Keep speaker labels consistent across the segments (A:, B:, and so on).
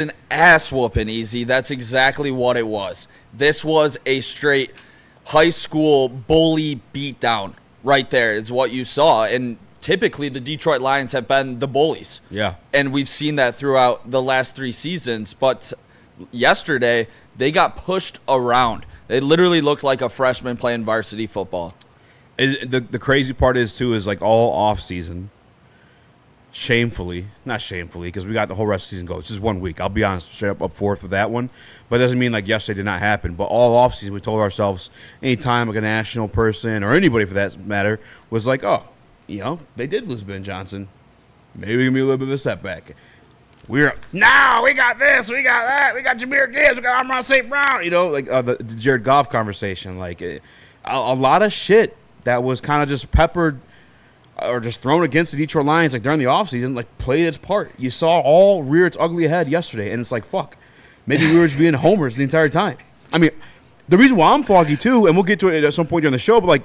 A: An ass whooping, Eazy. That's exactly what it was. This was a straight high school bully beatdown right there is what you saw. And typically the Detroit Lions have been the bullies.
B: Yeah.
A: And we've seen that throughout the last 3 seasons. But yesterday, they got pushed around. They literally looked like a freshman playing varsity football.
B: The crazy part is, too, is like all offseason, not shamefully, because we got the whole rest of the season go. It's just 1 week. I'll be honest, straight up forth with that one. But it doesn't mean like yesterday did not happen. But all offseason, we told ourselves anytime like a national person or anybody for that matter was like, oh, they did lose Ben Johnson. Maybe it can be a little bit of a setback. We got this, we got that, we got Jahmyr Gibbs, we got Amon-Ra St. Brown. Like the Jared Goff conversation. Like a lot of shit that was kind of just peppered or just thrown against the Detroit Lions like during the offseason, like played its part. You saw all rear its ugly head yesterday, and it's like, fuck. Maybe we were just being homers the entire time. I mean, the reason why I'm foggy too, and we'll get to it at some point during the show, but like,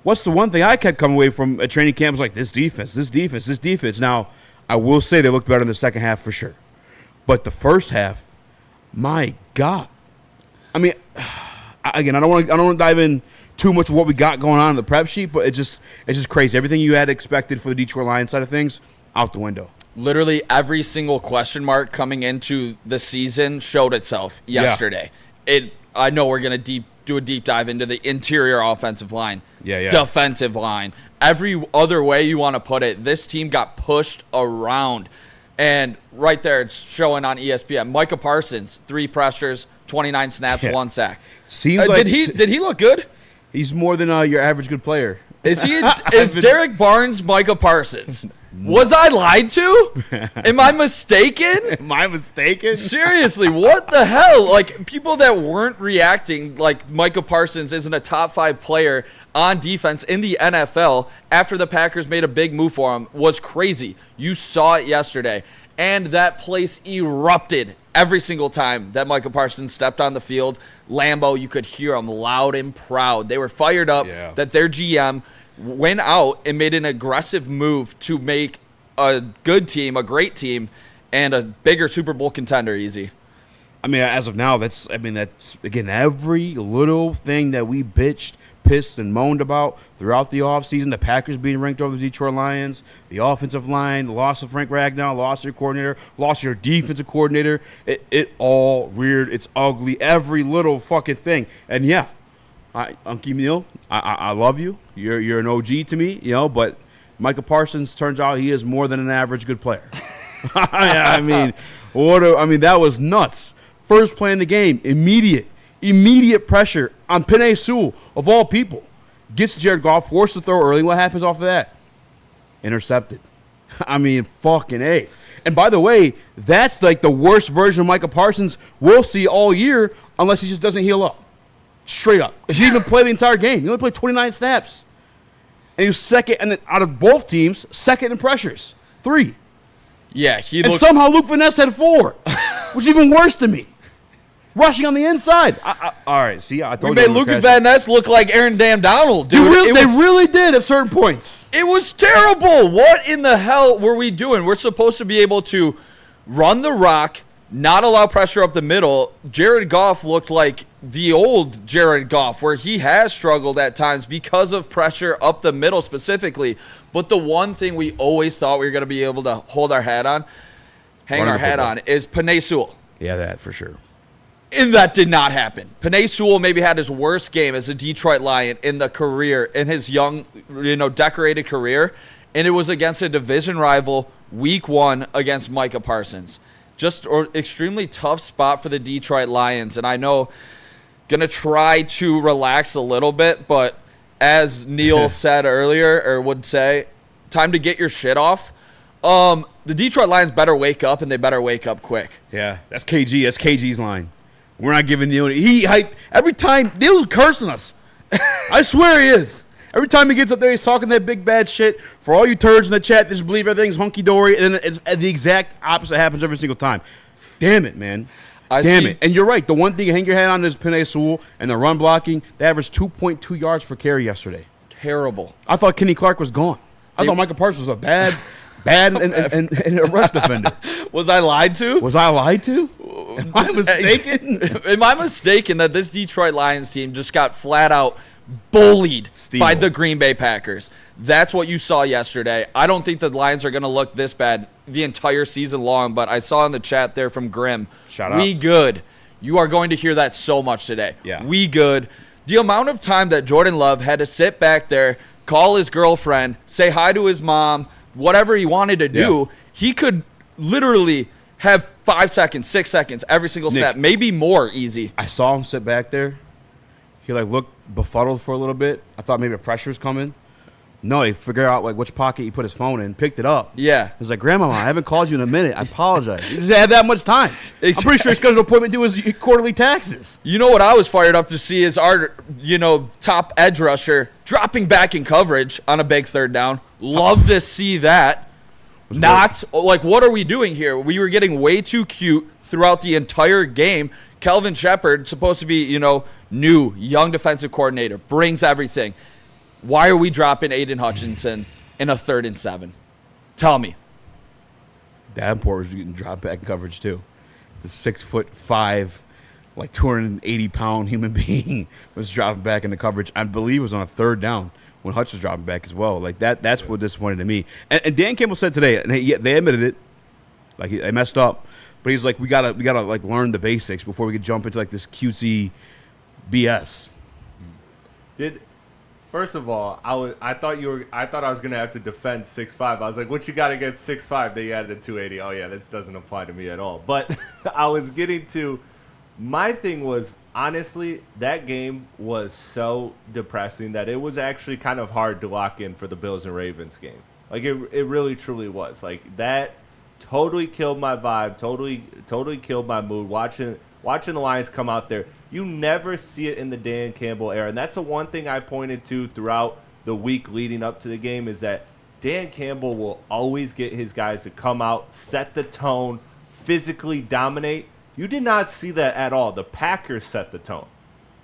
B: what's the one thing I kept coming away from a training camp was like, this defense. Now, I will say they looked better in the second half for sure. But the first half, my God. I mean, again, I don't want to dive in too much of what we got going on in the prep sheet, but it's just crazy. Everything you had expected for the Detroit Lions side of things, out the window.
A: Literally every single question mark coming into the season showed itself yesterday. Yeah. I know we're going to do a deep dive into the interior offensive line, defensive line, every other way you want to put it. This team got pushed around. And right there, it's showing on ESPN. Micah Parsons, 3 pressures, 29 snaps, 1 sack.
B: Seems like
A: did he look good?
B: He's more than your average good player.
A: Is Derek Barnes Micah Parsons? Was I lied to? Am I mistaken? Seriously, what the hell? Like, people that weren't reacting like Micah Parsons isn't a top 5 player on defense in the NFL after the Packers made a big move for him was crazy. You saw it yesterday. And that place erupted every single time that Micah Parsons stepped on the field. Lambeau, you could hear them loud and proud. They were fired up that their GM went out and made an aggressive move to make a good team, a great team, and a bigger Super Bowl contender, Eazy.
B: I mean, as of now, that's again, every little thing that we bitched, pissed, and moaned about throughout the offseason, the Packers being ranked over the Detroit Lions, the offensive line, the loss of Frank Ragnow, loss of your coordinator, loss of your defensive coordinator, it all reared its ugly, every little fucking thing. And yeah, Unky Neal, I love you. You're an OG to me, but Micah Parsons, turns out he is more than an average good player. I mean, that was nuts. First play in the game, immediate pressure on Penei Sewell, of all people. Gets Jared Goff, forced to throw early. What happens off of that? Intercepted. I mean, fucking A. And by the way, that's like the worst version of Micah Parsons we'll see all year unless he just doesn't heal up. Straight up. He didn't even play the entire game. He only played 29 snaps. And he was second, and then out of both teams, second in pressures. 3.
A: Yeah,
B: and somehow Luke Vaness had 4, which is even worse to me. Rushing on the inside. All right, see, I told you.
A: We made Luke Van Ness look like Aaron Donald, dude.
B: They really did at certain points.
A: It was terrible. What in the hell were we doing? We're supposed to be able to run the rock, not allow pressure up the middle. Jared Goff looked like the old Jared Goff, where he has struggled at times because of pressure up the middle specifically. But the one thing we always thought we were going to be able to hold our hat on, is Penei Sewell.
B: Yeah, that for sure.
A: And that did not happen. Penei Sewell maybe had his worst game as a Detroit Lion in his young, decorated career. And it was against a division rival, week 1 against Micah Parsons. Just an extremely tough spot for the Detroit Lions. And I know, going to try to relax a little bit, but as Neil said earlier, or would say, time to get your shit off. The Detroit Lions better wake up, and they better wake up quick.
B: Yeah, that's KG. That's KG's line. We're not giving Neil. He hyped every time. Neil's cursing us. I swear he is. Every time he gets up there, he's talking that big bad shit. For all you turds in the chat, just believe everything's hunky dory, and then the exact opposite happens every single time. Damn it, man. Damn it. And you're right. The one thing you hang your hat on is Penei Sewell and the run blocking. They averaged 2.2 yards per carry yesterday.
A: Terrible.
B: I thought Kenny Clark was gone. I thought Micah Parsons was a bad bad and a rush defender.
A: Was I lied to?
B: Was I lied to? Am I mistaken?
A: Am I mistaken that this Detroit Lions team just got flat out bullied by the Green Bay Packers? That's what you saw yesterday. I don't think the Lions are going to look this bad the entire season long, but I saw in the chat there from Grim, we good. You are going to hear that so much today.
B: Yeah.
A: We good. The amount of time that Jordan Love had to sit back there, call his girlfriend, say hi to his mom, whatever he wanted to do, he could literally have 5 seconds, 6 seconds, every single snap, maybe more easy.
B: I saw him sit back there. He looked befuddled for a little bit. I thought maybe a pressure was coming. No, he figured out which pocket he put his phone in, picked it up.
A: Yeah.
B: He's like, Grandma, I haven't called you in a minute. I apologize. He doesn't have that much time. I'm pretty sure he scheduled an appointment to do his quarterly taxes.
A: You know what I was fired up to see is our, top edge rusher dropping back in coverage on a big third down. Love to see that. What are we doing here? We were getting way too cute throughout the entire game. Kelvin Shepard, supposed to be, new, young defensive coordinator, brings everything. Why are we dropping Aiden Hutchinson in a 3rd and 7? Tell me.
B: Davenport was getting dropped back in coverage too. The 6'5", 280-pound human being was dropping back in the coverage. I believe it was on a 3rd down when Hutch was dropping back as well. That's what disappointed to me. And Dan Campbell said today, and they admitted it, they messed up. But he's like, we gotta learn the basics before we could jump into this cutesy BS.
C: First of all, I thought I was gonna have to defend 6'5". I was like, what you got against 6'5"? Then you added the 280. Oh yeah, this doesn't apply to me at all. But I was getting to, my thing was, honestly, that game was so depressing that it was actually kind of hard to lock in for the Bills and Ravens game. It really truly was. That totally killed my vibe. Totally killed my mood. Watching the Lions come out there. You never see it in the Dan Campbell era. And that's the one thing I pointed to throughout the week leading up to the game is that Dan Campbell will always get his guys to come out, set the tone, physically dominate. You did not see that at all. The Packers set the tone.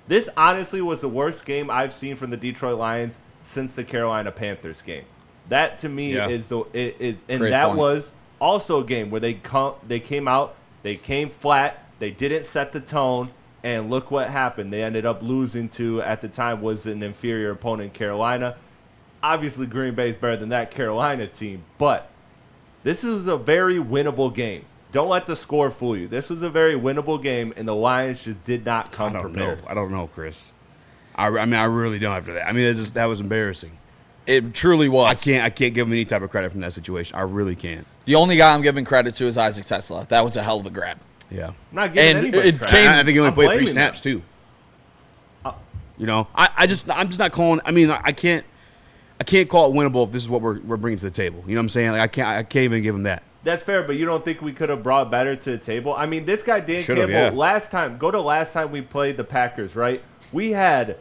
C: This honestly was the worst game I've seen from the Detroit Lions since the Carolina Panthers game. That to me was also a game where they came out, they came flat, they didn't set the tone, and look what happened. They ended up losing to, at the time, was an inferior opponent, Carolina. Obviously, Green Bay is better than that Carolina team, but this is a very winnable game. Don't let the score fool you. This was a very winnable game, and the Lions just did not come prepared.
B: I don't know, Chris. I really don't after that. That was embarrassing.
A: It truly was.
B: I can't give him any type of credit from that situation. I really can't.
A: The only guy I'm giving credit to is Isaac Tesla. That was a hell of a grab.
B: Yeah.
C: I'm not giving anybody credit.
B: I think he only played 3 snaps too. I'm just not calling. I can't call it winnable if this is what we're bringing to the table. You know what I'm saying? I can't even give him that.
C: That's fair, but you don't think we could have brought better to the table? This guy Dan Campbell, last time we played the Packers, right? We had,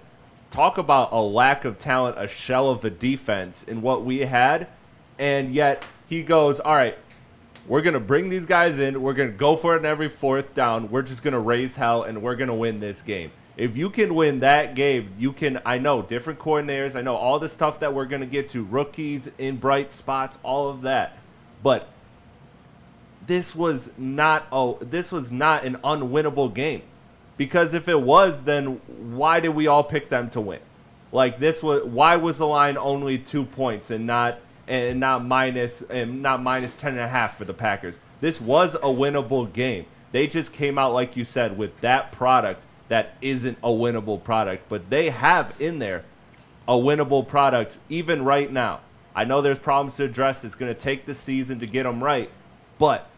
C: talk about a lack of talent, a shell of a defense in what we had, and yet he goes, all right, we're going to bring these guys in. We're going to go for it in every 4th down. We're just going to raise hell, and we're going to win this game. If you can win that game, you can, I know, different coordinators. I know all the stuff that we're going to get to, rookies in bright spots, all of that. But this was not an unwinnable game. Because if it was, then why did we all pick them to win? Why was the line only 2 points and not minus 10.5 for the Packers? This was a winnable game. They just came out, like you said, with that product that isn't a winnable product, but they have in there a winnable product even right now. I know there's problems to address. It's going to take the season to get them right, but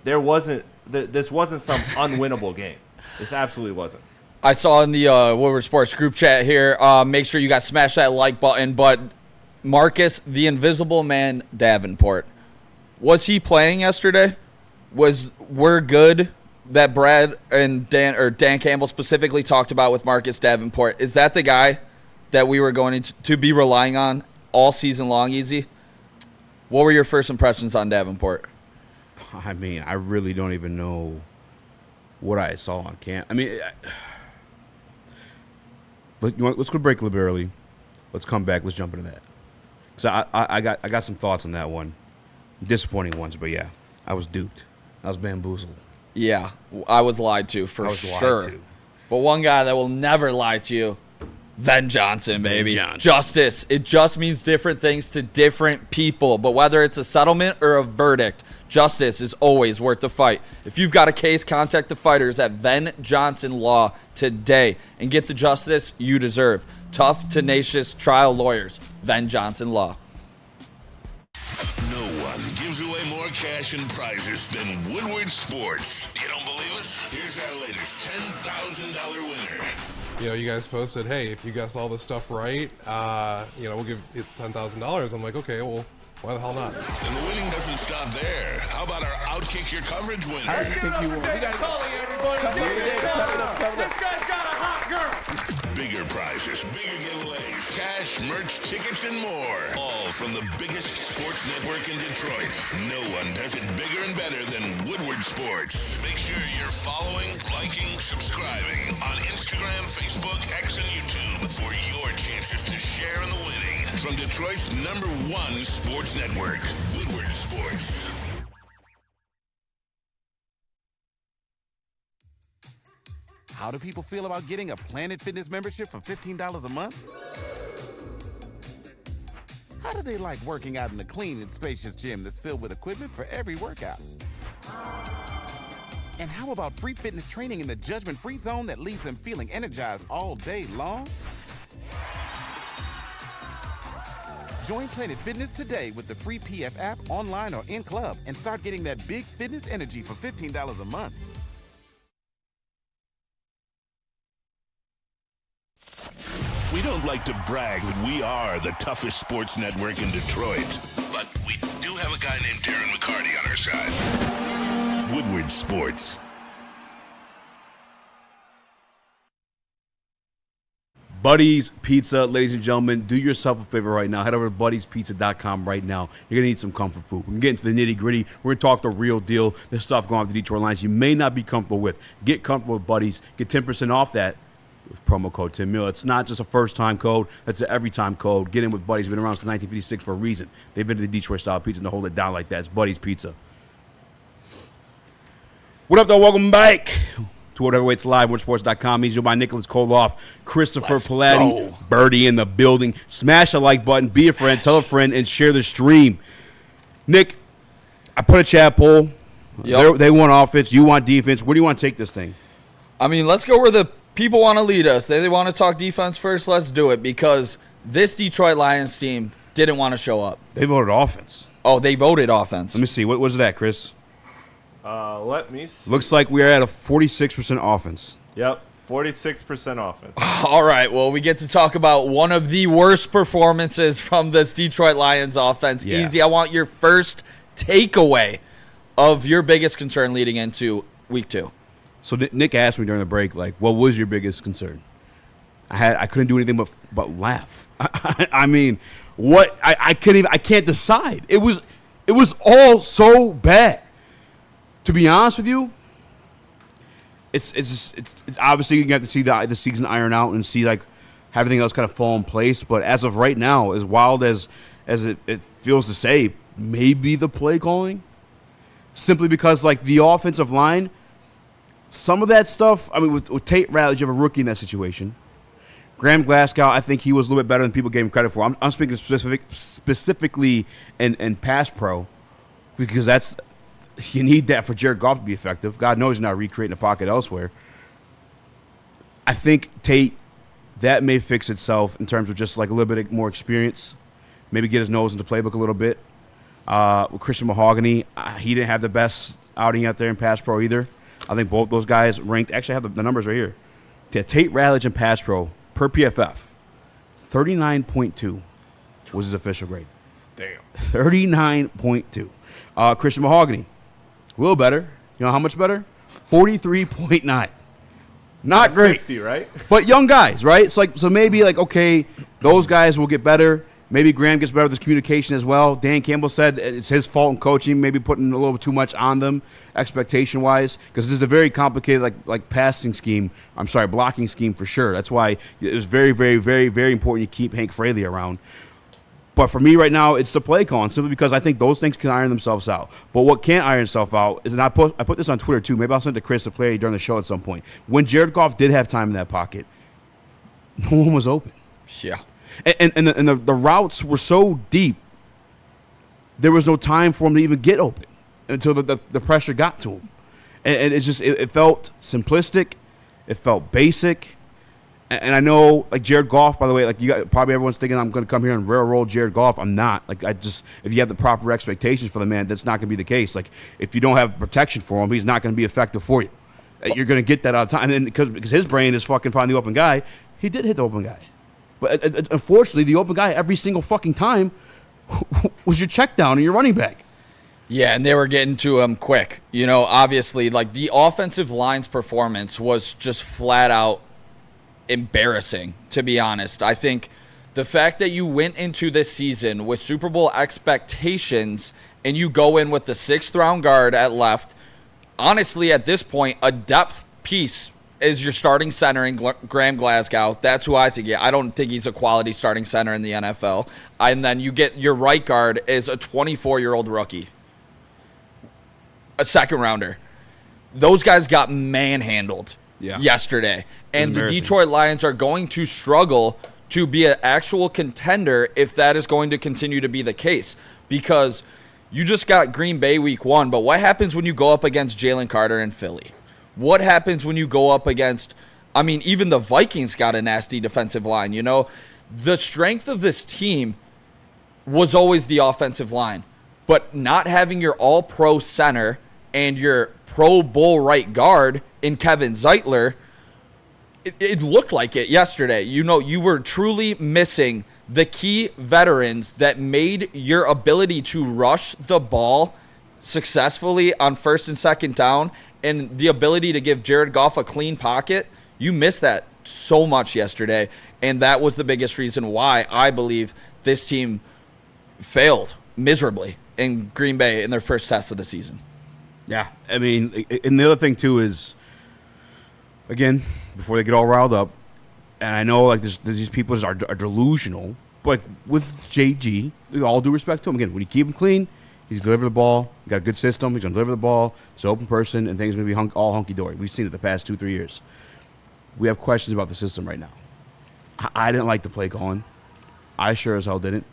C: this wasn't some unwinnable game. This absolutely wasn't.
A: I saw in the Woodward Sports group chat here, make sure you guys smash that like button, but Marcus, the Invisible Man Davenport, was he playing yesterday? We're good that Brad and Dan Campbell specifically talked about with Marcus Davenport. Is that the guy that we were going to be relying on all season long, Eazy? What were your first impressions on Davenport?
B: I really don't even know what I saw on camp. Let's go break a little bit early. Let's come back. Let's jump into that. So I got some thoughts on that one. Disappointing ones, but yeah, I was duped. I was bamboozled.
A: Yeah, I was lied to for sure. But one guy that will never lie to you, Ben Johnson, baby. Justice. It just means different things to different people. But whether it's a settlement or a verdict, justice is always worth the fight. If you've got a case, contact the fighters at Ben Johnson Law today and get the justice you deserve. Tough, tenacious trial lawyers. Ben Johnson Law.
D: No one gives away more cash and prizes than Woodward Sports. You don't believe us? Here's our latest $10,000 winner.
E: You guys posted, hey, if you guess all this stuff right, we'll give it's $10,000. I'm like, okay, well, why the hell not?
D: And the winning doesn't stop there. How about our Outkick Your Coverage winner?
F: How do you think you won? This guy's got a hot girl.
D: Bigger prizes, bigger giveaways, cash, merch, tickets, and more. All from the biggest sports network in Detroit. No one does it bigger and better than Woodward Sports. Make sure you're following, liking, subscribing on Instagram, Facebook, X, and YouTube for your chances to share in the winning. From Detroit's #1 sports network, Woodward Sports.
G: How do people feel about getting a Planet Fitness membership for $15 a month? How do they like working out in a clean and spacious gym that's filled with equipment for every workout? And how about free fitness training in the judgment-free zone that leaves them feeling energized all day long? Join Planet Fitness today with the free PF app, online or in club, and start getting that big fitness energy for $15 a month.
D: We don't like to brag that we are the toughest sports network in Detroit, but we do have a guy named Darren McCarty on our side. Woodward Sports.
B: Buddy's Pizza, ladies and gentlemen, do yourself a favor right now. Head over to buddyspizza.com right now. You're going to need some comfort food. We can get into the nitty-gritty. We're going to talk the real deal. There's stuff going on with the Detroit Lions you may not be comfortable with. Get comfortable with Buddy's. Get 10% off that with promo code Tim Miller. It's not just a first-time code. It's an every-time code. Get in with Buddy's. Been around since 1956 for a reason. They've been to the Detroit-style pizza and to hold it down like that. It's Buddy's Pizza. What up, though? Welcome back to What Heavyweights Live, WoodSports.com. Easy by Nicholas Koloff, Christopher Palatti, Birdie in the building. Smash the like button, be a friend, tell a friend, and share the stream. Nick, I put a chat poll. Yep. They want offense. You want defense. Where do you want to take this thing?
A: I mean, let's go where the people want to lead us. They want to talk defense first. Let's do it, because this Detroit Lions team didn't want to show up.
B: They voted offense.
A: Oh, they voted offense.
B: Let me see. What was that, Chris?
C: Let me see.
B: Looks like we are at a 46% offense.
C: Yep, 46% offense.
A: All right, well, we get to talk about one of the worst performances from this Detroit Lions offense.
B: Yeah.
A: Eazy, I want your first takeaway of your biggest concern leading into week 2.
B: So Nick asked me during the break, like, what was your biggest concern? I couldn't do anything but laugh. I mean, what I can't decide. It was all so bad. To be honest with you, it's obviously you have to see the season iron out and see like everything else kind of fall in place. But as of right now, as wild as it feels to say, maybe the play calling, simply because like the offensive line, some of that stuff. I mean, with Tate Ratledge, you have a rookie in that situation. Graham Glasgow, I think he was a little bit better than people gave him credit for. I'm speaking specifically in pass pro, because that's. You need that for Jared Goff to be effective. God knows he's not recreating the pocket elsewhere. I think Tate, that may fix itself in terms of just like a little bit more experience. Maybe get his nose into the playbook a little bit. With Christian Mahogany, he didn't have the best outing out there in pass pro either. I think both those guys ranked. Actually, I have the numbers right here. Yeah, Tate Ratledge in pass pro per PFF, 39.2 was his official grade.
C: Damn.
B: 39.2. Christian Mahogany. A little better. You know how much better? 43.9. Not great.
C: 50, right?
B: But young guys, right? It's like, so maybe like, okay, those guys will get better. Maybe Graham gets better with his communication as well. Dan Campbell said it's his fault in coaching, maybe putting a little bit too much on them expectation-wise, because this is a very complicated like passing scheme. I'm sorry, blocking scheme for sure. That's why it was very, very, very, very important you keep Hank Fraley around. But for me right now, it's the play calling, simply because I think those things can iron themselves out. But what can't iron itself out is, and I put this on Twitter too, maybe I'll send it to Chris to play during the show at some point. When Jared Goff did have time in that pocket, no one was open.
A: Yeah.
B: And the routes were so deep, there was no time for him to even get open until the pressure got to him. And it's just, it felt simplistic. It felt basic. And I know, like, Jared Goff, by the way, like, probably everyone's thinking I'm going to come here and railroad Jared Goff. I'm not. Like, if you have the proper expectations for the man, that's not going to be the case. Like, if you don't have protection for him, he's not going to be effective for you. You're going to get that out of time. And then because his brain is fucking finding the open guy, he did hit the open guy. But unfortunately, the open guy every single fucking time was your check down and your running back.
A: Yeah, and they were getting to him quick. You know, obviously, like, the offensive line's performance was just flat out embarrassing, to be honest. I think the fact that you went into this season with Super Bowl expectations and you go in with the 6th round guard at left, honestly, at this point, a depth piece is your starting center in Graham Glasgow. That's who I think. I don't think he's a quality starting center in the NFL. And then you get your right guard is a 24-year-old rookie, a 2nd rounder. Those guys got manhandled yesterday. And the Detroit Lions are going to struggle to be an actual contender if that is going to continue to be the case. Because you just got Green Bay week 1, but what happens when you go up against Jalen Carter in Philly? What happens when you go up against, I mean, even the Vikings got a nasty defensive line, you know? The strength of this team was always the offensive line. But not having your all-pro center and your Pro Bowl right guard in Kevin Zeitler, it looked like it yesterday. You know, you were truly missing the key veterans that made your ability to rush the ball successfully on 1st and 2nd down and the ability to give Jared Goff a clean pocket. You missed that so much yesterday, and that was the biggest reason why I believe this team failed miserably in Green Bay in their first test of the season.
B: Yeah, I mean, and the other thing too is, again, before they get all riled up, and I know like these people are delusional, but like with JG, with all due respect to him, again, when you keep him clean, he's delivering the ball. He's got a good system. He's going to deliver the ball. He's an open person, and things are going to be all hunky-dory. We've seen it the past 2-3 years. We have questions about the system right now. I didn't like the play calling. I sure as hell didn't.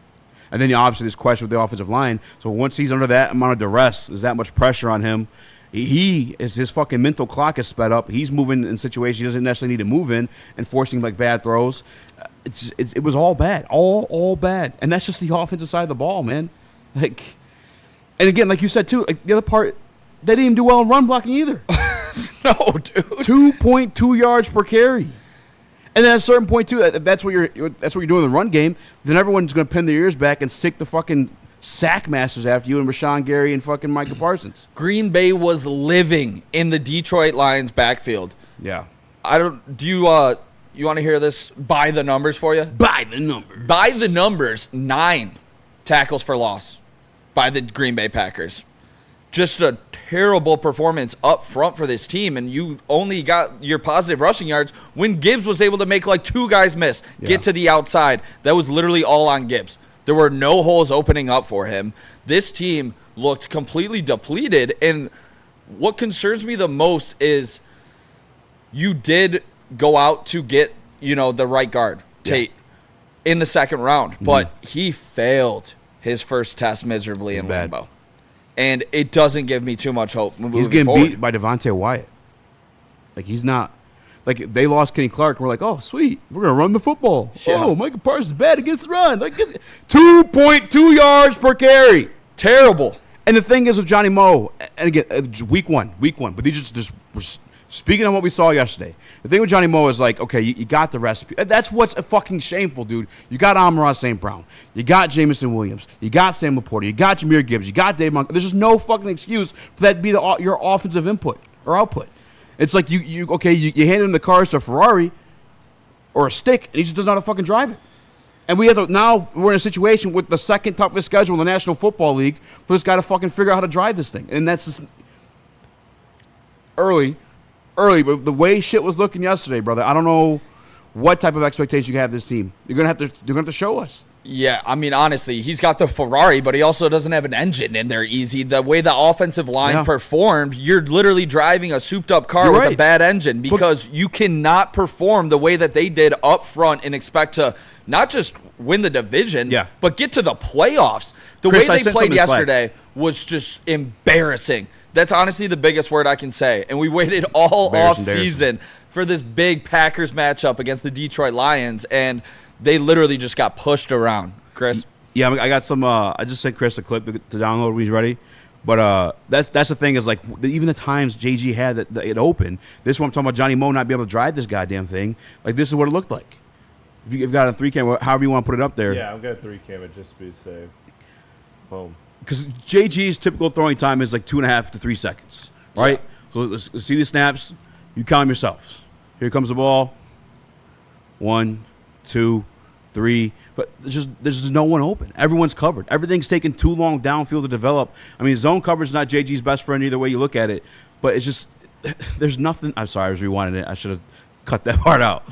B: And then obviously this question with the offensive line. So once he's under that amount of duress, there's that much pressure on him. His fucking mental clock is sped up. He's moving in situations he doesn't necessarily need to move in and forcing like bad throws. It was all bad, all bad. And that's just the offensive side of the ball, man. Like, and again, like you said too, like the other part, they didn't even do well in run blocking either.
A: No, dude.
B: 2.2 yards per carry. And then at a certain point too, if that's what you're doing in the run game, then everyone's going to pin their ears back and stick the fucking sack masters after you and Rashawn Gary and fucking Micah Parsons.
A: Green Bay was living in the Detroit Lions backfield.
B: Yeah.
A: Do you want to hear this by the numbers for you?
B: By the numbers.
A: By the numbers, 9 tackles for loss by the Green Bay Packers. Just a terrible performance up front for this team, and you only got your positive rushing yards when Gibbs was able to make like 2 guys miss, get to the outside. That was literally all on Gibbs. There were no holes opening up for him. This team looked completely depleted, and what concerns me the most is you did go out to get, the right guard, Tate, in the 2nd round, but he failed his first test miserably in Lambeau. And it doesn't give me too much hope moving
B: He's getting
A: forward.
B: beat by Devontae Wyatt. Like, he's not. Like, they lost Kenny Clark, and we're like, oh, sweet. We're going to run the football.
A: Yeah.
B: Oh, Micah Parsons is bad against the run. Like, 2.2 yards per carry.
A: Terrible.
B: And the thing is with Johnny Moe, and again, week one, but these just were speaking on what we saw yesterday. The thing with Johnny Moe is like, okay, you got the recipe. That's what's fucking shameful, dude. You got Amon-Ra St. Brown. You got Jamison Williams. You got Sam Laporta. You got Jahmyr Gibbs. You got Dave Montgomery. There's just no fucking excuse for that to be your offensive input or output. It's like you hand him the cars to a Ferrari or a stick, and he just doesn't know how to fucking drive it. And now we're in a situation with the 2nd toughest schedule in the National Football League for this guy to fucking figure out how to drive this thing. And that's just early, but the way shit was looking yesterday, brother, I don't know what type of expectation you have this team. They're gonna have to show us.
A: Yeah, I mean, honestly, he's got the Ferrari, but he also doesn't have an engine in there, Eazy. The way the offensive line performed, you're literally driving a souped-up car with a bad engine because you cannot perform the way that they did up front and expect to not just win the division, but get to the playoffs. The way they played yesterday was just embarrassing. That's honestly the biggest word I can say. And we waited all off season for this big Packers matchup against the Detroit Lions, and they literally just got pushed around. Chris?
B: Yeah, I got some. I just sent Chris a clip to download when he's ready. But that's the thing is, like, even the times JG had it open, this is what I'm talking about, Johnny Moe not be able to drive this goddamn thing. Like, this is what it looked like. If you've got a 3-cam, however you want to put it up there.
C: Yeah, I'm going to 3-cam it just to be safe. Boom.
B: Because JG's typical throwing time is like 2.5 to 3 seconds, right? Yeah. So let's see the snaps. You count them yourselves. Here comes the ball. 1, 2, 3. But there's just no one open. Everyone's covered. Everything's taking too long downfield to develop. I mean, zone coverage is not JG's best friend either way you look at it. But it's just there's nothing. I'm sorry, I was rewinding it. I should have cut that part out.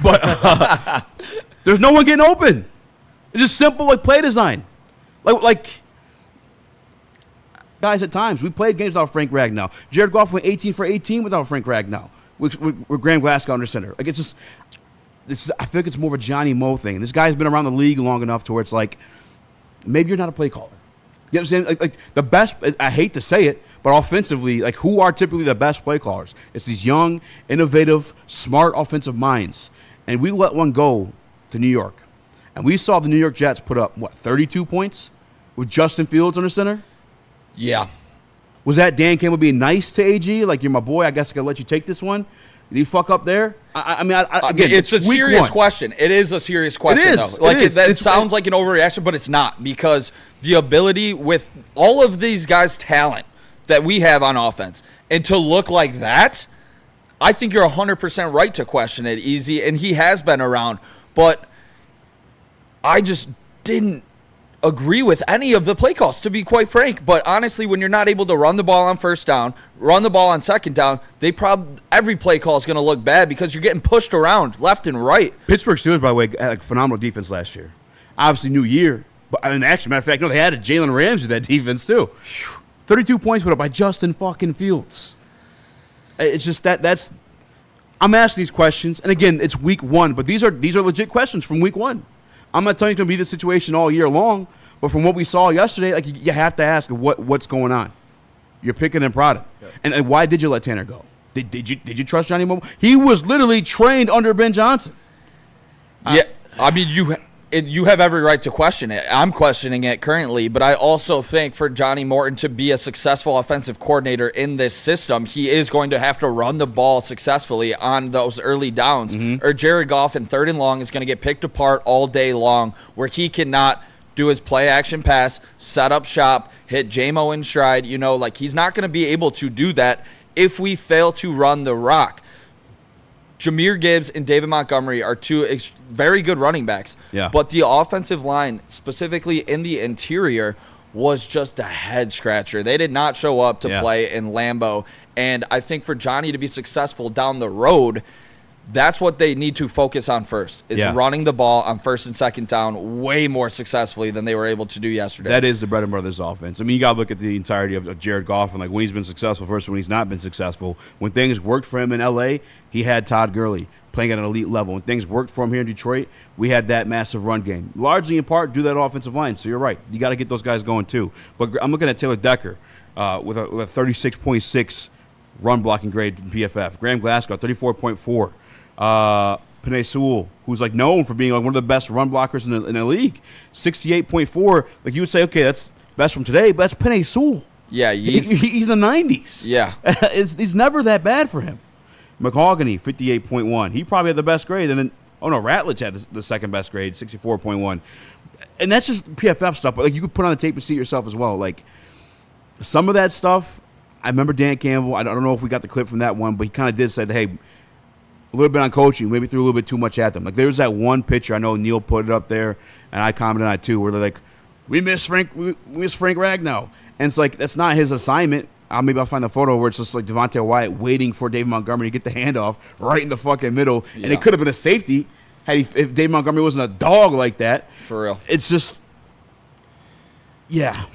B: But there's no one getting open. It's just simple like play design. Like guys at times. We played games without Frank Ragnow. Jared Goff went 18 for 18 without Frank Ragnow. With Graham Glasgow under center. Like, it's just I feel like it's more of a Johnny Moe thing. This guy's been around the league long enough to where it's like, maybe you're not a play caller. You know what I'm saying? Like the best, I hate to say it, but offensively, like, who are typically the best play callers? It's these young, innovative, smart offensive minds. And we let one go to New York. And we saw the New York Jets put up, 32 points with Justin Fields under center?
A: Yeah.
B: Was that Dan Campbell being nice to AG? Like, you're my boy, I guess I got to let you take this one? Did he fuck up there? I mean, again,
A: it's a serious question. It is a serious question, though. Like, it sounds like an overreaction, but it's not, because the ability with all of these guys' talent that we have on offense, and to look like that, I think you're 100% right to question it, Eazy, and he has been around, but I just didn't agree with any of the play calls, to be quite frank. But honestly, when you're not able to run the ball on first down, run the ball on second down, every play call is going to look bad because you're getting pushed around left and right.
B: Pittsburgh Steelers, by the way, had a phenomenal defense last year. Obviously, new year. But actually, matter of fact, no, they had a Jalen Ramsey that defense too. 32 points put up by Justin fucking Fields. It's just that's. I'm asking these questions, and again, it's week 1, but these are legit questions from week 1. I'm not telling you it's going to be the situation all year long, but from what we saw yesterday, like, you have to ask what's going on. You're picking and prodding. Yep. And why did you let Tanner go? Did you trust Johnny Moe? He was literally trained under Ben Johnson.
A: Yeah, I mean, you have every right to question it. I'm questioning it currently, but I also think for Johnny Morton to be a successful offensive coordinator in this system, he is going to have to run the ball successfully on those early downs. Mm-hmm. Or Jared Goff in 3rd and long is going to get picked apart all day long, where he cannot do his play action pass, set up shop, hit J-Mo in stride. Like, he's not going to be able to do that if we fail to run the rock. Jahmyr Gibbs and David Montgomery are two very good running backs. Yeah. But the offensive line, specifically in the interior, was just a head-scratcher. They did not show up to play in Lambeau. And I think for Johnny to be successful down the road, that's what they need to focus on first, is running the ball on 1st and 2nd down way more successfully than they were able to do yesterday.
B: That is the bread and butter of this offense. I mean, you got to look at the entirety of Jared Goff and, like, when he's been successful versus when he's not been successful. When things worked for him in L.A., he had Todd Gurley playing at an elite level. When things worked for him here in Detroit, we had that massive run game. Largely in part due to that offensive line. So you're right. You got to get those guys going too. But I'm looking at Taylor Decker with a 36.6 run blocking grade in PFF. Graham Glasgow, 34.4. Penei Sewell, who's, like, known for being, like, one of the best run blockers in the league, 68.4. Like, you would say, okay, that's best from today, but that's Penei Sewell.
A: Yeah,
B: he's in the 90s.
A: Yeah,
B: it's never that bad for him. McHogany, 58.1. He probably had the best grade, and then Ratledge had the second best grade, 64.1. And that's just PFF stuff, but, like, you could put on the tape and see it yourself as well. Like, some of that stuff, I remember Dan Campbell. I don't know if we got the clip from that one, but he kind of did say that, hey, a little bit on coaching, maybe threw a little bit too much at them. Like, there was that one picture, I know Neil put it up there, and I commented on it too, where they're like, we miss Frank Ragnow. And it's like, that's not his assignment. maybe I'll find a photo where it's just like Devontae Wyatt waiting for David Montgomery to get the handoff right in the fucking middle, and it could have been a safety if David Montgomery wasn't a dog like that.
A: For real.
B: It's just, yeah,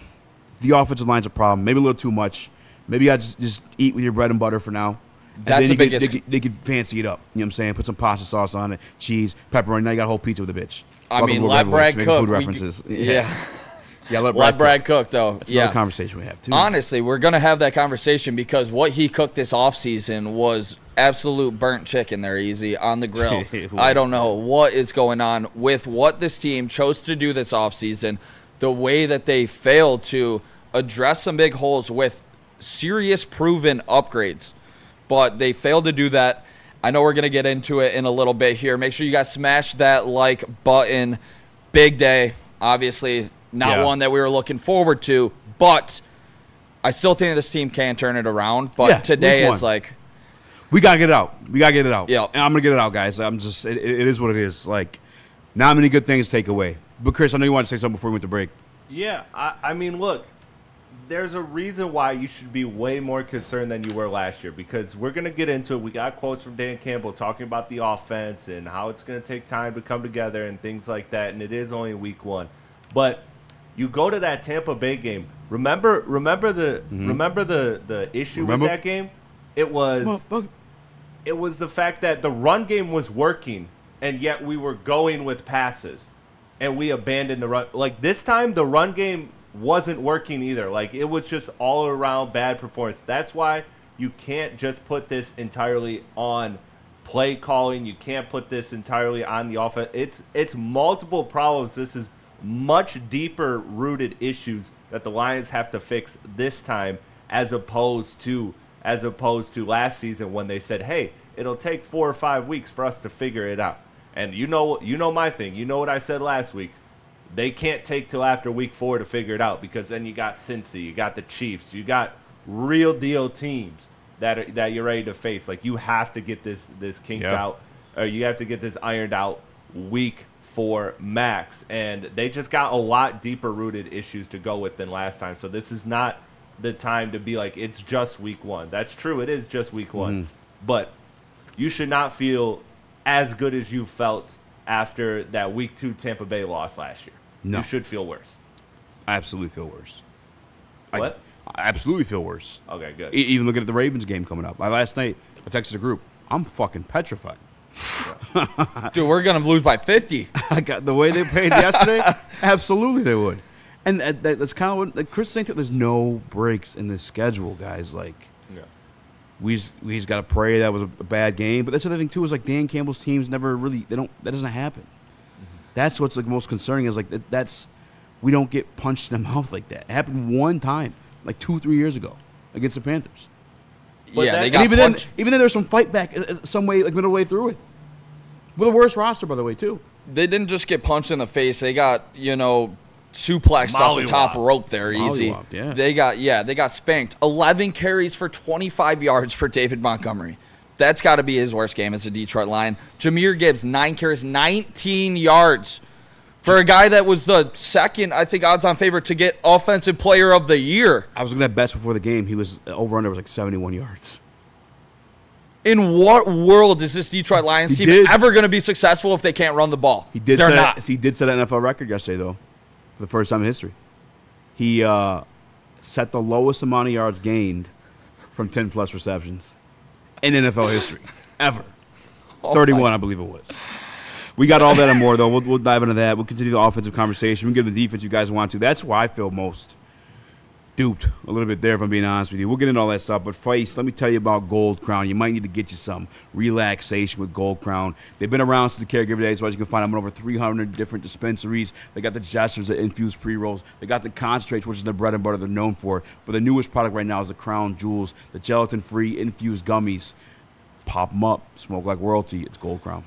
B: the offensive line's a problem. Maybe a little too much. Maybe you got to just eat with your bread and butter for now.
A: That's the biggest.
B: They could fancy it up. You know what I'm saying? Put some pasta sauce on it, cheese, pepperoni. Now you got a whole pizza with a bitch.
A: I mean, let Brad cook.
B: Food references.
A: Yeah.
B: Yeah,
A: let Brad cook, though.
B: That's another conversation we have, too.
A: Honestly, we're going to have that conversation because what he cooked this offseason was absolute burnt chicken there, Eazy, on the grill. I don't know what is going on with what this team chose to do this offseason, the way that they failed to address some big holes with serious proven upgrades. But they failed to do that. I know we're going to get into it in a little bit here. Make sure you guys smash that like button. Big day, obviously. Not one that we were looking forward to, but I still think this team can turn it around. But today is like,
B: we gotta get it out. We gotta get it out.
A: Yeah,
B: and I'm gonna get it out, guys. I'm just, it is what it is. Like, not many good things to take away. But Chris, I know you want to say something before we went to break.
C: Yeah, I mean, look, there's a reason why you should be way more concerned than you were last year, because we're gonna get into it. We got quotes from Dan Campbell talking about the offense and how it's gonna take time to come together and things like that. And it is only week 1, but you go to that Tampa Bay game. Remember the issue with that game? It was the fact that the run game was working, and yet we were going with passes, and we abandoned the run. Like this time, the run game wasn't working either. Like it was just all around bad performance. That's why you can't just put this entirely on play calling. You can't put this entirely on the offense. It's multiple problems. This is much deeper rooted issues that the Lions have to fix this time, as opposed to last season when they said, hey, it'll take 4 or 5 weeks for us to figure it out. And you know my thing. You know what I said last week. They can't take till after week 4 to figure it out, because then you got Cincy, you got the Chiefs, you got real deal teams that you're ready to face. Like you have to get this kinked out, or you have to get this ironed out week for max, and they just got a lot deeper rooted issues to go with than last time. So this is not the time to be like, it's just week 1. That's true, it is just week 1, but you should not feel as good as you felt after that week 2 Tampa Bay loss last year. No. You should feel worse.
B: I absolutely feel worse.
C: What?
B: I absolutely feel worse.
C: Okay, good.
B: Even looking at the Ravens game coming up. Last night, I texted the group, I'm fucking petrified.
A: Dude, we're gonna lose by 50.
B: I got the way they played yesterday. Absolutely, they would. And that's kind of what like Chris is saying. There's no breaks in this schedule, guys. Like, we just gotta pray that was a bad game. But that's the other thing too. Is like Dan Campbell's teams never really that doesn't happen. That's what's like most concerning. Is like we don't get punched in the mouth like that. It happened one time, like 2-3 years ago, against the Panthers.
A: But they got punched.
B: Even then, there's some fight back some way, like middle way through it. With a worse roster, by the way, too.
A: They didn't just get punched in the face. They got, suplexed off the top rope there, Easy.
B: Yeah.
A: They got spanked. 11 carries for 25 yards for David Montgomery. That's got to be his worst game as a Detroit Lion. Jahmyr Gibbs, 9 carries, 19 yards. For a guy that was the second, I think, odds-on favorite to get Offensive Player of the Year.
B: I was looking at bets before the game. He was over-under was like 71 yards.
A: In what world is this Detroit Lions team ever going to be successful if they can't run the ball? They're not.
B: He did set an NFL record yesterday, though, for the first time in history. He set the lowest amount of yards gained from 10-plus receptions in NFL history, ever. 31, I believe it was. We got all that and more, though. We'll dive into that. We'll continue the offensive conversation. We can get the defense you guys want to. That's why I feel most duped a little bit there, if I'm being honest with you. We'll get into all that stuff. But, Feist, let me tell you about Gold Crown. You might need to get you some relaxation with Gold Crown. They've been around since the caregiver days, so as you can find them in over 300 different dispensaries. They got the gestures that infuse pre-rolls. They got the concentrates, which is the bread and butter they're known for. But the newest product right now is the Crown Jewels, the gelatin-free infused gummies. Pop them up. Smoke like royalty. It's Gold Crown.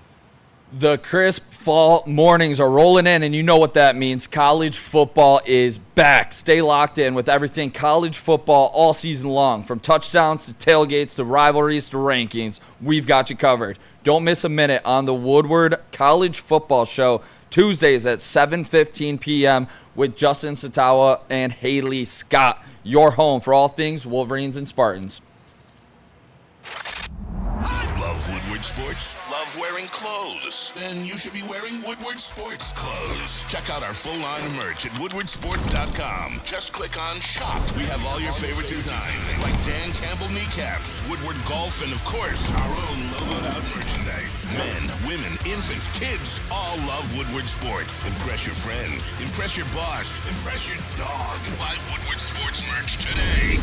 A: The crisp fall mornings are rolling in, and you know what that means. College football is back. Stay locked in with everything college football all season long. From touchdowns to tailgates to rivalries to rankings, we've got you covered. Don't miss a minute on the Woodward College Football Show. Tuesdays at 7:15 p.m. with Justin Satawa and Haley Scott. Your home for all things Wolverines and Spartans.
D: Love Woodward Sports? Love wearing clothes? Then you should be wearing Woodward Sports clothes. Check out our full line of merch at woodwardsports.com. Just click on Shop. We have all your favorite designs, like Dan Campbell kneecaps, Woodward Golf, and of course, our own logoed out merchandise. Men, women, infants, kids all love Woodward Sports. Impress your friends. Impress your boss. Impress your dog. Buy Woodward Sports merch today.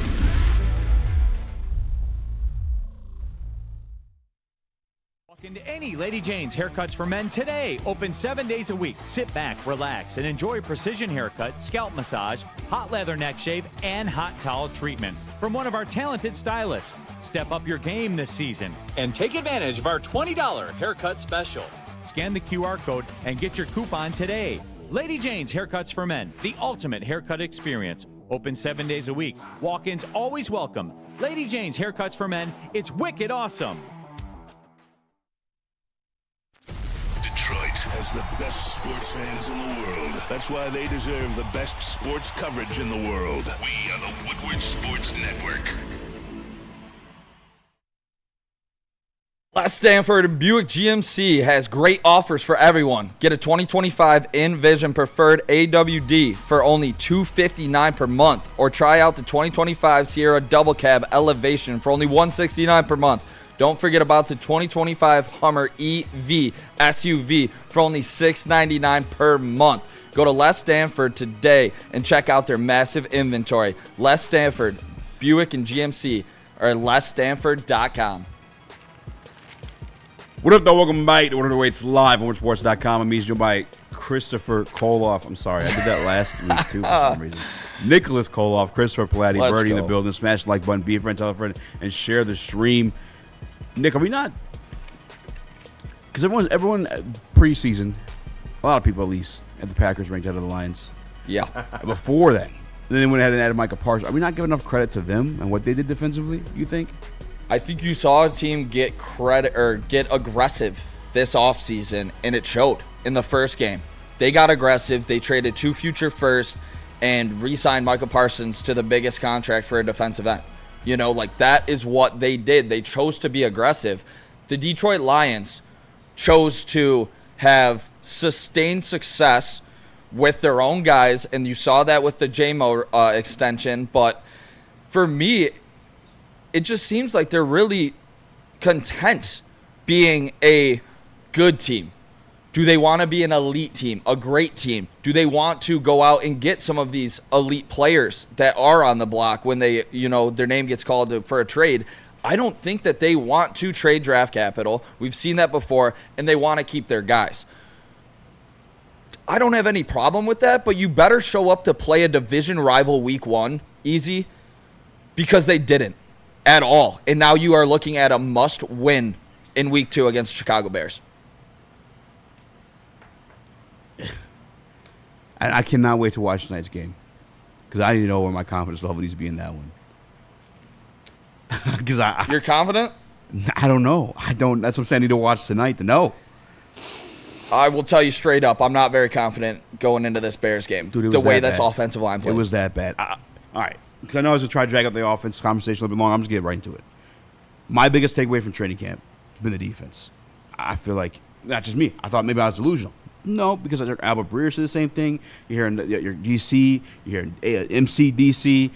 H: Into any Lady Jane's Haircuts for Men today. Open 7 days a week. Sit back, relax, and enjoy precision haircut, scalp massage, hot leather neck shave, and hot towel treatment from one of our talented stylists. Step up your game this season and take advantage of our $20 haircut special. Scan the QR code and get your coupon today. Lady Jane's Haircuts for Men, the ultimate haircut experience. Open 7 days a week. Walk-ins always welcome. Lady Jane's Haircuts for Men. It's wicked awesome.
D: Detroit has the best sports fans in the world. That's why they deserve the best sports coverage in the world. We are the Woodward Sports Network.
A: Last Stanford and Buick GMC has great offers for everyone. Get a 2025 Envision Preferred AWD for only $259 per month, or try out the 2025 Sierra Double Cab Elevation for only $169 per month. Don't forget about the 2025 Hummer EV SUV for only $699 per month. Go to Les Stanford today and check out their massive inventory. Les Stanford, Buick and GMC, or lesstanford.com.
B: What up, though? Welcome back to Order the Weights live on WoodSports.com. I'm joined by Christopher Koloff. I'm sorry, I did that last week too for some reason. Nicholas Koloff, Christopher Platti, Birdie in the building. Smash the like button, be a friend, tell a friend, and share the stream. Nick, are we not? Because everyone preseason, a lot of people at least, had the Packers ranked out of the Lions.
A: Yeah.
B: Before that, then they went ahead and added Micah Parsons. Are we not giving enough credit to them and what they did defensively? You think?
A: I think you saw a team get credit or get aggressive this offseason, and it showed in the first game. They got aggressive. They traded 2 future firsts and re-signed Micah Parsons to the biggest contract for a defensive end. You know, like that is what they did. They chose to be aggressive. The Detroit Lions chose to have sustained success with their own guys, and you saw that with the JMO extension. But for me, it just seems like they're really content being a good team. Do they want to be an elite team, a great team? Do they want to go out and get some of these elite players that are on the block when they, their name gets called for a trade? I don't think that they want to trade draft capital. We've seen that before, and they want to keep their guys. I don't have any problem with that, but you better show up to play a division rival week 1, Eazy, because they didn't at all. And now you are looking at a must-win in week 2 against the Chicago Bears.
B: I cannot wait to watch tonight's game because I need to know where my confidence level needs to be in that one. Because
A: You're confident?
B: I don't know. I don't. That's what I'm saying. I need to watch tonight to know.
A: I will tell you straight up, I'm not very confident going into this Bears game.
B: Dude,
A: the way this offensive line played.
B: It was that bad. All right. Because I know I was going to try to drag up the offense conversation a little bit long. I'm just getting right into it. My biggest takeaway from training camp has been the defense. I feel like, not just me. I thought maybe I was delusional. No, because I heard Albert Breer said the same thing. You're hearing your DC, you're hearing MCDC,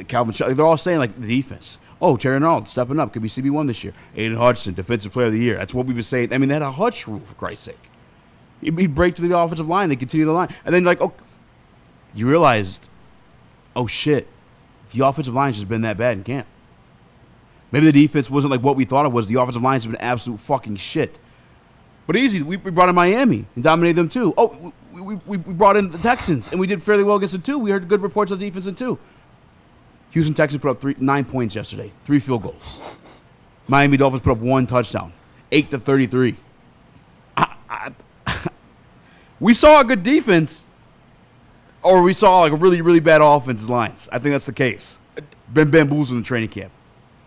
B: Calvin Chuck. They're all saying, like, the defense. Oh, Terry Arnold stepping up. Could be CB1 this year. Aiden Hudson, Defensive Player of the Year. That's what we've been saying. I mean, they had a Hutch rule, for Christ's sake. He'd break to the offensive line. They continue the line. And then, like, oh, you realized, oh, shit, the offensive line's just been that bad in camp. Maybe the defense wasn't like what we thought it was. The offensive line's been absolute fucking shit. But easy, we brought in Miami and dominated them too. Oh, we brought in the Texans, and we did fairly well against them too. We heard good reports of the defense in too. Houston Texans put up 9 points yesterday, 3 field goals. Miami Dolphins put up 1 touchdown, 8-33. We saw a good defense, or we saw like a really, really bad offensive lines. I think that's the case. Been bamboozled in training camp.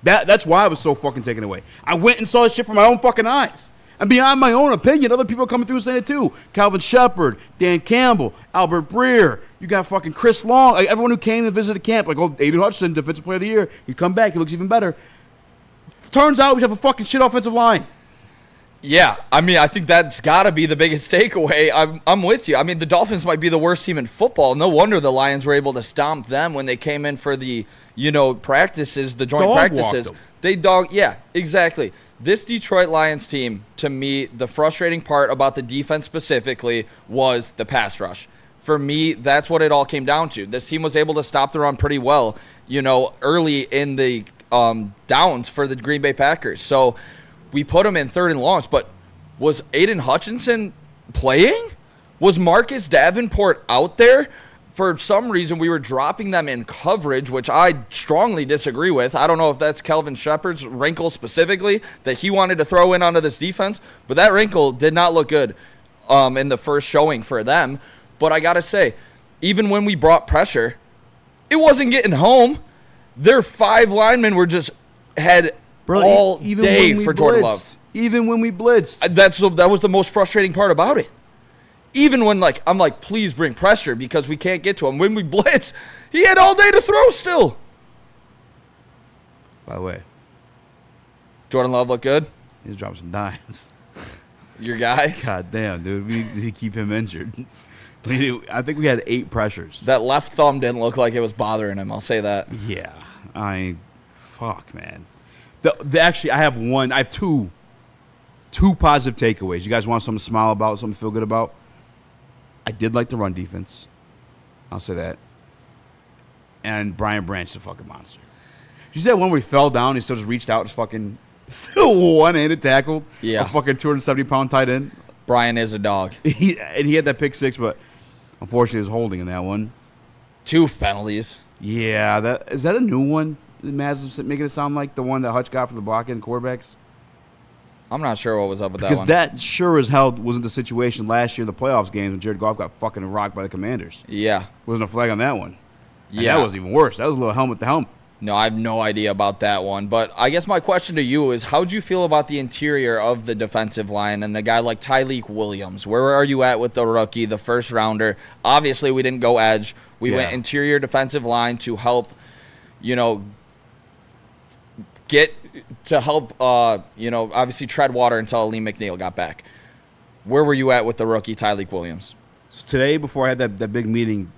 B: That's why I was so fucking taken away. I went and saw this shit from my own fucking eyes. And beyond my own opinion, other people are coming through and saying it too. Calvin Shepard, Dan Campbell, Albert Breer. You got fucking Chris Long. Like, everyone who came and visited camp. Like, Aiden Hutchinson, Defensive Player of the Year. He's come back. He looks even better. Turns out we have a fucking shit offensive line.
A: Yeah, I mean, I think that's got to be the biggest takeaway. I'm with you. I mean, the Dolphins might be the worst team in football. No wonder the Lions were able to stomp them when they came in for the, practices, the joint practices. Yeah, exactly. This Detroit Lions team, to me, the frustrating part about the defense specifically was the pass rush. For me, that's what it all came down to. This team was able to stop the run pretty well, early in the downs for the Green Bay Packers. So we put him in 3rd and longs, but was Aiden Hutchinson playing? Was Marcus Davenport out there? For some reason, we were dropping them in coverage, which I strongly disagree with. I don't know if that's Kelvin Shepard's wrinkle specifically that he wanted to throw in onto this defense, but that wrinkle did not look good in the first showing for them. But I got to say, even when we brought pressure, it wasn't getting home. Their 5 linemen were just had all day for Jordan Love.
B: Even when we blitzed.
A: That was the most frustrating part about it. Even when, I'm like, please bring pressure because we can't get to him. When we blitz, he had all day to throw still.
B: By the way,
A: Jordan Love look good?
B: He's dropping some dimes.
A: Your guy?
B: God damn, dude. We need to keep him injured. I think we had 8 pressures.
A: That left thumb didn't look like it was bothering him. I'll say that.
B: Yeah. Fuck, man. Actually, I have two positive takeaways. You guys want something to smile about, something to feel good about? I did like the run defense. I'll say that. And Brian Branch is a fucking monster. You see that one where he fell down, he still just reached out, still one-handed tackled a fucking 270-pound tight end.
A: Brian is a dog.
B: He had that pick 6, but unfortunately he was holding in that one.
A: 2 penalties.
B: Yeah, is that a new one? Maz is making it sound like the one that Hutch got for the blocking quarterbacks?
A: I'm not sure what was up with that one.
B: Because that sure as hell wasn't the situation last year in the playoffs games when Jared Goff got fucking rocked by the Commanders.
A: Yeah.
B: Wasn't a flag on that one.
A: Yeah.
B: And that was even worse. That was a little helmet to helmet.
A: No, I have no idea about that one. But I guess my question to you is, how'd you feel about the interior of the defensive line and a guy like Tyleik Williams? Where are you at with the rookie, the first rounder? Obviously, we didn't go edge. We went interior defensive line to help, obviously tread water until Lee McNeil got back. Where were you at with the rookie Tyleik Williams?
B: So today, before I had that big meeting,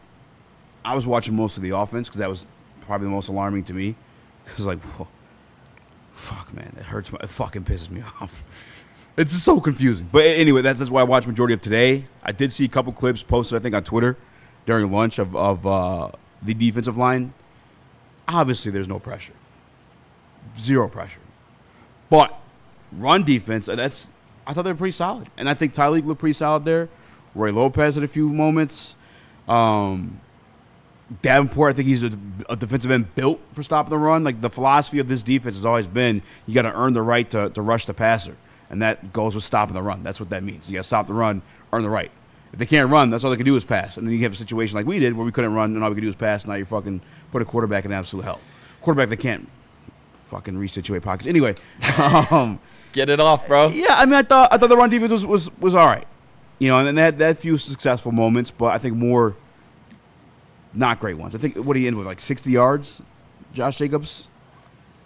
B: I was watching most of the offense because that was probably the most alarming to me. Because whoa, fuck, man, it hurts. It fucking pisses me off. It's just so confusing. But anyway, that's why I watched majority of today. I did see a couple clips posted, I think, on Twitter during lunch of the defensive line. Obviously, there's no pressure. 0 pressure. But run defense, I thought they were pretty solid. And I think Tyleik looked pretty solid there. Roy Lopez had a few moments. Davenport, I think he's a defensive end built for stopping the run. The philosophy of this defense has always been you got to earn the right to rush the passer. And that goes with stopping the run. That's what that means. You got to stop the run, earn the right. If they can't run, that's all they can do is pass. And then you have a situation like we did where we couldn't run and all we could do is pass. Now you're fucking put a quarterback in absolute hell. Quarterback that can't fucking resituate pockets. Anyway.
A: Get it off, bro.
B: Yeah, I mean, I thought the run defense was all right. And then they had that few successful moments, but I think more not great ones. I think, what did he end with, 60 yards, Josh Jacobs?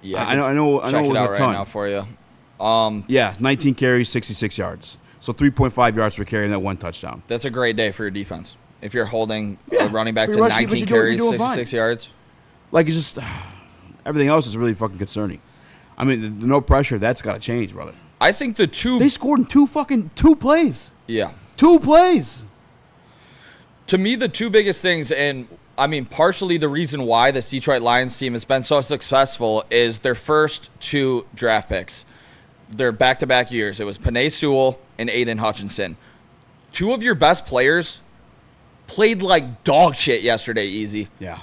A: Yeah,
B: I know
A: check
B: it was
A: it out
B: a
A: right
B: ton.
A: now for you.
B: 19 carries, 66 yards. So 3.5 yards per carry and that 1 touchdown.
A: That's a great day for your defense. If you're holding a running back to
B: rushing,
A: 19 carries, 66 yards.
B: It's just everything else is really fucking concerning. I mean, the no pressure, that's got to change, brother.
A: I think
B: they scored in 2 plays.
A: Yeah.
B: 2 plays.
A: To me, the 2 biggest things, and I mean, partially the reason why this Detroit Lions team has been so successful is their first 2 draft picks. Their back-to-back years. It was Penei Sewell and Aiden Hutchinson. 2 of your best players played like dog shit yesterday, Eazy.
B: Yeah.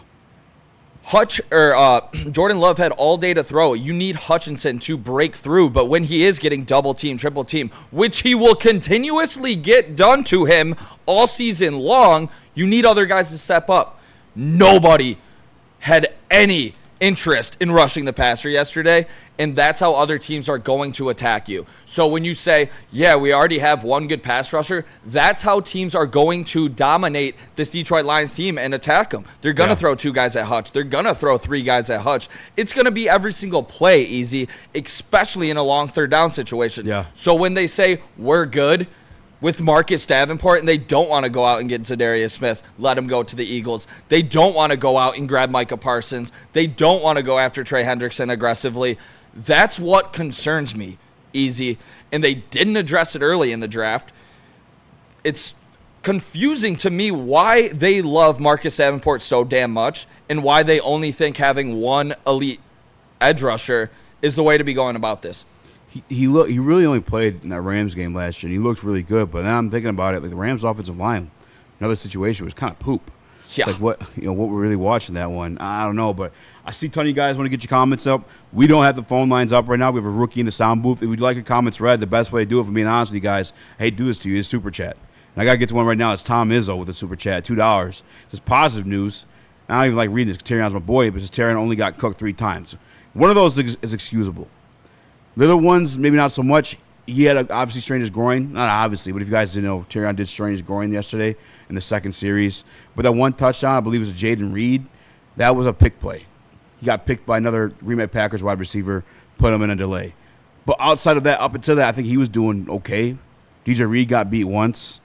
A: Jordan Love had all day to throw. You need Hutchinson to break through, but when he is getting double team, triple team, which he will continuously get done to him all season long, you need other guys to step up. Nobody had any interest in rushing the passer yesterday, and that's how other teams are going to attack you. So when you say, yeah, we already have one good pass rusher, that's how teams are going to dominate this Detroit Lions team and attack them. They're going to throw 2 guys at Hutch. They're going to throw 3 guys at Hutch. It's going to be every single play, Easy, especially in a long third down situation.
B: Yeah.
A: So when they say we're good with Marcus Davenport and they don't want to go out and get Zadarius Smith, let him go to the Eagles. They don't want to go out and grab Micah Parsons. They don't want to go after Trey Hendrickson aggressively. That's what concerns me, Easy. And they didn't address it early in the draft. It's confusing to me why they love Marcus Davenport so damn much and why they only think having one elite edge rusher is the way to be going about this.
B: He really only played in that Rams game last year, and he looked really good. But now I'm thinking about it, like the Rams' offensive line, another situation was kind of poop.
A: Yeah.
B: It's like what we're really watching that one. I don't know, but I see a ton of you guys want to get your comments up. We don't have the phone lines up right now. We have a rookie in the sound booth. If you'd like your comments read, the best way to do it, if I'm being honest with you guys, I hate to do this to you, is super chat. And I got to get to one right now. It's Tom Izzo with a super chat, $2. It says positive news. I don't even like reading this because Terrion's my boy, but Terrion only got cooked 3 times. One of those is excusable. The other ones, maybe not so much. He had obviously strained his groin. Not obviously, but if you guys didn't know, Terrion did strain his groin yesterday in the second series. But that one touchdown, I believe it was Jaden Reed, that was a pick play. He got picked by another Green Bay Packers wide receiver, put him in a delay. But outside of that, up until that, I think he was doing okay. DJ Reed got beat once.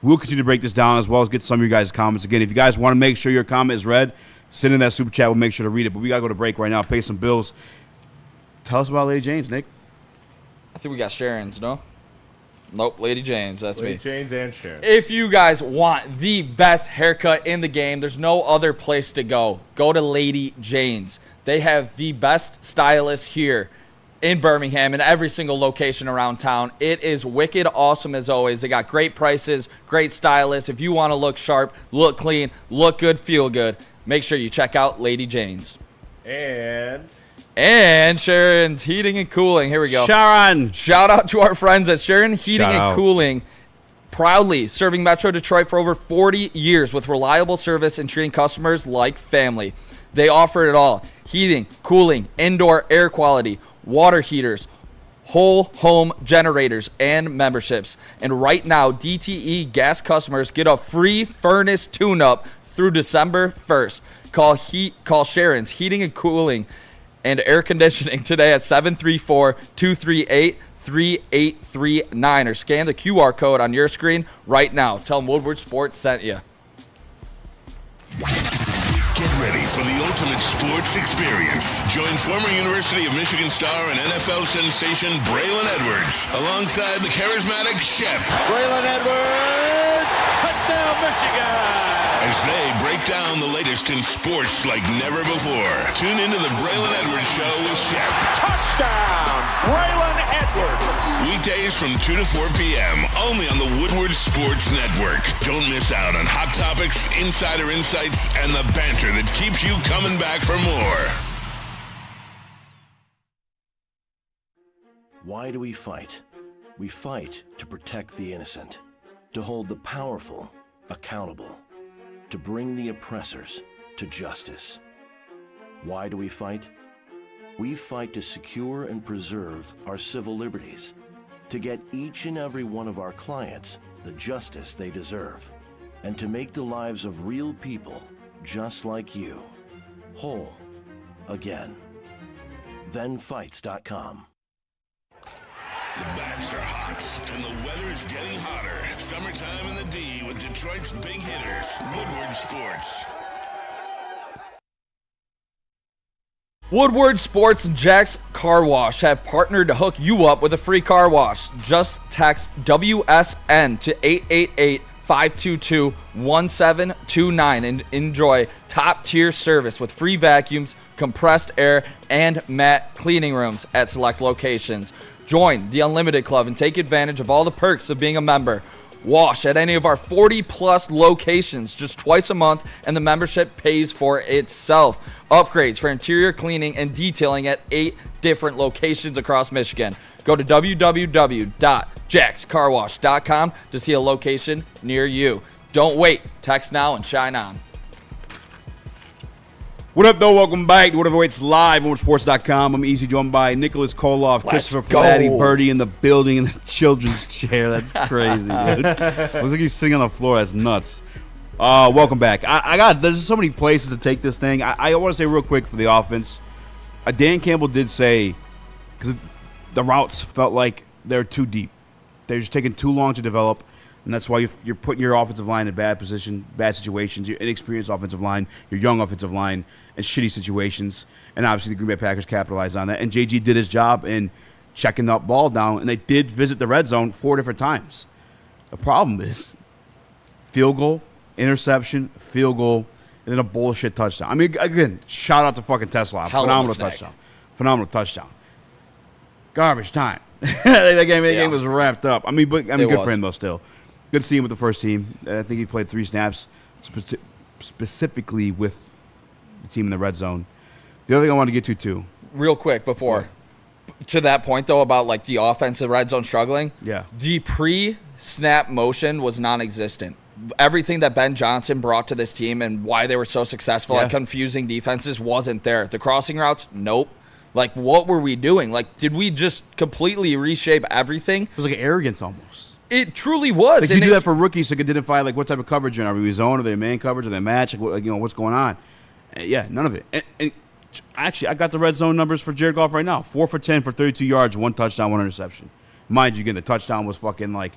B: We'll continue to break this down as well as get some of your guys' comments. Again, if you guys want to make sure your comment is read, send in that super chat. We'll make sure to read it. But we got to go to break right now, pay some bills. Tell us about Lady Jane's, Nick.
A: I think we got Sharon's, no? Nope, Lady Jane's. That's
C: Lady
A: me.
C: Jane's and Sharon.
A: If you guys want the best haircut in the game, there's no other place to go. Go to Lady Jane's. They have the best stylists here in Birmingham in every single location around town. It is wicked awesome as always. They got great prices, great stylists. If you want to look sharp, look clean, look good, feel good, make sure you check out Lady Jane's. And Sharon's Heating and Cooling. Here we go.
B: Sharon.
A: Shout out to our friends at Sharon Heating
B: Shout
A: and
B: out.
A: Cooling. Proudly serving Metro Detroit for over 40 years with reliable service and treating customers like family. They offer it all. Heating, cooling, indoor air quality, water heaters, whole home generators, and memberships. And right now, DTE gas customers get a free furnace tune-up through December 1st. Call Sharon's Heating and Cooling and Air Conditioning today at 734-238-3839 or scan the QR code on your screen right now. Tell them Woodward Sports sent you.
D: Get ready for the ultimate sports experience. Join former University of Michigan star and NFL sensation Braylon Edwards alongside the charismatic Shep.
H: Braylon Edwards, touchdown Michigan!
D: As they break down the latest in sports like never before. Tune into the Braylon Edwards Show with Shep.
F: Touchdown, Braylon Edwards.
D: Weekdays from 2 to 4 p.m. only on the Woodward Sports Network. Don't miss out on hot topics, insider insights, and the banter that keeps you coming back for more.
I: Why do we fight? We fight to protect the innocent, to hold the powerful accountable, to bring the oppressors to justice. Why do we fight? We fight to secure and preserve our civil liberties, to get each and every one of our clients the justice they deserve, and to make the lives of real people just like you whole again. ThenFights.com.
D: The bats are hot, and the weather's getting hotter. Summertime in the D with Detroit's big hitters, Woodward Sports.
A: Woodward Sports and Jack's Car Wash have partnered to hook you up with a free car wash. Just text WSN to 888-522-1729 and enjoy top-tier service with free vacuums, compressed air, and matte cleaning rooms at select locations. Join the Unlimited Club and take advantage of all the perks of being a member. Wash at any of our 40-plus locations just twice a month, and the membership pays for itself. Upgrades for interior cleaning and detailing at 8 different locations across Michigan. Go to www.jackscarwash.com to see a location near you. Don't wait. Text now and shine on.
B: What up, though? Welcome back to What Waits Live on Sports.com. I'm Eazy, joined by Nicholas Koloff, Christopher Platty, Birdie in the building in the children's chair. That's crazy, dude. Looks like he's sitting on the floor. That's nuts. Welcome back. There's so many places to take this thing. I want to say real quick for the offense. Dan Campbell did say, because the routes felt like they're too deep. They're just taking too long to develop. And that's why you're putting your offensive line in bad position, bad situations, your inexperienced offensive line, your young offensive line, in shitty situations. And obviously the Green Bay Packers capitalized on that. And JG did his job in checking that ball down, and they did visit the red zone 4 different times. The problem is field goal, interception, field goal, and then a bullshit touchdown. I mean, again, shout out to fucking Tesla. Phenomenal touchdown. Phenomenal touchdown. Garbage time. that game was wrapped up. I mean, good for him, though, still. Good to see him with the first team. I think he played 3 snaps specifically with the team in the red zone. The other thing I wanted to get to, too.
A: Real quick before. To that point, though, about like the offensive red zone struggling.
B: Yeah.
A: The pre-snap motion was non-existent. Everything that Ben Johnson brought to this team and why they were so successful at confusing defenses wasn't there. The crossing routes, nope. Like, what were we doing? Like, did we just completely reshape everything?
B: It was like arrogance almost.
A: It truly was.
B: Like, you do that for rookies to identify, like, what type of coverage you're in. Are we zone? Are they man coverage? Are they match? Like, what's going on? Yeah, none of it. And actually, I got the red zone numbers for Jared Goff right now. 4 for 10 for 32 yards, 1 touchdown, 1 interception. Mind you, again, the touchdown was fucking, like,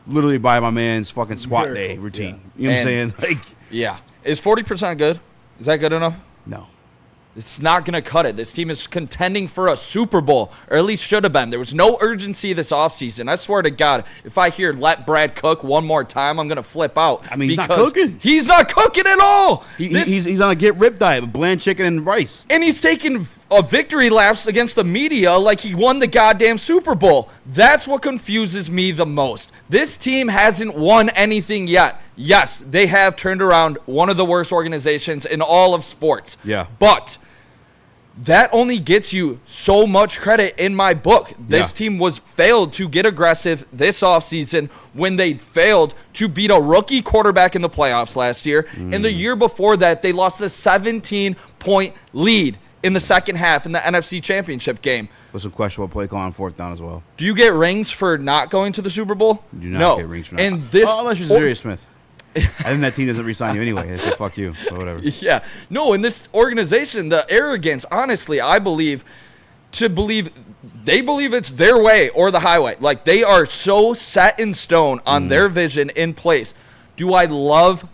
B: literally by my man's fucking squat day routine. Yeah. You know what I'm saying? Like,
A: yeah. Is 40% good? Is that good enough?
B: No.
A: It's not going to cut it. This team is contending for a Super Bowl, or at least should have been. There was no urgency this offseason. I swear to God, if I hear let Brad cook one more time, I'm going to flip out.
B: I mean, he's not cooking.
A: He's not cooking at all.
B: He's on a get-rip diet with bland chicken and rice.
A: And he's taking a victory laps against the media like he won the goddamn Super Bowl. That's what confuses me the most. This team hasn't won anything yet. Yes, they have turned around one of the worst organizations in all of sports.
B: Yeah.
A: But that only gets you so much credit in my book. This team was failed to get aggressive this offseason when they failed to beat a rookie quarterback in the playoffs last year. And the year before that, they lost a 17-point lead in the second half in the NFC Championship game.
B: With some questionable play call on 4th down as well.
A: Do you get rings for not going to the Super Bowl?
B: You do not get rings for not.
A: And this,
B: unless you're Darius Smith. I think that team doesn't re-sign you anyway. They say, fuck you, or whatever.
A: Yeah. No, in this organization, the arrogance, honestly, I believe they believe it's their way or the highway. Like, they are so set in stone on their vision in place. Do I love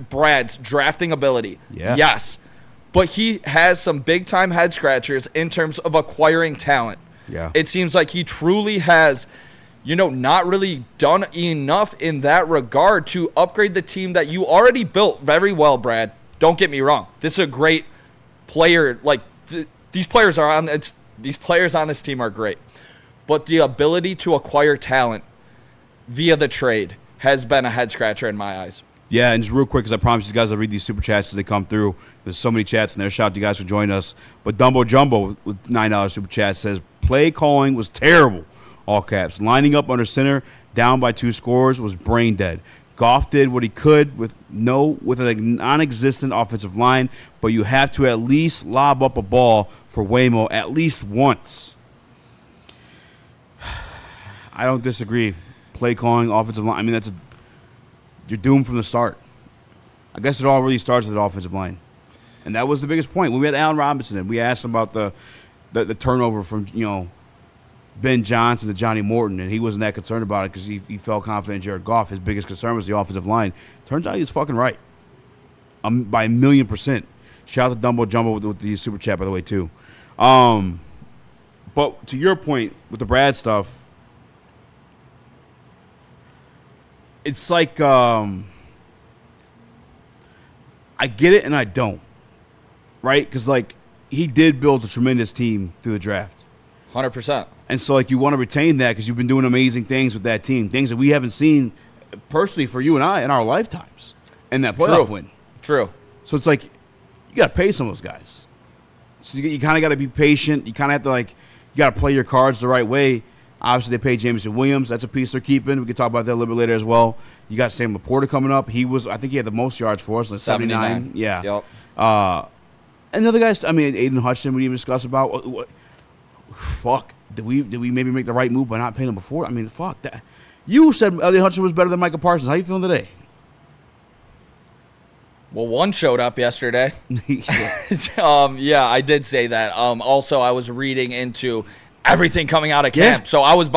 A: Brad's drafting ability?
B: Yeah.
A: Yes. But he has some big-time head-scratchers in terms of acquiring talent.
B: Yeah.
A: It seems like he truly has, not really done enough in that regard to upgrade the team that you already built very well, Brad. Don't get me wrong. This is a great player. Like, these players on this team are great. But the ability to acquire talent via the trade has been a head-scratcher in my eyes.
B: Yeah, and just real quick, because I promise you guys I'll read these super chats as they come through. There's so many chats in there. Shout out to you guys for joining us. But Dumbo Jumbo with $9 super chat says, play calling was terrible. All caps. Lining up under center, down by 2 scores, was brain dead. Goff did what he could with a non-existent offensive line, but you have to at least lob up a ball for Waymo at least once. I don't disagree. Play calling, offensive line. I mean, you're doomed from the start. I guess it all really starts with the offensive line. And that was the biggest point. When we had Allen Robinson and we asked him about the turnover from, Ben Johnson to Johnny Morton, and he wasn't that concerned about it because he felt confident in Jared Goff. His biggest concern was the offensive line. Turns out he was fucking right. By 1,000,000%. Shout out to Dumbo Jumbo with the super chat, by the way, too. But to your point with the Brad stuff, it's like I get it and I don't, right? Because, like, he did build a tremendous team through the draft.
A: 100%.
B: And so, like, you want to retain that because you've been doing amazing things with that team, things that we haven't seen personally for you and I in our lifetimes, and that playoff win.
A: True.
B: So it's like you got to pay some of those guys. So you kind of got to be patient. You kind of have to, like, you got to play your cards the right way. Obviously, they paid Jameson Williams. That's a piece they're keeping. We can talk about that a little bit later as well. You got Sam Laporta coming up. I think he had the most yards for us, like 79. Yeah.
A: Yep.
B: And the other guys, I mean, Aiden Hutchinson, we even discussed about. Fuck. Did we maybe make the right move by not paying him before? I mean, fuck that. You said Elliot Hutchinson was better than Micah Parsons. How you feeling today?
A: Well, one showed up yesterday. Yeah, I did say that. Also, I was reading into everything coming out of camp. So I was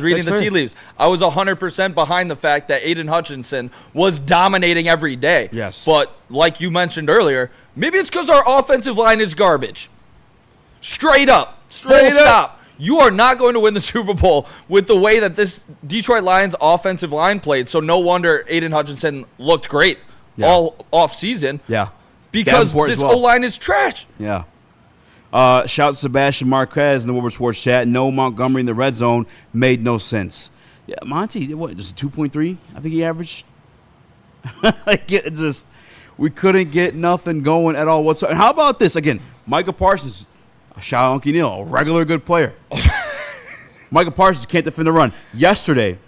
A: reading the tea leaves. I was 100% behind the fact that Aiden Hutchinson was dominating every day.
B: Yes.
A: But like you mentioned earlier, maybe it's because our offensive line is garbage. Straight up. Full stop. You are not going to win the Super Bowl with the way that this Detroit Lions offensive line played. So no wonder Aiden Hutchinson looked great all off season.
B: Yeah.
A: Because this O-line is trash.
B: Yeah. Shout Sebastian Marquez in the Woodward Sports chat. No Montgomery in the red zone made no sense. Yeah, Monty, what, just 2.3? I think he averaged. We couldn't get nothing going at all whatsoever. How about this? Again, Micah Parsons, shout out Uncle Neal, a regular good player. Micah Parsons can't defend the run. Yesterday,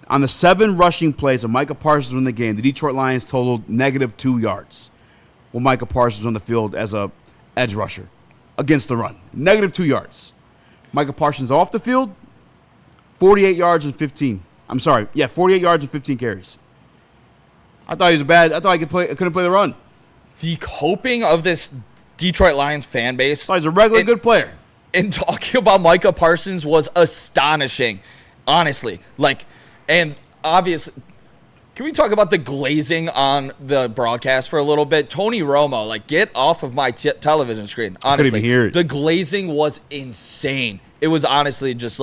B: on the 7 rushing plays of Micah Parsons in the game, the Detroit Lions totaled -2 yards. Well, Micah Parsons was on the field as a edge rusher against the run. -2 yards. Micah Parsons off the field, 48 yards and 15. I'm sorry. Yeah, 48 yards and 15 carries. I thought he was bad. I thought I couldn't play the run.
A: The coping of this Detroit Lions fan base.
B: I thought he was a regular good player.
A: And talking about Micah Parsons was astonishing, honestly. And obviously, can we talk about the glazing on the broadcast for a little bit? Tony Romo, get off of my television screen. Honestly,
B: I couldn't even hear it.
A: The glazing was insane. It was honestly just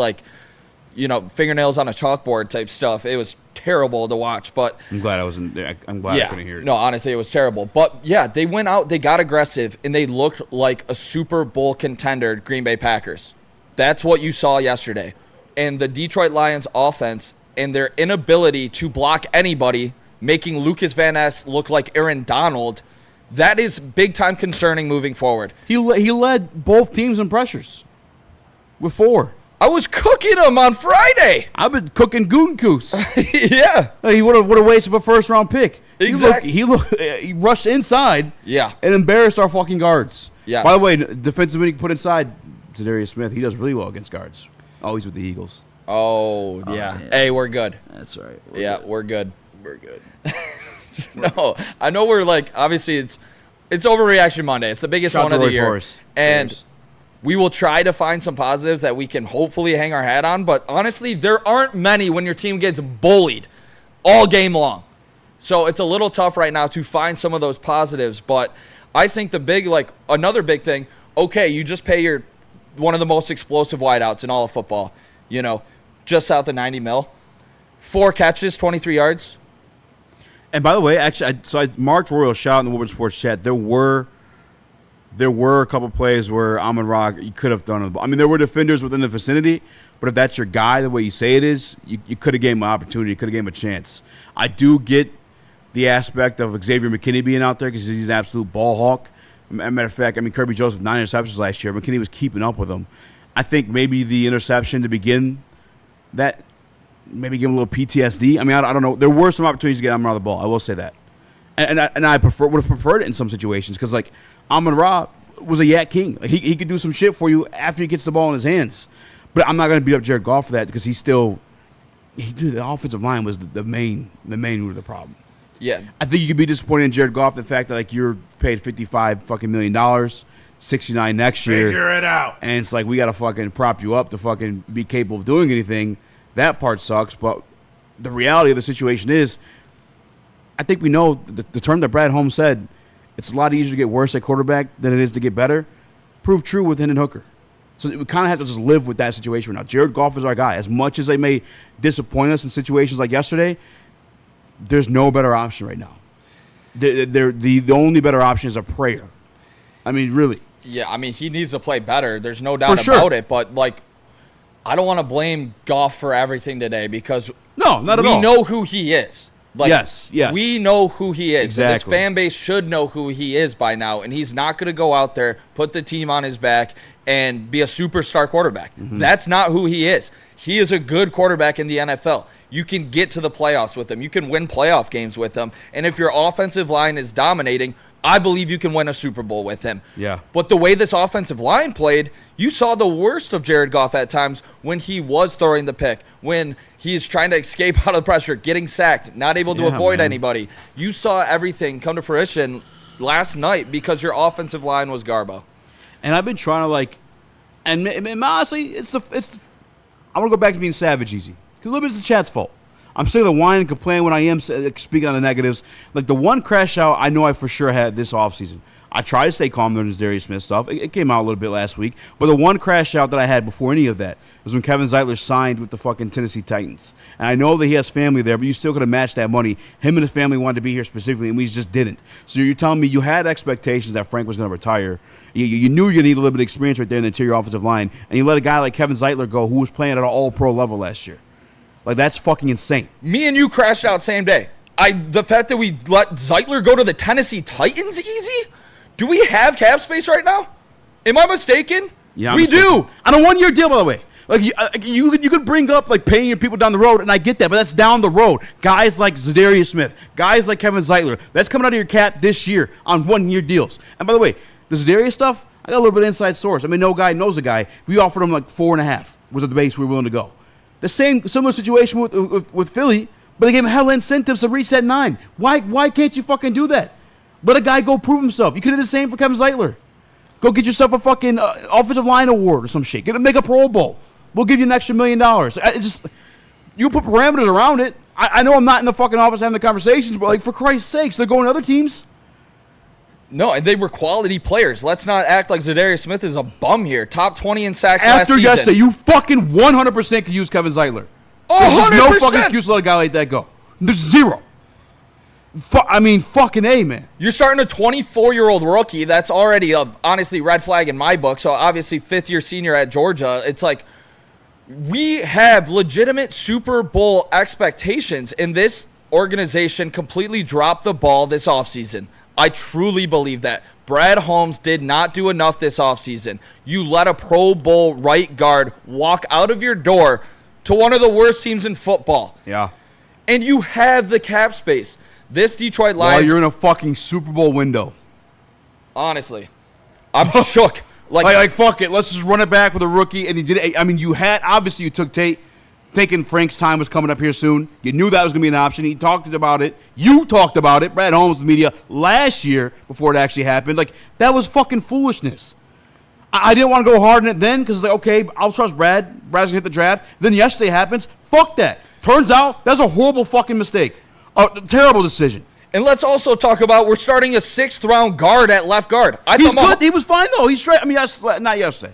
A: fingernails on a chalkboard type stuff. It was terrible to watch, but
B: I'm glad I wasn't there. I'm glad I couldn't hear it.
A: No, honestly, it was terrible. But yeah, they went out, they got aggressive, and they looked like a Super Bowl contender, Green Bay Packers. That's what you saw yesterday. And the Detroit Lions offense and their inability to block anybody, making Lucas Van Ness look like Aaron Donald, that is big-time concerning moving forward.
B: He led both teams in pressures with 4.
A: I was cooking him on Friday.
B: I've been cooking Goonkoos.
A: Yeah.
B: He would have wasted a first-round pick.
A: Exactly.
B: He rushed inside and embarrassed our fucking guards.
A: Yeah.
B: By the way, defensive man put inside, Zadarius Smith, he does really well against guards. Oh, he's with the Eagles.
A: Oh, yeah. Hey, we're good.
B: That's right.
A: We're good. We're good. No, I know we're obviously it's Overreaction Monday. It's the biggest one of the year. And we will try to find some positives that we can hopefully hang our hat on. But honestly, there aren't many when your team gets bullied all game long. So it's a little tough right now to find some of those positives. But I think another big thing, okay, you just pay one of the most explosive wideouts in all of football, just south of 90 mil. 4 catches, 23 yards.
B: And by the way, actually, I marked Royal shout in the Woodward Sports chat. There were a couple plays where Amon-Ra, you could have done it. I mean, there were defenders within the vicinity, but if that's your guy, the way you say it is, you could have gave him an opportunity, you could have gave him a chance. I do get the aspect of Xavier McKinney being out there because he's an absolute ball hawk. As a matter of fact, Kirby Joseph, 9 interceptions last year. McKinney was keeping up with him. I think maybe the interception to begin that, maybe give him a little PTSD. I mean, I don't know. There were some opportunities to get Amon-Ra the ball. I will say that. And I would have preferred it in some situations because, Amon-Ra was a yak king. He could do some shit for you after he gets the ball in his hands. But I'm not going to beat up Jared Goff for that because the offensive line was the main root of the problem.
A: Yeah.
B: I think you could be disappointed in Jared Goff, the fact that you're paid $55 million, $69 next year.
C: Figure it out.
B: And it's we got to fucking prop you up to fucking be capable of doing anything. That part sucks, but the reality of the situation is, I think we know the term that Brad Holmes said, it's a lot easier to get worse at quarterback than it is to get better, proved true with Hendon Hooker. So we kind of have to just live with that situation right now. Jared Goff is our guy. As much as they may disappoint us in situations like yesterday, there's no better option right now. The only better option is a prayer. I mean, really.
A: Yeah, I mean, he needs to play better. There's no doubt about it, but I don't want to blame Goff for everything today because
B: not at all.
A: We know who he is.
B: Yes.
A: We know who he is.
B: Exactly.
A: This fan base should know who he is by now, and he's not going to go out there, put the team on his back, and be a superstar quarterback. Mm-hmm. That's not who he is. He is a good quarterback in the NFL. You can get to the playoffs with him. You can win playoff games with him. And if your offensive line is dominating, I believe you can win a Super Bowl with him.
B: Yeah.
A: But the way this offensive line played, you saw the worst of Jared Goff at times when he was throwing the pick, when he's trying to escape out of the pressure, getting sacked, not able to avoid anybody. You saw everything come to fruition last night because your offensive line was garbo.
B: And I've been trying to and honestly, I'm gonna go back to being savage, Eazy. Because a little bit it's the chat's fault. I'm sick of the whine and complaining when I am speaking on the negatives. Like the one crash out I know I for sure had this offseason. I tried to stay calm during the Darius Smith stuff. It came out a little bit last week. But the one crash out that I had before any of that was when Kevin Zeitler signed with the fucking Tennessee Titans. And I know that he has family there, but you still could have matched that money. Him and his family wanted to be here specifically, and we just didn't. So you're telling me you had expectations that Frank was going to retire. You knew you needed a little bit of experience right there in the interior offensive line, and you let a guy like Kevin Zeitler go who was playing at an all-pro level last year. Like, that's fucking insane.
A: Me and you crashed out same day. The fact that we let Zeitler go to the Tennessee Titans, Easy? Do we have cap space right now? Am I mistaken?
B: Yeah,
A: we do.
B: On a one-year deal, by the way. Like you could bring up like paying your people down the road, and I get that, but that's down the road. Guys like Zadarius Smith, guys like Kevin Zeitler, that's coming out of your cap this year on one-year deals. And by the way, the Zadarius stuff, I got a little bit of inside source. I mean, no guy knows a guy. We offered him like 4.5 was at the base we were willing to go. The similar situation with Philly, but they gave him hella incentives to reach that 9. Why can't you fucking do that? Let a guy go prove himself. You could have the same for Kevin Zeitler. Go get yourself a fucking offensive line award or some shit. Make a Pro Bowl. We'll give you an extra $1 million. It's just, you put parameters around it. I know I'm not in the fucking office having the conversations, but like for Christ's sakes, they're going to other teams.
A: No, and they were quality players. Let's not act like Zadarius Smith is a bum here. Top 20 in sacks last season.
B: After yesterday, you fucking 100% could use Kevin Zeitler.
A: Oh, 100%.
B: There's no fucking excuse to let a guy like that go. There's zero. Fucking A, man.
A: You're starting a 24-year-old rookie. That's already a, honestly, red flag in my book. So, obviously, fifth-year senior at Georgia. It's like we have legitimate Super Bowl expectations, and this organization completely dropped the ball this offseason. I truly believe that. Brad Holmes did not do enough this offseason. You let a Pro Bowl right guard walk out of your door to one of the worst teams in football.
B: Yeah.
A: And you have the cap space. This Detroit Lions...
B: While you're in a fucking Super Bowl window.
A: Honestly, I'm shook.
B: Like, fuck it. Let's just run it back with a rookie. And you did it. I mean, obviously you took Tate thinking Frank's time was coming up here soon. You knew that was going to be an option. He talked about it. You talked about it. Brad Holmes, the media, last year before it actually happened. Like, that was fucking foolishness. I didn't want to go hard on it then because it's like, okay, I'll trust Brad. Brad's going to hit the draft. Then yesterday happens. Fuck that. Turns out that's a horrible fucking mistake. A terrible decision.
A: And let's also talk about we're starting a 6th-round guard at left guard.
B: He's good. He was fine, though. He's straight. I mean, not yesterday.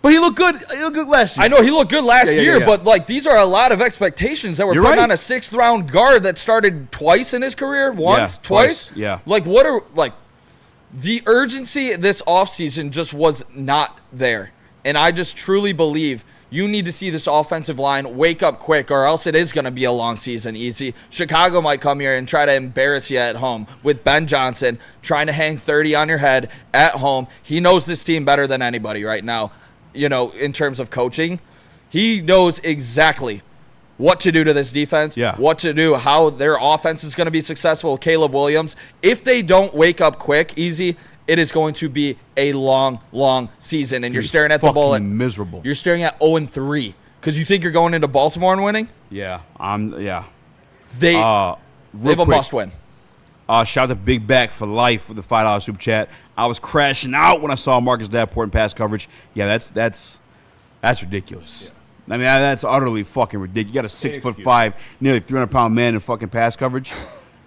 B: But he looked good. He looked good last year.
A: I know he looked good last year, but like these are a lot of expectations that we're putting on a 6th-round guard that started twice in his career. Twice.
B: Yeah.
A: Like the urgency this offseason just was not there. And I just truly believe you need to see this offensive line wake up quick, or else it is going to be a long season, Easy. Chicago might come here and try to embarrass you at home with Ben Johnson trying to hang 30 on your head at home. He knows this team better than anybody right now, in terms of coaching. He knows exactly what to do to this defense, what to do, how their offense is going to be successful with Caleb Williams. If they don't wake up quick, Easy, it is going to be a long, long season, and you're staring at the ball at
B: miserable.
A: You're staring at 0-3 because you think you're going into Baltimore and winning.
B: Yeah,
A: They have a must win.
B: Shout out to Big Back for life with the $5 super chat. I was crashing out when I saw Marcus Davenport in pass coverage. Yeah, that's ridiculous. Yeah. I mean, that's utterly fucking ridiculous. You got a 6'5", nearly 300-pound man in fucking pass coverage.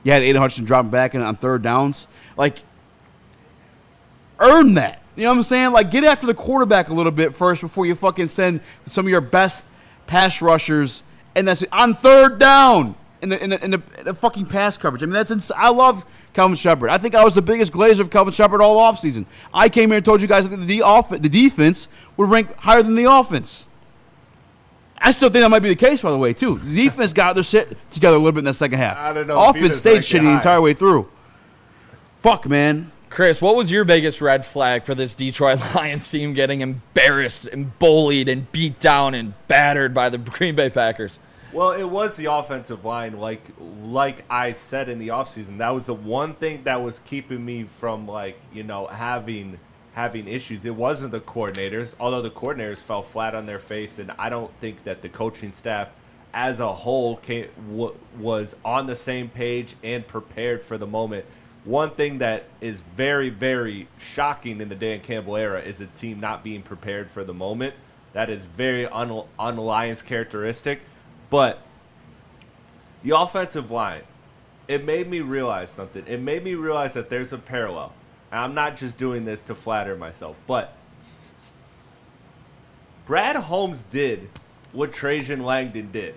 B: You had Aiden Hutchinson dropping back in on third downs. Like, earn that. You know what I'm saying? Like, get after the quarterback a little bit first before you fucking send some of your best pass rushers, and that's on third down in the fucking pass coverage. I mean, I love Kelvin Shepard. I think I was the biggest glazer of Kelvin Shepard all offseason. I came here and told you guys that the defense would rank higher than the offense. I still think that might be the case, by the way, too. The defense got their shit together a little bit in the second half.
C: I don't know.
B: Offense stayed shitty the entire way through. Fuck, man.
A: Chris, what was your biggest red flag for this Detroit Lions team getting embarrassed and bullied and beat down and battered by the Green Bay Packers?
C: Well, it was the offensive line, like I said in the offseason. That was the one thing that was keeping me from, like, you know, having issues. It wasn't the coordinators, although the coordinators fell flat on their face, and I don't think that the coaching staff as a whole was on the same page and prepared for the moment. One thing that is very, very shocking in the Dan Campbell era is a team not being prepared for the moment. That is very un-Lions characteristic. But the offensive line, it made me realize something. It made me realize that there's a parallel. And I'm not just doing this to flatter myself, but Brad Holmes did what Trajan Langdon did.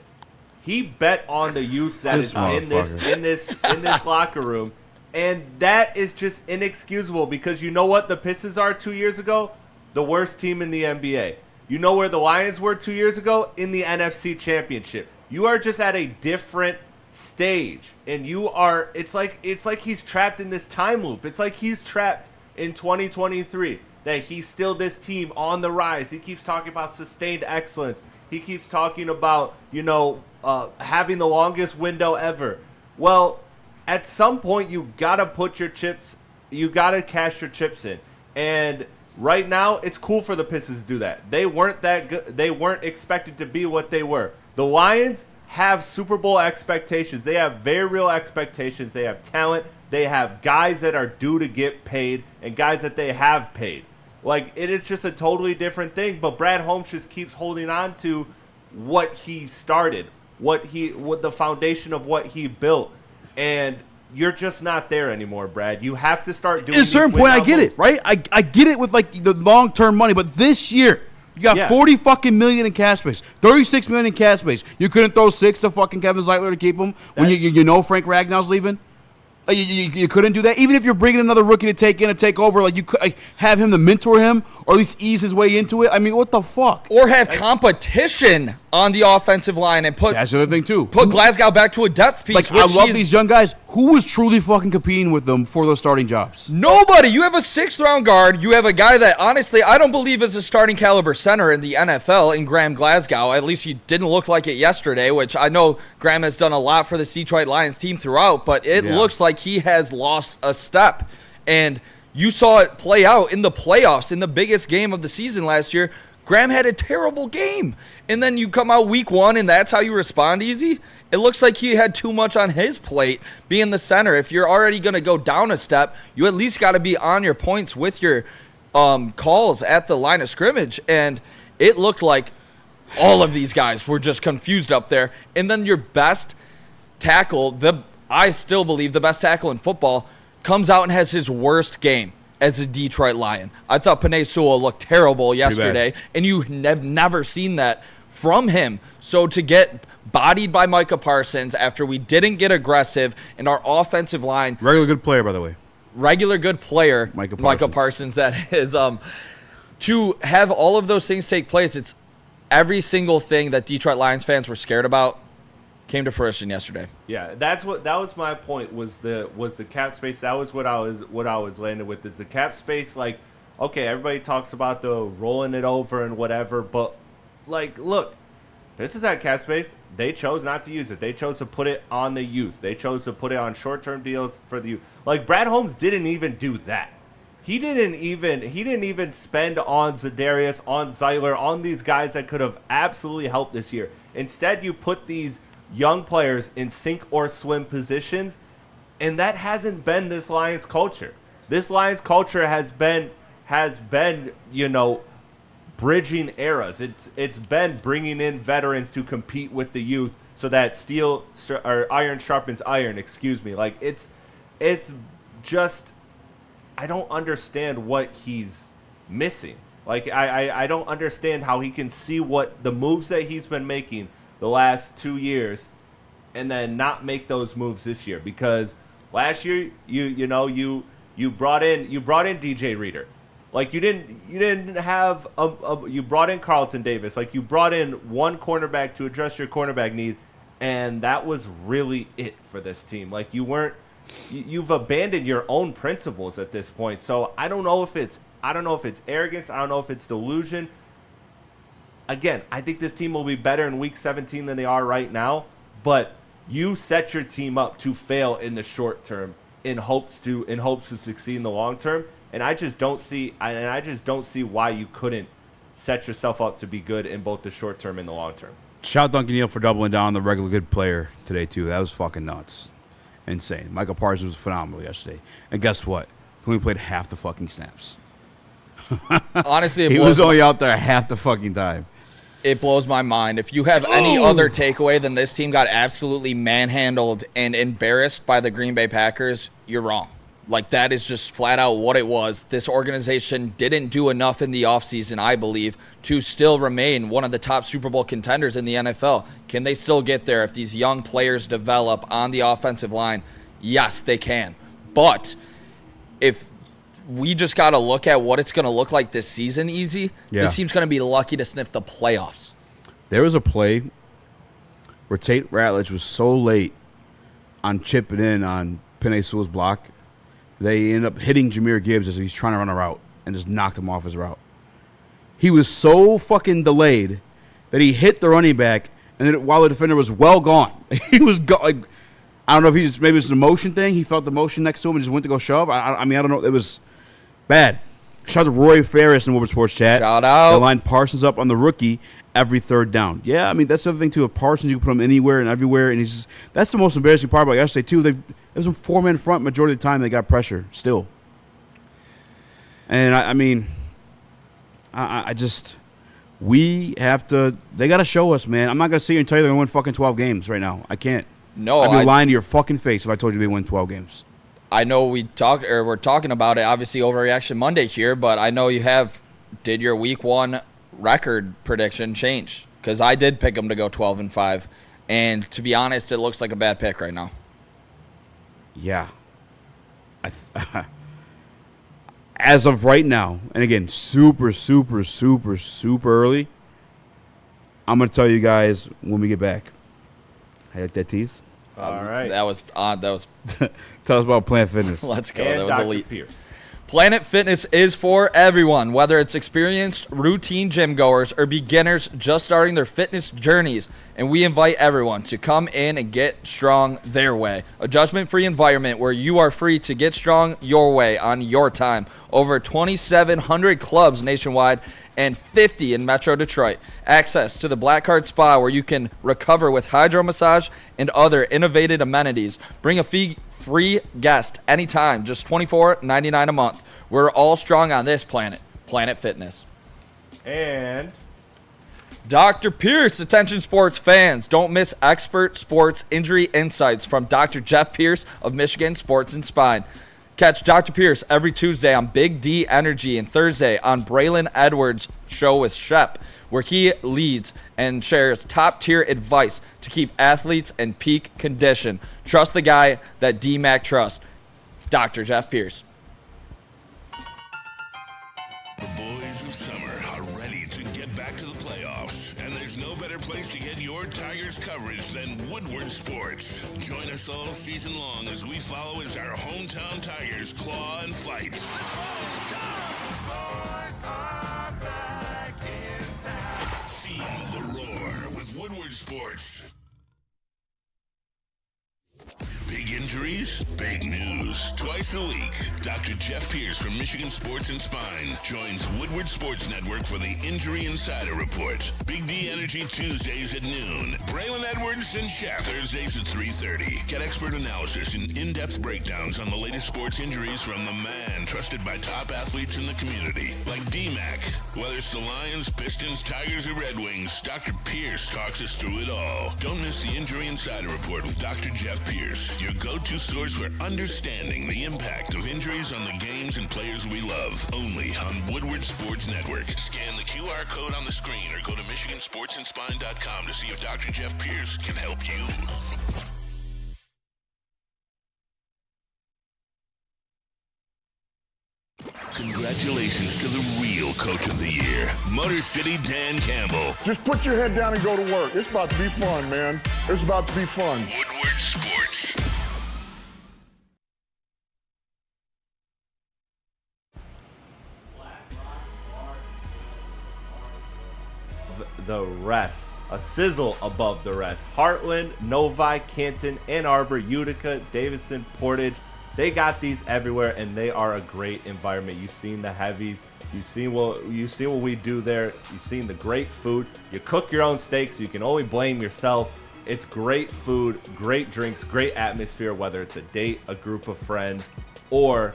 C: He bet on the youth that is in this locker room, and that is just inexcusable because you know what the Pistons are 2 years ago? The worst team in the NBA. You know where the Lions were 2 years ago? In the NFC Championship. You are just at a different stage, and it's like he's trapped in this time loop. It's like he's trapped in 2023, that he's still this team on the rise. He keeps talking about sustained excellence. He keeps talking about, you know, having the longest window ever. Well, at some point you gotta cash your chips in, and right now it's cool for the Pistons to do that. They weren't that good. They weren't expected to be what they were. The Lions have Super Bowl expectations. They have very real expectations. They have talent. They have guys that are due to get paid and guys that they have paid. Like, it is just a totally different thing. But Brad Holmes just keeps holding on to what he started, what the foundation of what he built, and you're just not there anymore, Brad. You have to start doing.
B: At a certain point, I get it, right? I get it with like the long-term money, but this year. You got 40 fucking million in cash space, 36 million in cash space. You couldn't throw 6 to fucking Kevin Zeitler to keep him when you know Frank Ragnow's leaving. You couldn't do that, even if you're bringing another rookie to take over. Like, you could have him to mentor him, or at least ease his way into it. I mean, what the fuck?
A: Or have competition on the offensive line and
B: that's the other thing too.
A: Put Glasgow back to a depth piece.
B: Like, I love these young guys. Who was truly fucking competing with them for those starting jobs?
A: Nobody. You have a 6th-round guard. You have a guy that, honestly, I don't believe is a starting caliber center in the NFL in Graham Glasgow. At least he didn't look like it yesterday, which I know Graham has done a lot for the Detroit Lions team throughout, but it looks like he has lost a step. And you saw it play out in the playoffs in the biggest game of the season last year. Graham had a terrible game. And then you come out week 1, and that's how you respond, Eazy? It looks like he had too much on his plate being the center. If you're already going to go down a step, you at least got to be on your points with your calls at the line of scrimmage. And it looked like all of these guys were just confused up there. And then your best tackle, I still believe the best tackle in football, comes out and has his worst game as a Detroit Lion. I thought Penei Sewell looked terrible yesterday, and you have never seen that from him. So to get bodied by Micah Parsons after we didn't get aggressive in our offensive line.
B: Regular good player, by the way.
A: Regular good player, Micah Parsons, that is. To have all of those things take place, it's every single thing that Detroit Lions fans were scared about came to fruition yesterday.
C: Yeah, that was my point, was the cap space. That was what I was landing with, is the cap space. Like, okay, everybody talks about the rolling it over and whatever, but like, look, this is that cap space. They chose not to use it. They chose to put it on the youth. They chose to put it on short-term deals for the youth. Like, Brad Holmes didn't even do that. He didn't even spend on Za'Darius, on Zeitler, on these guys that could have absolutely helped this year. Instead, you put these young players in sink or swim positions, and that hasn't been this Lions culture. This Lions culture has been, you know, bridging eras. It's been bringing in veterans to compete with the youth, so that iron sharpens iron. Excuse me. Like, it's just, I don't understand what he's missing. Like, I don't understand how he can see what the moves that he's been making the last 2 years and then not make those moves this year. Because last year you brought in DJ Reader. Like, you didn't have you brought in Carlton Davis. Like, you brought in one cornerback to address your cornerback need, and that was really it for this team. Like, you've abandoned your own principles at this point. So I don't know if it's arrogance. I don't know if it's delusion. again, I think this team will be better in Week 17 than they are right now, but you set your team up to fail in the short term in hopes to succeed in the long term, and I just don't see why you couldn't set yourself up to be good in both the short term and the long term.
B: Shout out Duncan Neal for doubling down on the regular good player today, too. That was fucking nuts. Insane. Michael Parsons was phenomenal yesterday. And guess what? He only played half the fucking snaps.
A: Honestly,
B: he was only out there half the fucking time.
A: It blows my mind. If you have any other takeaway than this team got absolutely manhandled and embarrassed by the Green Bay Packers, you're wrong. Like, that is just flat out what it was. This organization didn't do enough in the offseason, I believe, to still remain one of the top Super Bowl contenders in the NFL. Can they still get there if these young players develop on the offensive line? Yes, they can. But if we just got to look at what it's going to look like this season, Eazy, this team's going to be lucky to sniff the playoffs.
B: There was a play where Tate Ratledge was so late on chipping in on Penei Sewell's block, they ended up hitting Jahmyr Gibbs as he's trying to run a route and just knocked him off his route. He was so fucking delayed that he hit the running back, and then while the defender was well gone, he was like, I don't know if maybe it's an emotion thing. He felt the motion next to him and just went to go shove. I mean, I don't know. It was bad. Shout out to Roy Ferris in Woodward Sports Chat.
A: Shout out.
B: They lined Parsons up on the rookie every third down. Yeah, I mean, that's the other thing, too. With Parsons, you can put him anywhere and everywhere, and that's the most embarrassing part about yesterday, too. It was a four-man front majority of the time. They got pressure still. And, I mean, we have to – they got to show us, man. I'm not going to sit here and tell you they're going to win fucking 12 games right now. I can't.
A: No,
B: I'd be lying to your fucking face if I told you they win 12 games.
A: I know we're talking about it, obviously, Overreaction Monday here, but I know did your Week 1 record prediction change? Because I did pick them to go 12-5, and to be honest, it looks like a bad pick right now.
B: Yeah. As of right now, and again, super, super, super, super early, I'm going to tell you guys when we get back. I like that tease.
C: All right.
A: That was odd. That was.
B: Tell us about Planet Fitness.
A: Let's go.
C: And
A: that was
C: Dr.
A: elite.
C: Pierce.
A: Planet Fitness is for everyone, whether it's experienced, routine gym goers or beginners just starting their fitness journeys. And we invite everyone to come in and get strong their way. A judgment-free environment where you are free to get strong your way on your time. Over 2,700 clubs nationwide and 50 in Metro Detroit. Access to the Black Card Spa where you can recover with hydro massage and other innovative amenities. Bring a free guest anytime, just $24.99 a month. We're all strong on this planet. Planet Fitness.
C: And
A: Dr. Pierce, attention sports fans. Don't miss expert sports injury insights from Dr. Jeff Pierce of Michigan Sports and Spine. Catch Dr. Pierce every Tuesday on Big D Energy and Thursday on Braylon Edwards' show with Shep, where he leads and shares top-tier advice to keep athletes in peak condition. Trust the guy that D-Mac trusts, Dr. Jeff Pierce.
D: The boys of summer are ready to get back to the playoffs, and there's no better place to get your Tigers coverage than Woodward Sports. Join us all season long as we follow as our hometown Tigers claw and fight. This ball is gone. Boys are back in town. Feel the roar with Woodward Sports. Big injuries, big news. Twice a week, Dr. Jeff Pierce from Michigan Sports and Spine joins Woodward Sports Network for the Injury Insider Report. Big D Energy Tuesdays at noon. Braylon Edwards and Shep Thursdays at 3:30. Get expert analysis and in-depth breakdowns on the latest sports injuries from the man trusted by top athletes in the community, like D-Mac. Whether it's the Lions, Pistons, Tigers, or Red Wings, Dr. Pierce talks us through it all. Don't miss the Injury Insider Report with Dr. Jeff Pierce, your go-to source for understanding the impact of injuries on the games and players we love. Only on Woodward Sports Network. Scan the QR code on the screen or go to MichiganSportsandSpine.com to see if Dr. Jeff Pierce can help you. Congratulations to the real Coach of the Year, Motor City Dan Campbell.
J: Just put your head down and go to work. It's about to be fun, man. It's about to be fun.
D: Woodward Sports.
C: the rest. A sizzle above the rest. Heartland, Novi, Canton, Ann Arbor, Utica, Davidson, Portage. They got these everywhere, and they are a great environment. You've seen the heavies. You've seen what we do there. You've seen the great food. You cook your own steaks, so you can only blame yourself. It's great food, great drinks, great atmosphere, whether it's a date, a group of friends, or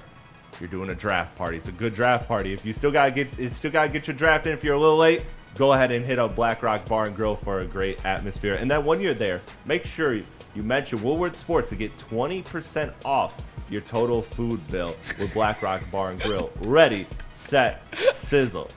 C: you're doing a draft party. It's a good draft party. If you still gotta get your draft in, if you're a little late, go ahead and hit up Black Rock Bar and Grill for a great atmosphere. And then when you're there, make sure you mention Woodward Sports to get 20% off your total food bill with Black Rock Bar and Grill. Ready, set, sizzle.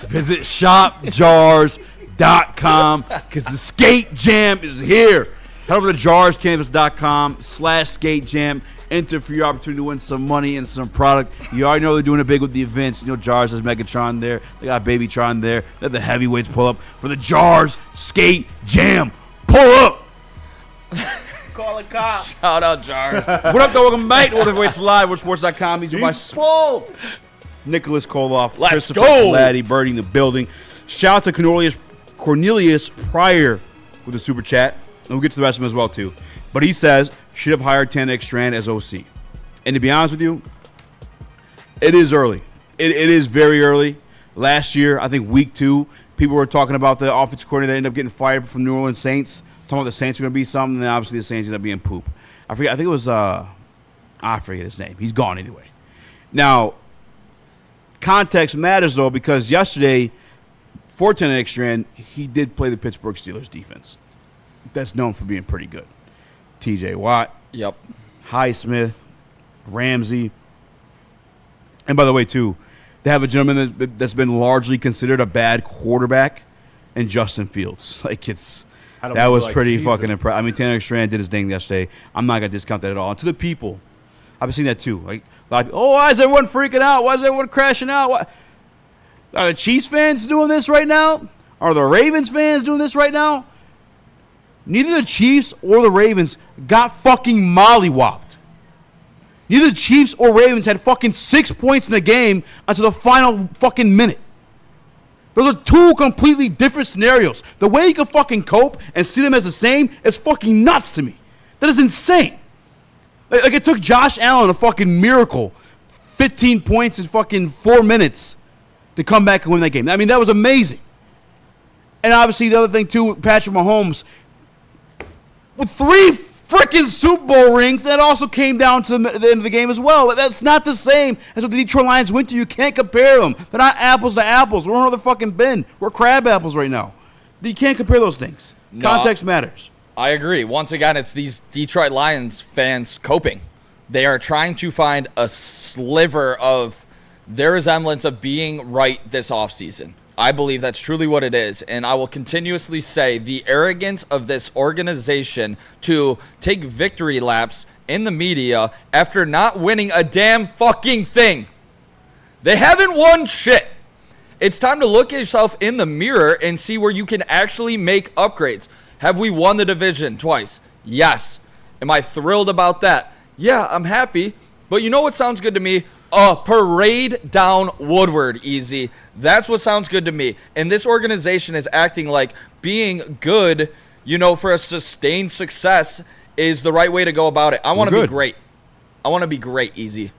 B: Visit shopjars.com because the Skate Jam is here. Head over to jarscanvas.com/Skate Jam. Enter for your opportunity to win some money and some product. You already know they're doing it big with the events. You know, Jars has Megatron there. They got Babytron there. They have the heavyweights pull up for the Jars Skate Jam. Pull up.
C: Call a cop.
A: Shout out, Jars.
B: What up, though? Welcome back to Woodward Live, WoodSports.com. He's by
C: full.
B: Nicholas Koloff.
A: Let's
B: Christopher
A: go.
B: Laddie, Birdie in the building. Shout out to Cornelius Pryor with the super chat. And we'll get to the rest of them as well, too. But he says, should have hired 10X Strand as OC. And to be honest with you, it is early. It is very early. Last year, I think week 2, people were talking about the offensive coordinator that ended up getting fired from New Orleans Saints. Talking about the Saints were going to be something, and then obviously the Saints ended up being poop. I think it was, I forget his name. He's gone anyway. Now, context matters, though, because yesterday, for 10X Strand, he did play the Pittsburgh Steelers defense. That's known for being pretty good. TJ Watt.
A: Yep.
B: Highsmith. Ramsey. And by the way, too, they have a gentleman that's been largely considered a bad quarterback in Justin Fields. That was pretty fucking impressive. I mean, Tanner Strand did his thing yesterday. I'm not going to discount that at all. And to the people, I've been seeing that too. Like, a lot of people, why is everyone freaking out? Why is everyone crashing out? Why? Are the Chiefs fans doing this right now? Are the Ravens fans doing this right now? Neither the Chiefs or the Ravens got fucking mollywopped. Neither the Chiefs or Ravens had fucking 6 points in the game until the final fucking minute. Those are two completely different scenarios. The way you can fucking cope and see them as the same is fucking nuts to me. That is insane. Like it took Josh Allen a fucking miracle, 15 points in fucking 4 minutes to come back and win that game. I mean, that was amazing. And obviously the other thing too, Patrick Mahomes, with 3 freaking Super Bowl rings, that also came down to the end of the game as well. That's not the same as what the Detroit Lions went to. You can't compare them. They're not apples to apples. We're in another fucking bin. We're crab apples right now. You can't compare those things.
A: No,
B: context matters.
A: I agree. Once again, it's these Detroit Lions fans coping. They are trying to find a sliver of their resemblance of being right this offseason. I believe that's truly what it is, and I will continuously say the arrogance of this organization to take victory laps in the media after not winning a damn fucking thing. They haven't won shit. It's time to look at yourself in the mirror and see where you can actually make upgrades. Have we won the division twice? Yes. Am I thrilled about that? Yeah, I'm happy. But you know what sounds good to me? A parade down Woodward, Eazy. That's what sounds good to me. And this organization is acting like being good, for a sustained success is the right way to go about it. I want to be great. I want to be great, Eazy.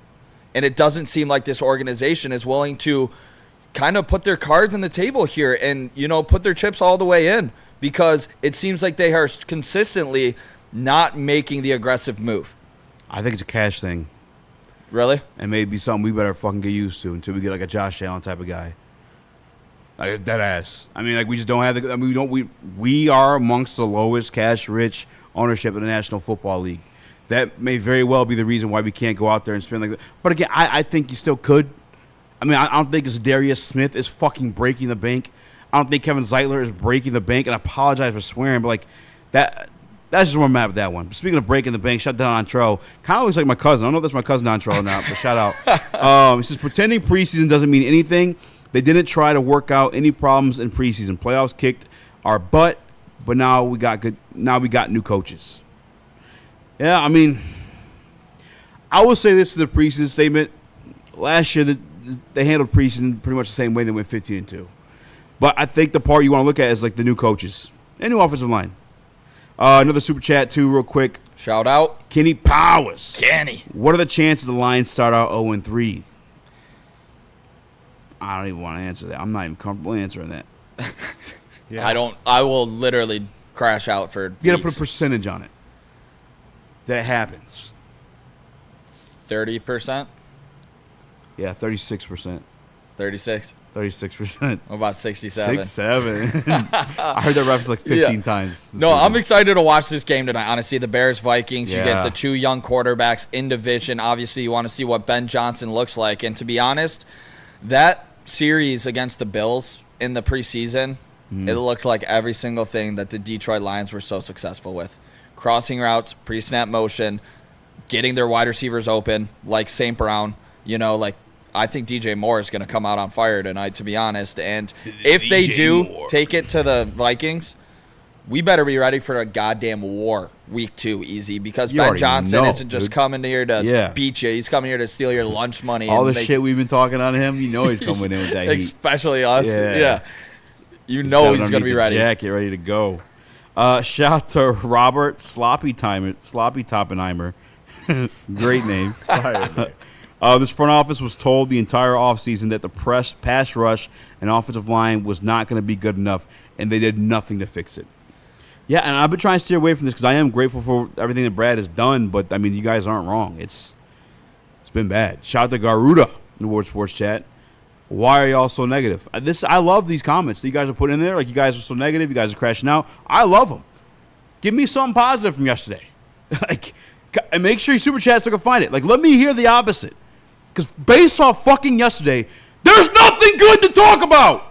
A: And it doesn't seem like this organization is willing to kind of put their cards on the table here and, put their chips all the way in, because it seems like they are consistently not making the aggressive move.
B: I think it's a cash thing.
A: Really?
B: And maybe something we better fucking get used to until we get like a Josh Allen type of guy. Like dead ass. I mean, like we just don't have the. I mean, we are amongst the lowest cash rich ownership in the National Football League. That may very well be the reason why we can't go out there and spend like that. But again, I think you still could. I mean, I don't think Darius Smith is fucking breaking the bank. I don't think Kevin Zeitler is breaking the bank. And I apologize for swearing, but like that. That's just where I'm at with that one. Speaking of breaking the bank, shut down Antrell. Kind of looks like my cousin. I don't know if that's my cousin Antrell or not, but shout out. He says, pretending preseason doesn't mean anything. They didn't try to work out any problems in preseason. Playoffs kicked our butt, but now we got new coaches. Yeah, I mean, I will say this to the preseason statement. Last year, they handled preseason pretty much the same way. They went 15-2. But I think the part you want to look at is like the new coaches and new offensive line. Another super chat too, real quick.
A: Shout out
B: Kenny Powers.
A: Kenny.
B: What are the chances the Lions start out 0-3? I don't even want to answer that. I'm not even comfortable answering that.
A: Yeah. I will literally crash out for
B: You got to put a percentage on it. That it happens.
A: 30%?
B: Yeah, 36%.
A: 36?
B: 36%.
A: What about 67?
B: 67. I heard that reference like 15 times.
A: No, I'm excited to watch this game tonight. Honestly, the Bears-Vikings, you get the two young quarterbacks in division. Obviously, you want to see what Ben Johnson looks like. And to be honest, that series against the Bills in the preseason, it looked like every single thing that the Detroit Lions were so successful with. Crossing routes, pre-snap motion, getting their wide receivers open, like St. Brown, I think DJ Moore is going to come out on fire tonight, to be honest. And if they do take it to the Vikings, we better be ready for a goddamn war week 2, Eazy, because Ben Johnson isn't just coming here to beat you. He's coming here to steal your lunch money.
B: All the shit we've been talking on him, he's coming in with that heat.
A: Especially us. Yeah. He's going to be ready.
B: Jacket ready to go. Shout out to Robert Sloppy Toppenheimer. Great name. This front office was told the entire offseason that the pass rush and offensive line was not going to be good enough, and they did nothing to fix it. Yeah, and I've been trying to steer away from this because I am grateful for everything that Brad has done, but, you guys aren't wrong. It's been bad. Shout out to Garuda in the World Sports Chat. Why are y'all so negative? I love these comments that you guys are putting in there. Like, you guys are so negative. You guys are crashing out. I love them. Give me something positive from yesterday. And make sure you super chat so I can find it. Let me hear the opposite. Because based off fucking yesterday, there's nothing good to talk about.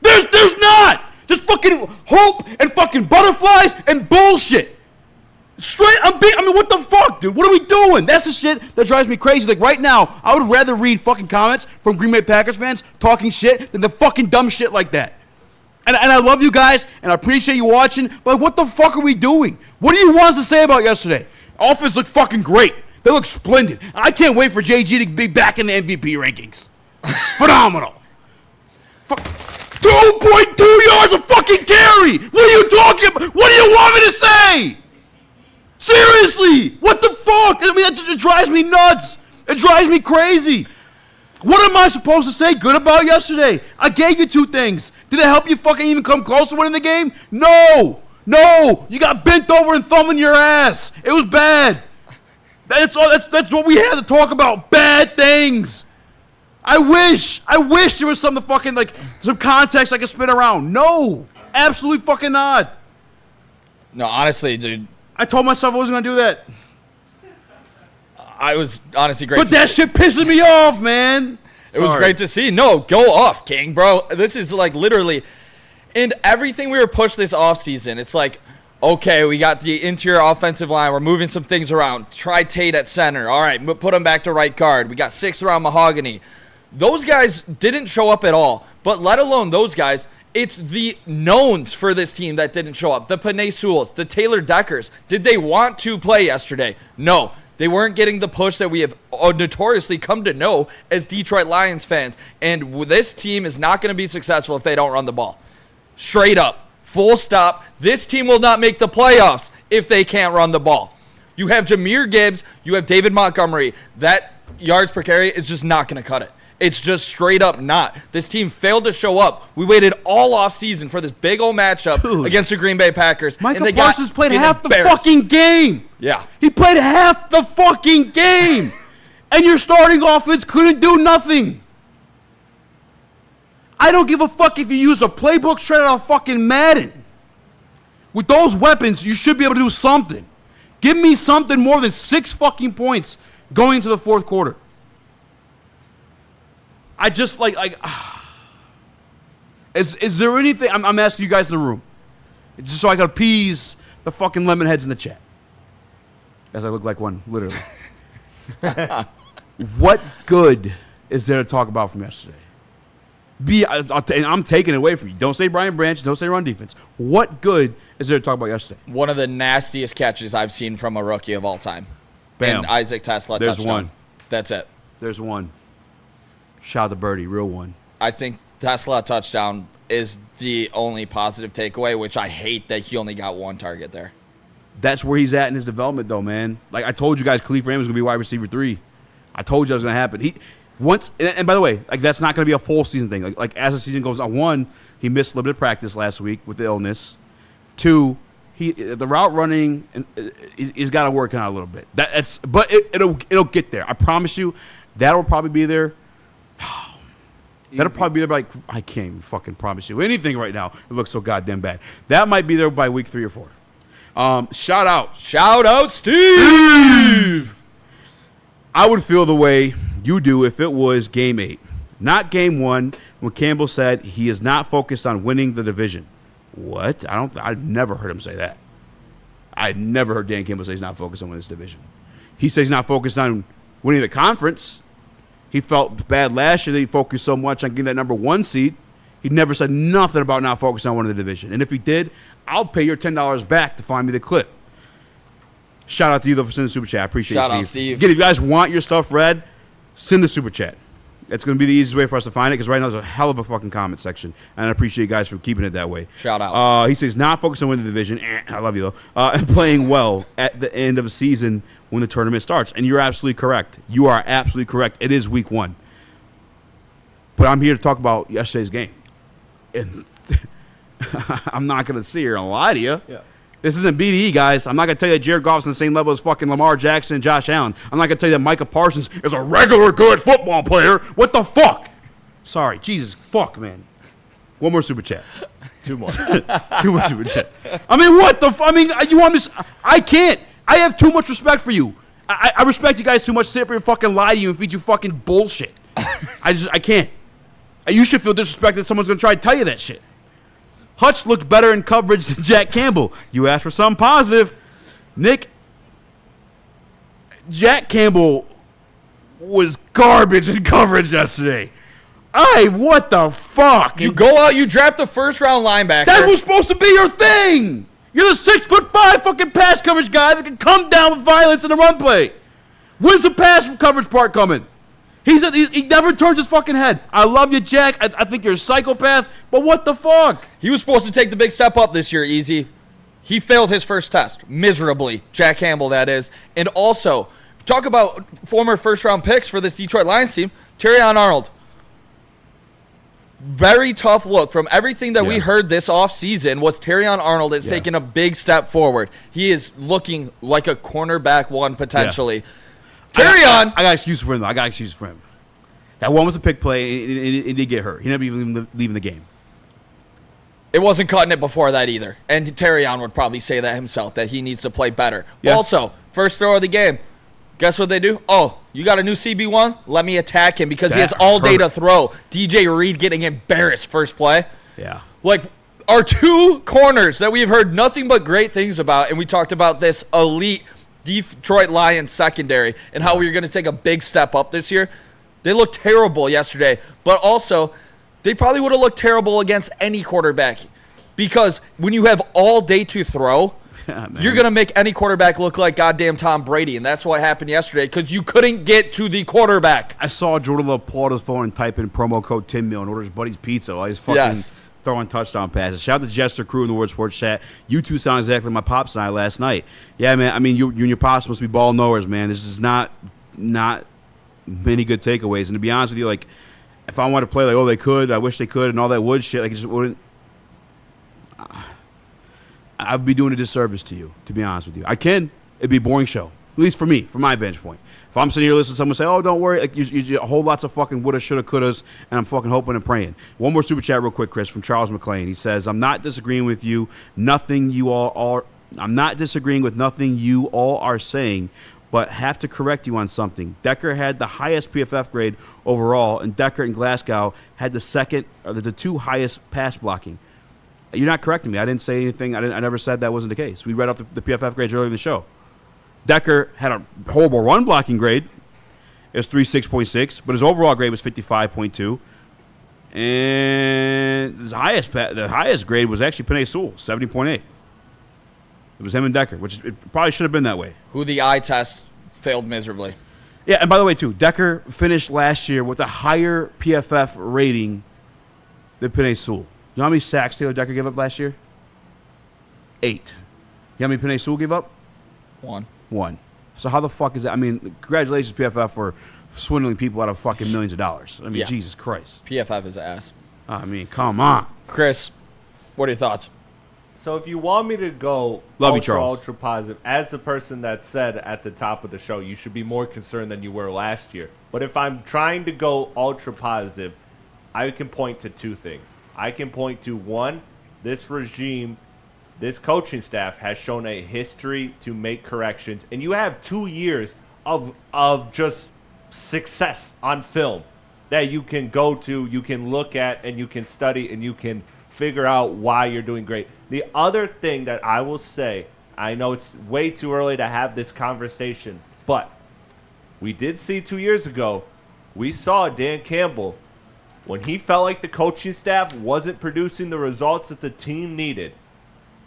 B: There's not. Just fucking hope and fucking butterflies and bullshit. Straight, what the fuck, dude? What are we doing? That's the shit that drives me crazy. Right now, I would rather read fucking comments from Green Bay Packers fans talking shit than the fucking dumb shit like that. And I love you guys, and I appreciate you watching, but what the fuck are we doing? What do you want us to say about yesterday? Offense looked fucking great. They look splendid. I can't wait for JG to be back in the MVP rankings. Phenomenal. 2.2 yards of fucking carry. What are you talking about? What do you want me to say? Seriously. What the fuck? That just drives me nuts. It drives me crazy. What am I supposed to say good about yesterday? I gave you 2 things. Did it help you fucking even come close to winning the game? No. You got bent over and thumbing your ass. It was bad. That's what we had to talk about. Bad things. I wish there was some context I could spin around. No, absolutely fucking not.
A: No, honestly, dude.
B: I told myself I wasn't gonna do that.
A: I was honestly great.
B: But that shit pisses me off, man.
A: It was great to see. No, go off, King, bro. This is literally, and everything we were pushed this offseason, it's okay, we got the interior offensive line. We're moving some things around. Try Tate at center. All right, put him back to right guard. We got 6th round Mahogany. Those guys didn't show up at all. But let alone those guys, it's the knowns for this team that didn't show up. The Panay Sewells, the Taylor Deckers. Did they want to play yesterday? No. They weren't getting the push that we have notoriously come to know as Detroit Lions fans. And this team is not going to be successful if they don't run the ball. Straight up. Full stop. This team will not make the playoffs if they can't run the ball. You have Jahmyr Gibbs. You have David Montgomery. That yards per carry is just not going to cut it. It's just straight up not. This team failed to show up. We waited all off season for this big old matchup against the Green Bay Packers.
B: Michael Parsons played half the fucking game.
A: Yeah.
B: He played half the fucking game. And your starting offense couldn't do nothing. I don't give a fuck if you use a playbook straight out of fucking Madden. With those weapons, you should be able to do something. Give me something more than 6 fucking points going into the 4th quarter. I just is there anything, I'm asking you guys in the room, just so I can appease the fucking lemon heads in the chat. As I look like one, literally. What good is there to talk about from yesterday? I'm taking it away from you. Don't say Brian Branch. Don't say run defense. What good is there to talk about yesterday?
A: One of the nastiest catches I've seen from a rookie of all time.
B: Bam.
A: And Isaac Tesla touchdown.
B: There's one.
A: That's it.
B: There's one. Shout out to Birdie, real one.
A: I think Tesla touchdown is the only positive takeaway, which I hate that he only got one target there.
B: That's where he's at in his development, though, man. Like I told you guys, Khalif Raymond's going to be wide receiver 3. I told you that was going to happen. And by the way, like that's not going to be a full season thing. Like as the season goes on, 1, he missed limited practice last week with the illness. 2, the route running, he's got to work on it a little bit. But it'll get there. I promise you, that'll probably be there. That'll probably be there by, like, I can't even fucking promise you anything right now. It looks so goddamn bad. That might be there by week 3 or 4. Shout out, Steve. I would feel the way you do if it was game 8, not game 1, when Campbell said he is not focused on winning the division. What? I've never heard him say that. I've never heard Dan Campbell say he's not focused on winning this division. He says he's not focused on winning the conference. He felt bad last year that he focused so much on getting that number 1 seed. He never said nothing about not focusing on winning the division. And if he did, I'll pay your $10 back to find me the clip. Shout out to you, though, for sending the super chat. I appreciate it, Steve.
A: Shout out, Steve.
B: Again, if you guys want your stuff read, send the super chat. It's going to be the easiest way for us to find it because right now there's a hell of a fucking comment section. And I appreciate you guys for keeping it that way.
A: Shout out.
B: He says, not focused on winning the division. I love you, though. And playing well at the end of the season when the tournament starts. And you're absolutely correct. You are absolutely correct. It is week 1. But I'm here to talk about yesterday's game. And I'm not going to sit here and lie to you.
C: Yeah.
B: This isn't BDE, guys. I'm not going to tell you that Jared Goff's on the same level as fucking Lamar Jackson and Josh Allen. I'm not going to tell you that Micah Parsons is a regular good football player. What the fuck? Sorry. Jesus. Fuck, man. One more super chat.
C: 2 more.
B: 2 more super chat. I mean, what the I mean, you want me to... I can't. I have too much respect for you. I respect you guys too much to sit here and fucking lie to you and feed you fucking bullshit. I can't. You should feel disrespected that someone's going to try to tell you that shit. Hutch looked better in coverage than Jack Campbell. You asked for something positive. Nick, Jack Campbell was garbage in coverage yesterday. What the fuck?
A: You go out, you draft a first-round linebacker.
B: That was supposed to be your thing. You're the 6'5" fucking pass coverage guy that can come down with violence in the run play. When's the pass coverage part coming? He never turns his fucking head. I love you, Jack. I think you're a psychopath, but what the fuck?
A: He was supposed to take the big step up this year, Eazy. He failed his first test miserably. Jack Campbell, that is. And also, talk about former first-round picks for this Detroit Lions team. Terrion Arnold. Very tough look. From everything that we heard this offseason was Terrion Arnold is taking a big step forward. He is looking like a cornerback 1 potentially.
B: Yeah.
A: Terrion.
B: I got excuses for him, though. I got excuses for him. That one was a pick play, and he did get hurt. He never even leaving the game.
A: It wasn't cutting it before that either. And Terrion would probably say that himself, that he needs to play better.
B: Yeah.
A: Also, first throw of the game. Guess what they do? Oh, you got a new CB1? Let me attack him because he has all day to throw. DJ Reed getting embarrassed first play.
B: Yeah.
A: Like, our 2 corners that we've heard nothing but great things about, and we talked about this elite Detroit Lions secondary and how we were going to take a big step up this year. They looked terrible yesterday, but also they probably would have looked terrible against any quarterback because when you have all day to throw, you're going to make any quarterback look like goddamn Tom Brady, and that's what happened yesterday because you couldn't get to the quarterback.
B: I saw Jordan Love pull out his phone and type in promo code Tim Mill and order his buddy's pizza while he's fucking throwing touchdown passes. Shout out to Jester Crew in the Word Sports chat. You two sound exactly like my pops and I last night. Yeah, man. I mean, you and your pops must be ball knowers, man. This is not many good takeaways. And to be honest with you, like, if I wanted to play like, oh, they could, I wish they could, and all that wood shit, like, it just wouldn't. I'd be doing a disservice to you, to be honest with you. It'd be a boring show, at least for me, from my vantage point. If I'm sitting here listening to someone say, oh, don't worry, like you a whole lots of fucking woulda, shoulda, couldas, and I'm fucking hoping and praying. One more super chat real quick, Chris, from Charles McLean. He says, I'm not disagreeing with you. I'm not disagreeing with nothing you all are saying, but have to correct you on something. Decker had the highest PFF grade overall, and Decker and Glasgow had the 2 highest pass blocking. You're not correcting me. I didn't say anything. I never said that wasn't the case. We read off the PFF grades earlier in the show. Decker had a horrible run blocking grade. It was 36.6, but his overall grade was 55.2. And the highest grade was actually Penei Sewell, 70.8. It was him and Decker, which it probably should have been that way.
A: Who the eye test failed miserably.
B: Yeah, and by the way, too, Decker finished last year with a higher PFF rating than Penei Sewell. You know how many sacks Taylor Decker gave up last year? 8. You know how many Penei Sewell gave up?
A: 1.
B: So how the fuck is that? I mean, congratulations, PFF, for swindling people out of fucking millions of dollars. I mean,
A: Yeah.
B: Jesus Christ.
A: PFF is ass.
B: I mean, come on.
A: Chris, what are your thoughts?
C: So if you want me to go
B: Love you, Charles.
C: ultra positive, as the person that said at the top of the show, you should be more concerned than you were last year. But if I'm trying to go ultra positive, I can point to 2 things. I can point to, 1, this regime, this coaching staff has shown a history to make corrections, and you have 2 years of just success on film that you can go to, you can look at, and you can study, and you can figure out why you're doing great. The other thing that I will say, I know it's way too early to have this conversation, but we did see 2 years ago, we saw Dan Campbell, when he felt like the coaching staff wasn't producing the results that the team needed,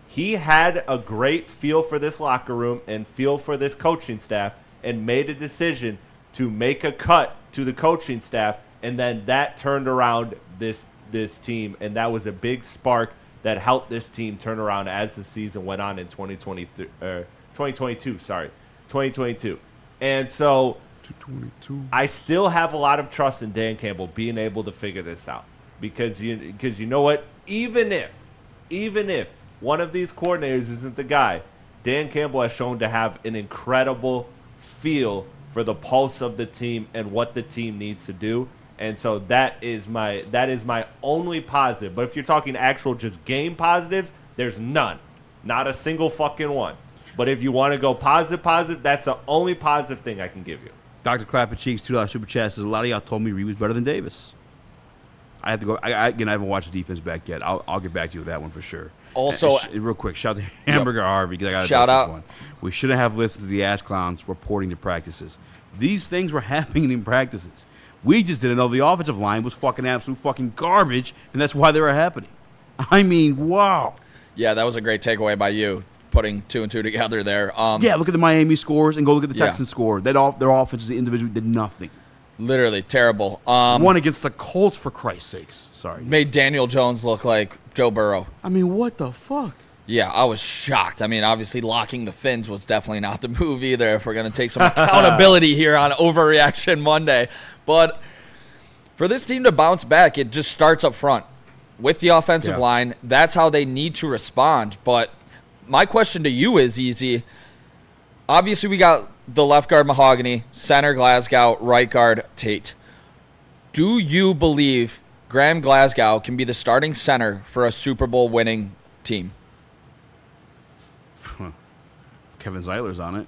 C: he had a great feel for this locker room and feel for this coaching staff and made a decision to make a cut to the coaching staff, and then that turned around this team, and that was a big spark that helped this team turn around as the season went on in 2022. And so
B: 222.
C: I still have a lot of trust in Dan Campbell being able to figure this out, because you know what, even if one of these coordinators isn't the guy, Dan Campbell has shown to have an incredible feel for the pulse of the team and what the team needs to do. And so that is my only positive. But if you're talking actual just game positives, there's none. Not a single fucking one. But if you want to go positive, that's the only positive thing I can give you.
B: Dr. Clapper Cheeks, $2 super chat says, a lot of y'all told me Reed was better than Davis. I have to go. Again, I haven't watched the defense back yet. I'll get back to you with that one for sure.
A: Also,
B: real quick, shout out to Hamburger Harvey, because I got
A: shout out.
B: This one. We shouldn't have listened to the ass clowns reporting the practices. These things were happening in practices. We just didn't know the offensive line was fucking absolute fucking garbage, and that's why they were happening. I mean, wow.
A: Yeah, that was a great takeaway by you, putting 2 and 2 together there.
B: Yeah, look at the Miami scores and go look at the Texans score. Their offenses individually did nothing.
A: Literally terrible.
B: One against the Colts, for Christ's sakes. Sorry.
A: Made Daniel Jones look like Joe Burrow.
B: I mean, what the fuck?
A: Yeah, I was shocked. I mean, obviously locking the Finns was definitely not the move either, if we're going to take some accountability here on Overreaction Monday. But for this team to bounce back, it just starts up front with the offensive line. That's how they need to respond. But my question to you is, Eazy, obviously we got the left guard Mahogany, center Glasgow, right guard Tate. Do you believe Graham Glasgow can be the starting center for a Super Bowl winning team?
B: Kevin Zeiler's on it.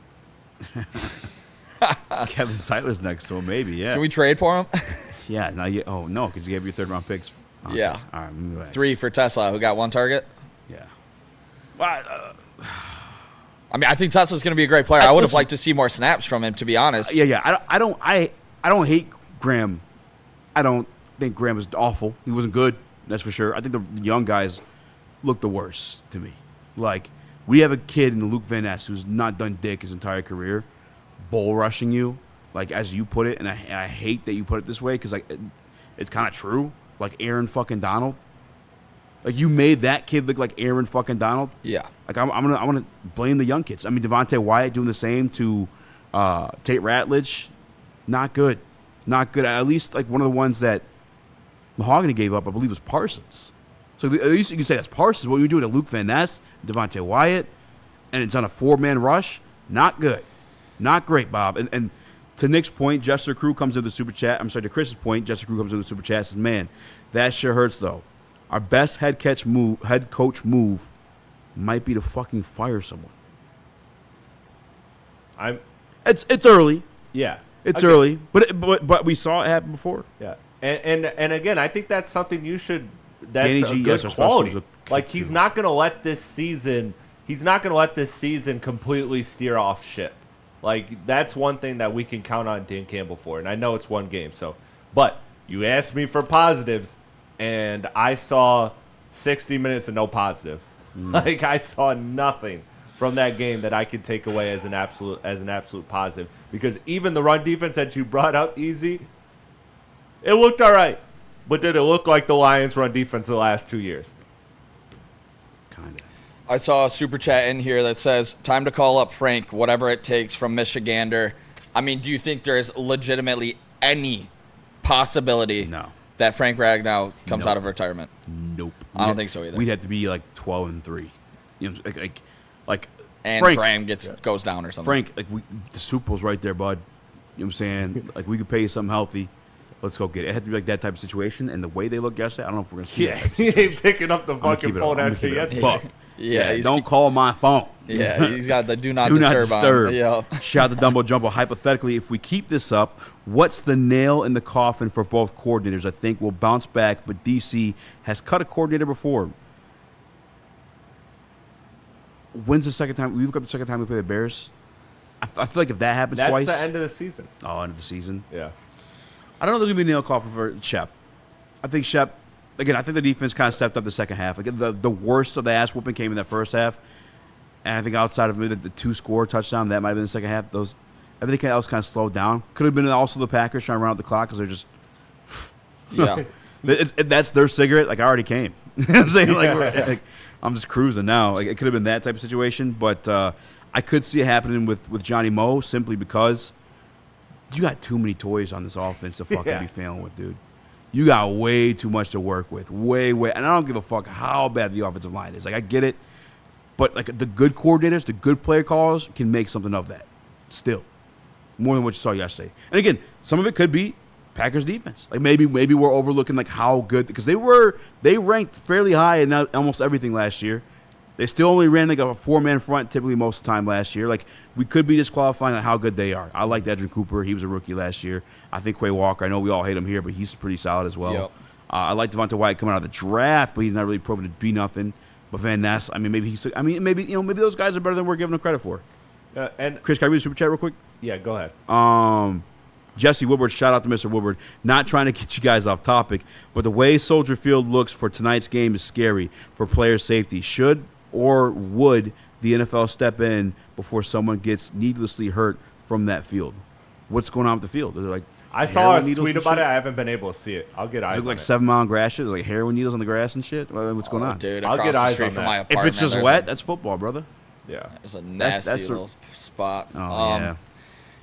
B: Kevin Zeiler's next to him, maybe, yeah.
A: Can we trade for him?
B: Yeah, not yet. Oh, no, because you gave your 3rd round picks. Okay.
A: Yeah.
B: All right, relax.
A: 3 for Tesla, who got 1 target.
B: Yeah.
A: I mean, I think Tesla's going to be a great player. I would have liked to see more snaps from him, to be honest.
B: Yeah. I don't hate Graham. I don't think Graham was awful. He wasn't good, that's for sure. I think the young guys look the worst to me. Like, we have a kid in Luke Van Ness who's not done dick his entire career, bull rushing you, like as you put it, and I hate that you put it this way, because like it's kind of true. Like Aaron fucking Donald. Like, you made that kid look like Aaron fucking Donald.
A: Yeah.
B: Like, I'm gonna blame the young kids. I mean, Devontae Wyatt doing the same to Tate Ratledge. Not good. Not good. At least, like, one of the ones that Mahogany gave up, I believe, was Parsons. So at least you can say that's Parsons. What you do to Luke Van Ness, Devontae Wyatt, and it's on a 4-man rush, not good. Not great, Bob. And to Nick's point, Jester Crew comes into the super chat. I'm sorry, to Chris's point, Jester Crew comes into the super chat and says, man, that sure hurts, though. Our best head coach move might be to fucking fire someone. It's early.
C: Yeah.
B: It's early, but we saw it happen before.
C: Yeah. And again, I think that's something you should. That's
B: Danny
C: a
B: G,
C: good
B: yes,
C: quality. Like, he's not going to let this season. He's not going to let this season completely steer off ship. Like, that's one thing that we can count on Dan Campbell for. And I know it's one game, but you asked me for positives, and I saw 60 minutes of no positive. Like, I saw nothing from that game that I could take away as an absolute positive. Because even the run defense that you brought up, Eazy, it looked all right. But did it look like the Lions' run defense the last 2 years?
B: Kind of.
A: I saw a super chat in here that says, time to call up Frank, whatever it takes from Michigander. I mean, do you think there's legitimately any possibility that Frank Ragnow comes out of retirement?
B: Nope.
A: I don't think so either.
B: We'd have to be like 12-3. You know, like
A: and
B: Frank,
A: Graham goes down or something.
B: Frank, the Super Bowl's right there, bud. You know what I'm saying? Like, we could pay you something healthy. Let's go get it. It had to be like that type of situation. And the way they looked yesterday, I don't know if we're going to see that.
C: He ain't picking up the fucking phone after yesterday.
B: Yeah, don't call my phone.
A: Yeah, he's got the do not disturb.
B: Yeah. Shout out to Dumbo Jumbo. Hypothetically, if we keep this up, what's the nail in the coffin for both coordinators? I think we'll bounce back, but DC has cut a coordinator before. When's the second time? We look up the second time we play the Bears. I feel like if that happens twice.
C: That's the end of the season.
B: Oh, end of the season?
C: Yeah.
B: I don't know if there's going to be a nail coffin for Shep. I think Shep, again, I think the defense kind of stepped up the second half. Like the worst of the ass whooping came in that first half. And I think outside of maybe the 2-score touchdown, that might have been the second half. Everything else kind of slowed down. Could have been also the Packers trying to run out the clock because they're just.
A: Yeah.
B: That's their cigarette. Like, I already came. You know what I'm saying? Like, I'm just cruising now. Like, it could have been that type of situation. But I could see it happening with Johnny Moe simply because you got too many toys on this offense to fucking be failing with, dude. You got way too much to work with. Way. And I don't give a fuck how bad the offensive line is. Like, I get it. But, like, the good coordinators, the good player callers can make something of that still. More than what you saw yesterday. And, again, some of it could be Packers defense. Like, maybe we're overlooking, like, how good. Because they ranked fairly high in almost everything last year. They still only ran, like, a 4-man front typically most of the time last year. Like, we could be disqualifying on how good they are. I like Edgerrin Cooper. He was a rookie last year. I think Quay Walker, I know we all hate him here, but he's pretty solid as well. Yep. I like Devonta Wyatt coming out of the draft, but he's not really proven to be nothing. But Van Ness, I mean, maybe those guys are better than we're giving them credit for.
C: And
B: Chris, can I read the super chat real quick?
C: Yeah, go ahead.
B: Jesse Woodward, shout out to Mr. Woodward. Not trying to get you guys off topic, but the way Soldier Field looks for tonight's game is scary for player safety. Should or would the NFL step in before someone gets needlessly hurt from that field? What's going on with the field? Is it like
C: I saw a tweet about it. I haven't been able to see it. I'll get eyes on it.
B: Like 7 Mile grasses, like heroin needles on the grass and shit? What's going on?
A: Dude,
C: I'll get eyes on
A: that.
C: My
B: if it's just wet, that's football, brother.
C: Yeah.
A: There's a nasty little spot.
B: Oh, yeah.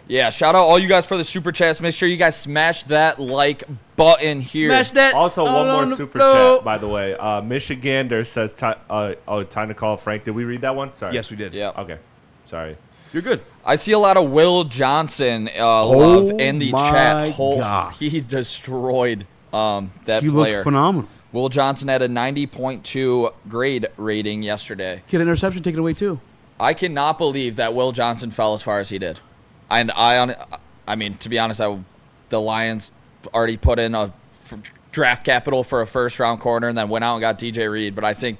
A: Yeah, shout out all you guys for the super chats. Make sure you guys smash that like button here.
B: Smash that.
C: Also, one more super chat, by the way. Michigander says, time to call Frank. Did we read that one? Sorry.
B: Yes, we did.
A: Yeah.
C: Okay. Sorry.
B: You're good.
A: I see a lot of Will Johnson love in the chat.
B: God.
A: He destroyed that player.
B: He looked phenomenal.
A: Will Johnson had a 90.2 grade rating yesterday.
B: He had an interception taken away, too.
A: I cannot believe that Will Johnson fell as far as he did. And I mean, to be honest, the Lions already put in a draft capital for a first-round corner and then went out and got DJ Reed. But I think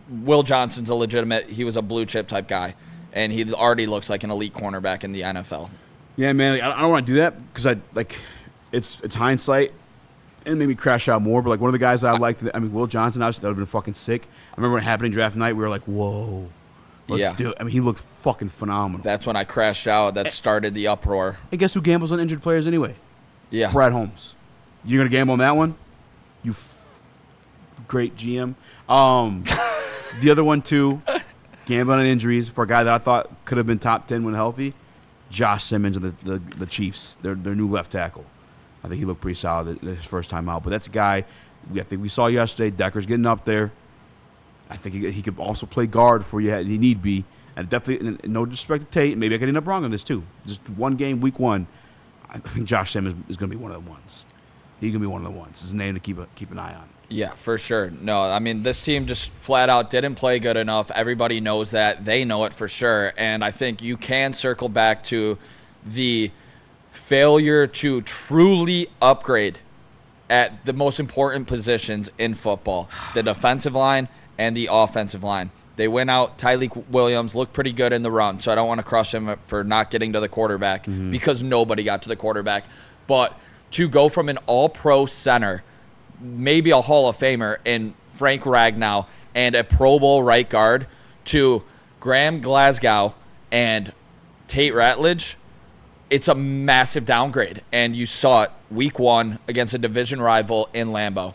A: Will Johnson's a legitimate – he was a blue-chip type guy. And he already looks like an elite cornerback in the NFL.
B: Yeah, man. Like, I don't want to do that because it's hindsight and made me crash out more. But like one of the guys that I liked, Will Johnson, obviously that would have been fucking sick. I remember when it happened in draft night, we were like, whoa. Let's do it. I mean, he looked fucking phenomenal.
A: That's when I crashed out. That started the uproar.
B: And guess who gambles on injured players anyway?
A: Yeah.
B: Brad Holmes. You're going to gamble on that one? You great GM. The other one, too, gambling on injuries for a guy that I thought could have been top 10 when healthy, Josh Simmons of the Chiefs, their new left tackle. I think he looked pretty solid his first time out. But that's a guy I think we saw yesterday. Decker's getting up there. I think he could also play guard for you if he need be. And definitely, no disrespect to Tate, maybe I could end up wrong on this too. Just one game, week one, I think Josh Simmons is going to be one of the ones. He's going to be one of the ones. It's a name to keep an eye on.
A: Yeah, for sure. No, I mean, this team just flat out didn't play good enough. Everybody knows that. They know it for sure. And I think you can circle back to the failure to truly upgrade at the most important positions in football, the defensive line and the offensive line. They went out. Tyleik Williams looked pretty good in the run, so I don't want to crush him for not getting to the quarterback because nobody got to the quarterback. But to go from an all-pro center, maybe a Hall of Famer in Frank Ragnow and a Pro Bowl right guard to Graham Glasgow and Tate Ratledge it's a massive downgrade. And you saw it week 1 against a division rival in Lambeau.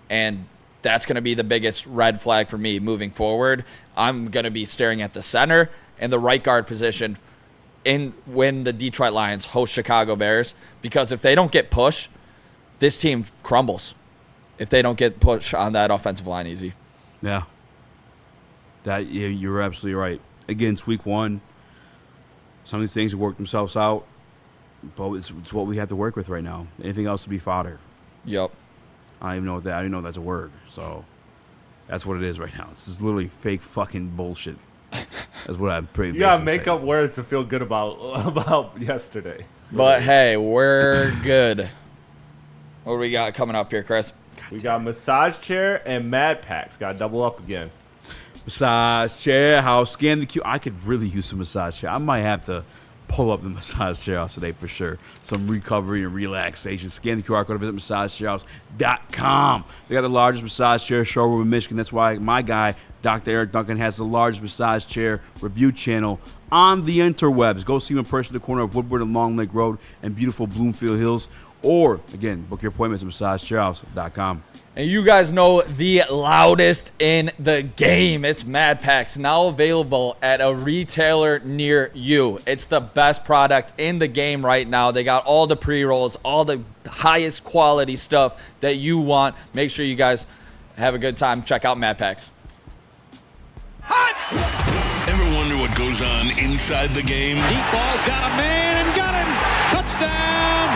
A: And that's going to be the biggest red flag for me moving forward. I'm going to be staring at the center and the right guard position when the Detroit Lions host Chicago Bears, because if they don't get push, this team crumbles. If they don't get push on that offensive line, Eazy.
B: Yeah. You're absolutely right. Again, it's week 1. Some of these things have worked themselves out, but it's what we have to work with right now. Anything else would be fodder.
A: Yep.
B: I don't even know I didn't know that's a word. So that's what it is right now. It's just literally fake fucking bullshit. That's what I'm pretty.
C: You gotta make up words to feel good about yesterday.
A: But hey, we're good. What do we got coming up here, Chris?
C: We got massage chair and Mad Packs. Got to double up again.
B: Massage chair, house, scan the queue. I could really use some massage chair. I might have to pull up the massage chair house today for sure. Some recovery and relaxation. Scan the QR code to visit massagechairhouse.com. They got the largest massage chair showroom in Michigan. That's why my guy, Dr. Eric Duncan, has the largest massage chair review channel on the interwebs. Go see him in person at the corner of Woodward and Long Lake Road and beautiful Bloomfield Hills. Or, again, book your appointments at massagechairhouse.com.
A: And you guys know the loudest in the game. It's Mad Packs, now available at a retailer near you. It's the best product in the game right now. They got all the pre-rolls, all the highest quality stuff that you want. Make sure you guys have a good time. Check out Mad Packs.
D: Ever wonder what goes on inside the game?
F: Deep ball's got a man and got him. Touchdown,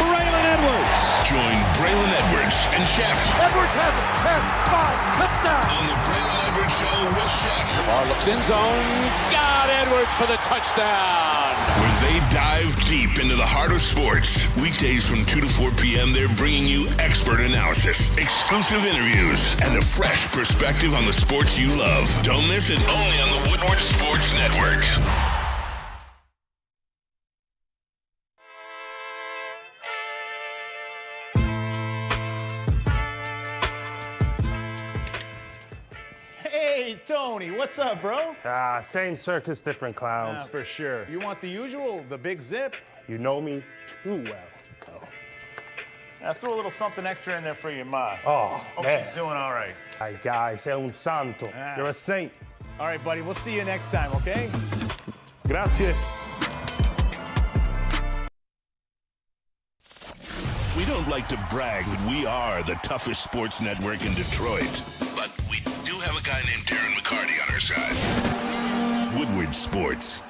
F: Braylon Edwards.
D: Join Braylon Edwards and Shep.
F: Edwards has it. 10-5, touchdown.
D: On the Braylon Edwards Show with Shep.
F: Lamar looks in zone. Got Edwards for the touchdown.
D: Where they dive deep into the heart of sports. Weekdays from 2 to 4 p.m., they're bringing you expert analysis, exclusive interviews, and a fresh perspective on the sports you love. Don't miss it, only on the Woodward Sports Network.
K: Hey, Tony, what's up, bro?
L: Same circus, different clowns.
K: For sure. You want the usual, the big zip?
L: You know me too well.
K: I threw a little something extra in there for your ma.
L: Oh,
K: Hope
L: man.
K: she's doing all right.
L: Ay, guy, sei un santo. You're a saint.
K: All right, buddy, we'll see you next time, okay?
L: Grazie.
D: We don't like to brag that we are the toughest sports network in Detroit, but we do have a guy named Darren McCarty on our side. Woodward Sports.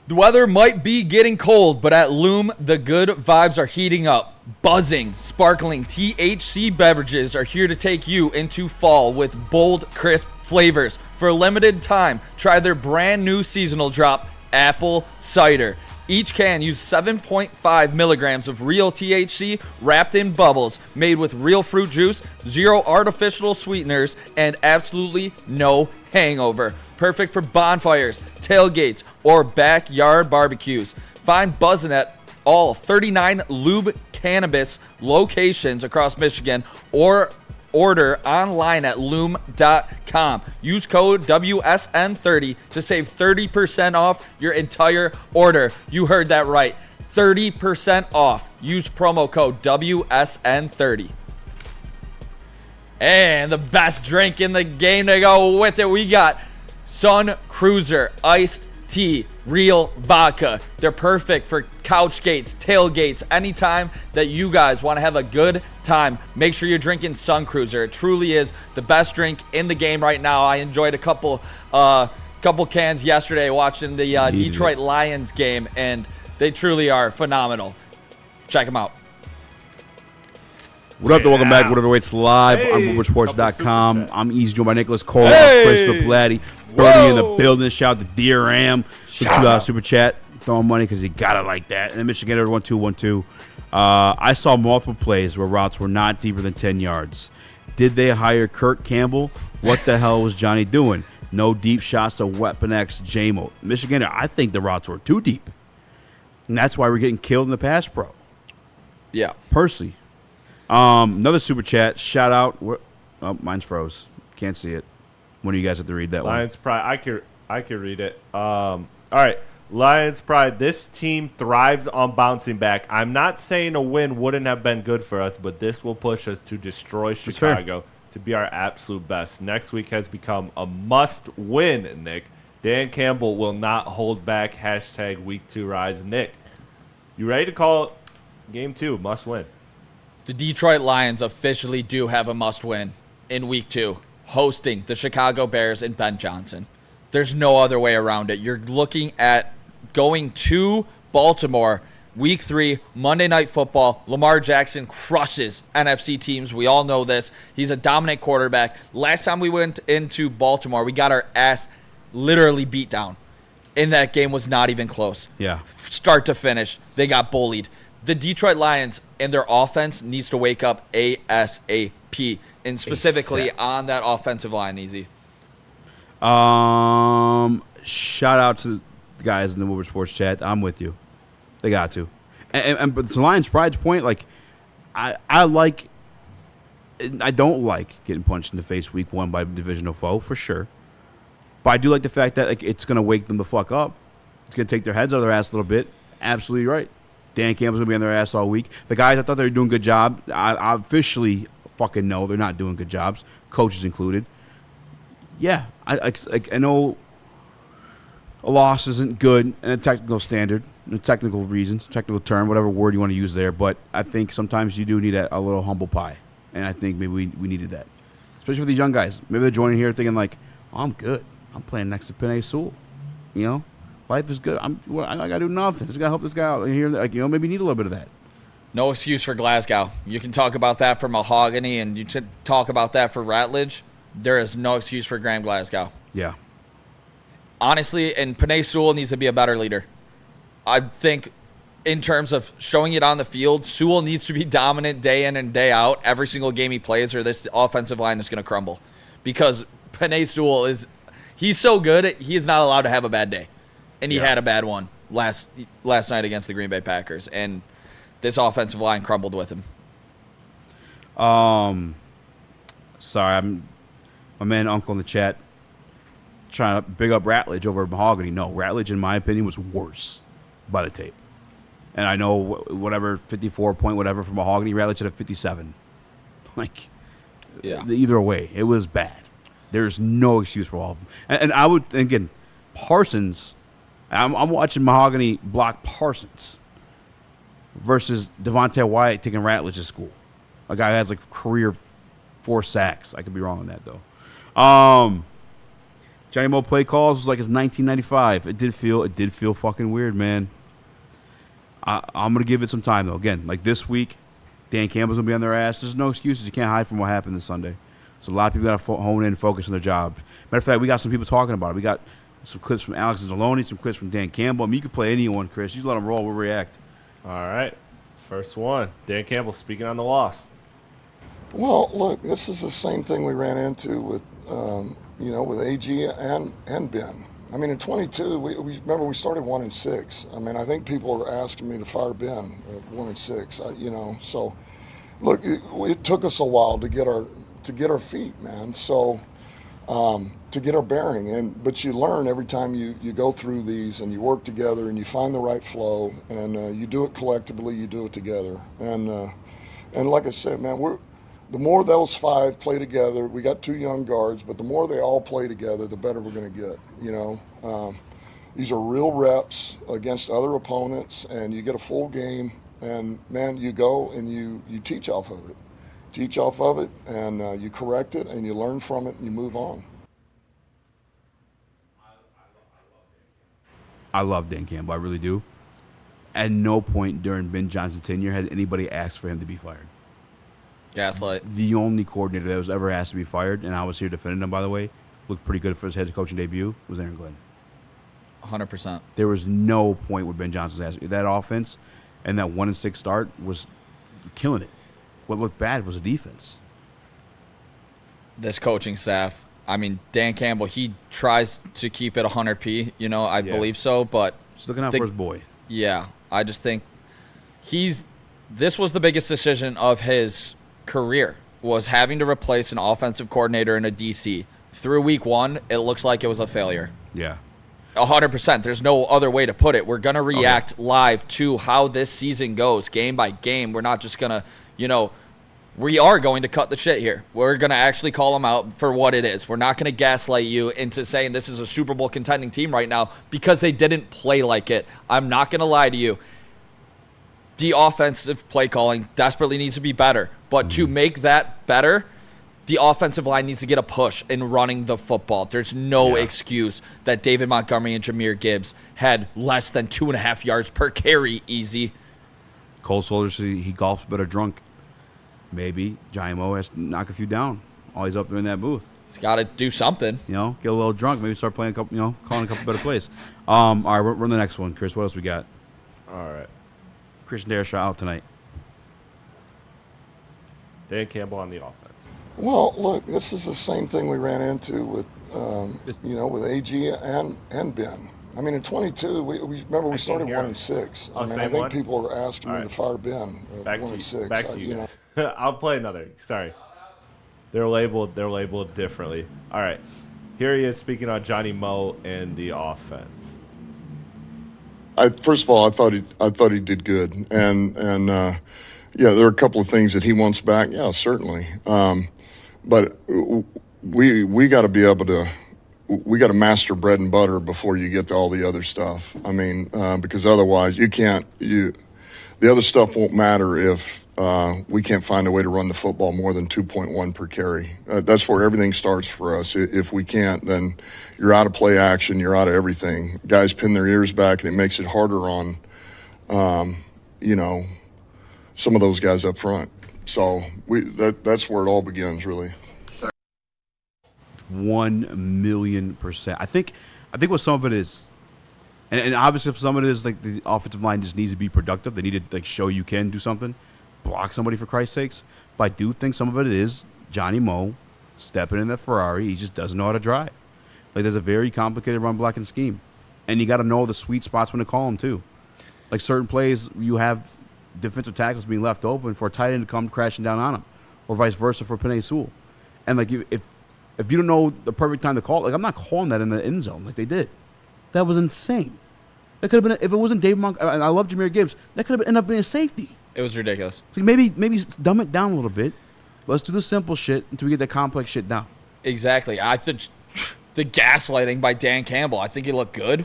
A: The weather might be getting cold, but at Loom, the good vibes are heating up. Buzzing, sparkling THC beverages are here to take you into fall with bold, crisp flavors. For a limited time, try their brand new seasonal drop, Apple Cider. Each can uses 7.5 milligrams of real THC wrapped in bubbles, made with real fruit juice, 0 artificial sweeteners, and absolutely no hangover. Perfect for bonfires, tailgates, or backyard barbecues. Find Buzzin' at all 39 Lube Cannabis locations across Michigan or order online at loom.com. Use code WSN30 to save 30% off your entire order. You heard that right. 30% off. Use promo code WSN30. And the best drink in the game to go with it, we got Sun Cruiser Iced Tea, real vodka. They're perfect for couch gates, tailgates, anytime that you guys want to have a good time. Make sure you're drinking Sun Cruiser. It truly is the best drink in the game right now. I enjoyed a couple cans yesterday watching the Detroit Lions game, and they truly are phenomenal. Check them out.
B: What up, welcome back. Woodward Waits live on WoodwardSports.com. I'm Eazy, joined by Nicholas Cole, Chris Platti, Birdie in the building. Shout out to Deer Ram. Super chat. Throwing money because he got it like that. And then Michigan 1-2-1-2. I saw multiple plays where routes were not deeper than 10 yards. Did they hire Kirk Campbell? What the hell was Johnny doing? No deep shots to Weapon X JMO. Michigan, I think the routes were too deep. And that's why we're getting killed in the pass pro.
A: Yeah.
B: Personally. Another super chat. Shout out. Oh, mine's froze. Can't see it. When do you guys have to read that
C: Lions
B: one?
C: I can read it. All right. Lions Pride, this team thrives on bouncing back. I'm not saying a win wouldn't have been good for us, but this will push us to destroy Chicago to be our absolute best. Next week has become a must-win, Nick. Dan Campbell will not hold back. # week 2 rise. Nick, you ready to call game 2 must-win?
A: The Detroit Lions officially do have a must-win in week 2, hosting the Chicago Bears and Ben Johnson. There's no other way around it. You're looking at going to Baltimore, week 3, Monday Night Football. Lamar Jackson crushes NFC teams. We all know this. He's a dominant quarterback. Last time we went into Baltimore, we got our ass literally beat down. And that game was not even close.
B: Yeah.
A: Start to finish, they got bullied. The Detroit Lions and their offense needs to wake up ASAP, and specifically on that offensive line, Eazy.
B: Shout out to the guys in the Woodward Sports chat. I'm with you. They got to. But to Lions Pride's point, like, I don't like getting punched in the face week 1 by a divisional foe, for sure. But I do like the fact that, like, it's going to wake them the fuck up. It's going to take their heads out of their ass a little bit. Absolutely right. Dan Campbell's going to be on their ass all week. The guys, I thought they were doing a good job. I officially fucking know they're not doing good jobs, coaches included. Yeah, I know a loss isn't good in a technical standard, in technical reasons, technical term, whatever word you want to use there, but I think sometimes you do need a little humble pie, and I think maybe we needed that, especially for these young guys. Maybe they're joining here thinking like, oh, I'm good. I'm playing next to Penei Sewell. You know, life is good. I got to do nothing. Just got to help this guy out here. Like, you know, maybe you need a little bit of that.
A: No excuse for Glasgow. You can talk about that for Mahogany, and you talk about that for Ratledge. There is no excuse for Graham Glasgow.
B: Yeah.
A: Honestly, and Penei Sewell needs to be a better leader. I think in terms of showing it on the field, Sewell needs to be dominant day in and day out every single game he plays, or this offensive line is going to crumble. Because Penei Sewell he's so good, he is not allowed to have a bad day. And he had a bad one last night against the Green Bay Packers. And this offensive line crumbled with him.
B: Sorry, my man Uncle in the chat trying to big up Ratledge over Mahogany. No, Ratledge, in my opinion, was worse by the tape. And I know whatever 54 point whatever for Mahogany, Ratledge had a 57. Like, yeah, either way, it was bad. There's no excuse for all of them. And I would, again, Parsons, I'm watching Mahogany block Parsons versus Devontae Wyatt taking Ratledge to school. A guy who has like career 4 sacks. I could be wrong on that though. Johnny Mo play calls was like it's 1995. It did feel fucking weird, man. I'm gonna give it some time though. Again, like this week, Dan Campbell's gonna be on their ass. There's no excuses. You can't hide from what happened this Sunday. So a lot of people gotta hone in and focus on their job. Matter of fact, we got some people talking about it. We got some clips from Alex Zaloni, some clips from Dan Campbell. I mean, you can play anyone, Chris. You just let them roll. We'll react.
C: All right, first one. Dan Campbell speaking on the loss.
J: Well, look, this is the same thing we ran into with, with AG and Ben. I mean, in 22, we remember we started 1-6. I mean, I think people are asking me to fire Ben at 1-6. So look, it took us a while to get our feet, man. So to get our bearing, but you learn every time you go through these and you work together and you find the right flow and you do it collectively, you do it together. And like I said, man, the more those 5 play together, we got 2 young guards, but the more they all play together, the better we're going to get, These are real reps against other opponents, and you get a full game, and, man, you go and you teach off of it. And you correct it, and you learn from it, and you move on.
B: I love Dan Campbell. I really do. At no point during Ben Johnson's tenure had anybody asked for him to be fired.
A: Gaslight.
B: The only coordinator that was ever asked to be fired, and I was here defending him, by the way, looked pretty good for his head coaching debut, was Aaron Glenn.
A: 100%.
B: There was no point where Ben Johnson was asked. That offense and that 1-6 start was killing it. What looked bad was the defense.
A: This coaching staff, I mean, Dan Campbell, he tries to keep it 100p, I believe so, but...
B: He's looking out for his boy.
A: Yeah, I just think this was the biggest decision of his career, was having to replace an offensive coordinator and a DC through week 1, it looks like it was a failure.
B: Yeah.
A: 100%. There's no other way to put it. We're going to react live to how this season goes, game by game. We're not just going to, we are going to cut the shit here. We're going to actually call them out for what it is. We're not going to gaslight you into saying this is a Super Bowl contending team right now because they didn't play like it. I'm not going to lie to you. The offensive play calling desperately needs to be better. But to make that better, the offensive line needs to get a push in running the football. There's no excuse that David Montgomery and Jahmyr Gibbs had less than 2.5 yards per carry. Easy.
B: Cole Soldier said he golfs better drunk. Maybe Johnny Mo has to knock a few down while he's up there in that booth.
A: He's got to do something.
B: Get a little drunk. Maybe start playing a couple, calling a couple better plays. All right, we're on the next one. Chris, what else we got?
C: All right.
B: Christian Darrisaw out tonight.
C: Dan Campbell on the offense.
J: Well, look, this is the same thing we ran into with, with AG and Ben. I mean, in 22, we remember we started 1-6. I mean, I think people are asking me to fire Ben.
C: Back
J: 1-6.
C: Back to you. I'll play another. Sorry, they're labeled differently. All right, here he is speaking on Johnny Mo and the offense.
J: First of all, I thought he did good, and there are a couple of things that he wants back. Yeah, certainly. But we got to be able to. We got to master bread and butter before you get to all the other stuff. I mean, because otherwise you can't. The other stuff won't matter if we can't find a way to run the football more than 2.1 per carry. That's where everything starts for us. If we can't, then you're out of play action. You're out of everything. Guys pin their ears back, and it makes it harder on, some of those guys up front. So that's where it all begins, really.
B: 1,000,000%. I think what some of it is, and obviously if some of it is like the offensive line just needs to be productive. They need to show you can do something, block somebody for Christ's sakes. But I do think some of it is Johnny Mo stepping in that Ferrari. He just doesn't know how to drive. Like there's a very complicated run blocking scheme, and you got to know the sweet spots when to call them too. Like certain plays, you have defensive tackles being left open for a tight end to come crashing down on them, or vice versa for Penei Sewell. And like if you don't know the perfect time to call, like I'm not calling that in the end zone like they did. That was insane. That could have been if it wasn't Dave Monk. And I love Jahmyr Gibbs. That could have ended up being a safety.
A: It was ridiculous.
B: So maybe dumb it down a little bit. Let's do the simple shit until we get that complex shit down.
A: Exactly. I think the gaslighting by Dan Campbell. I think he looked good.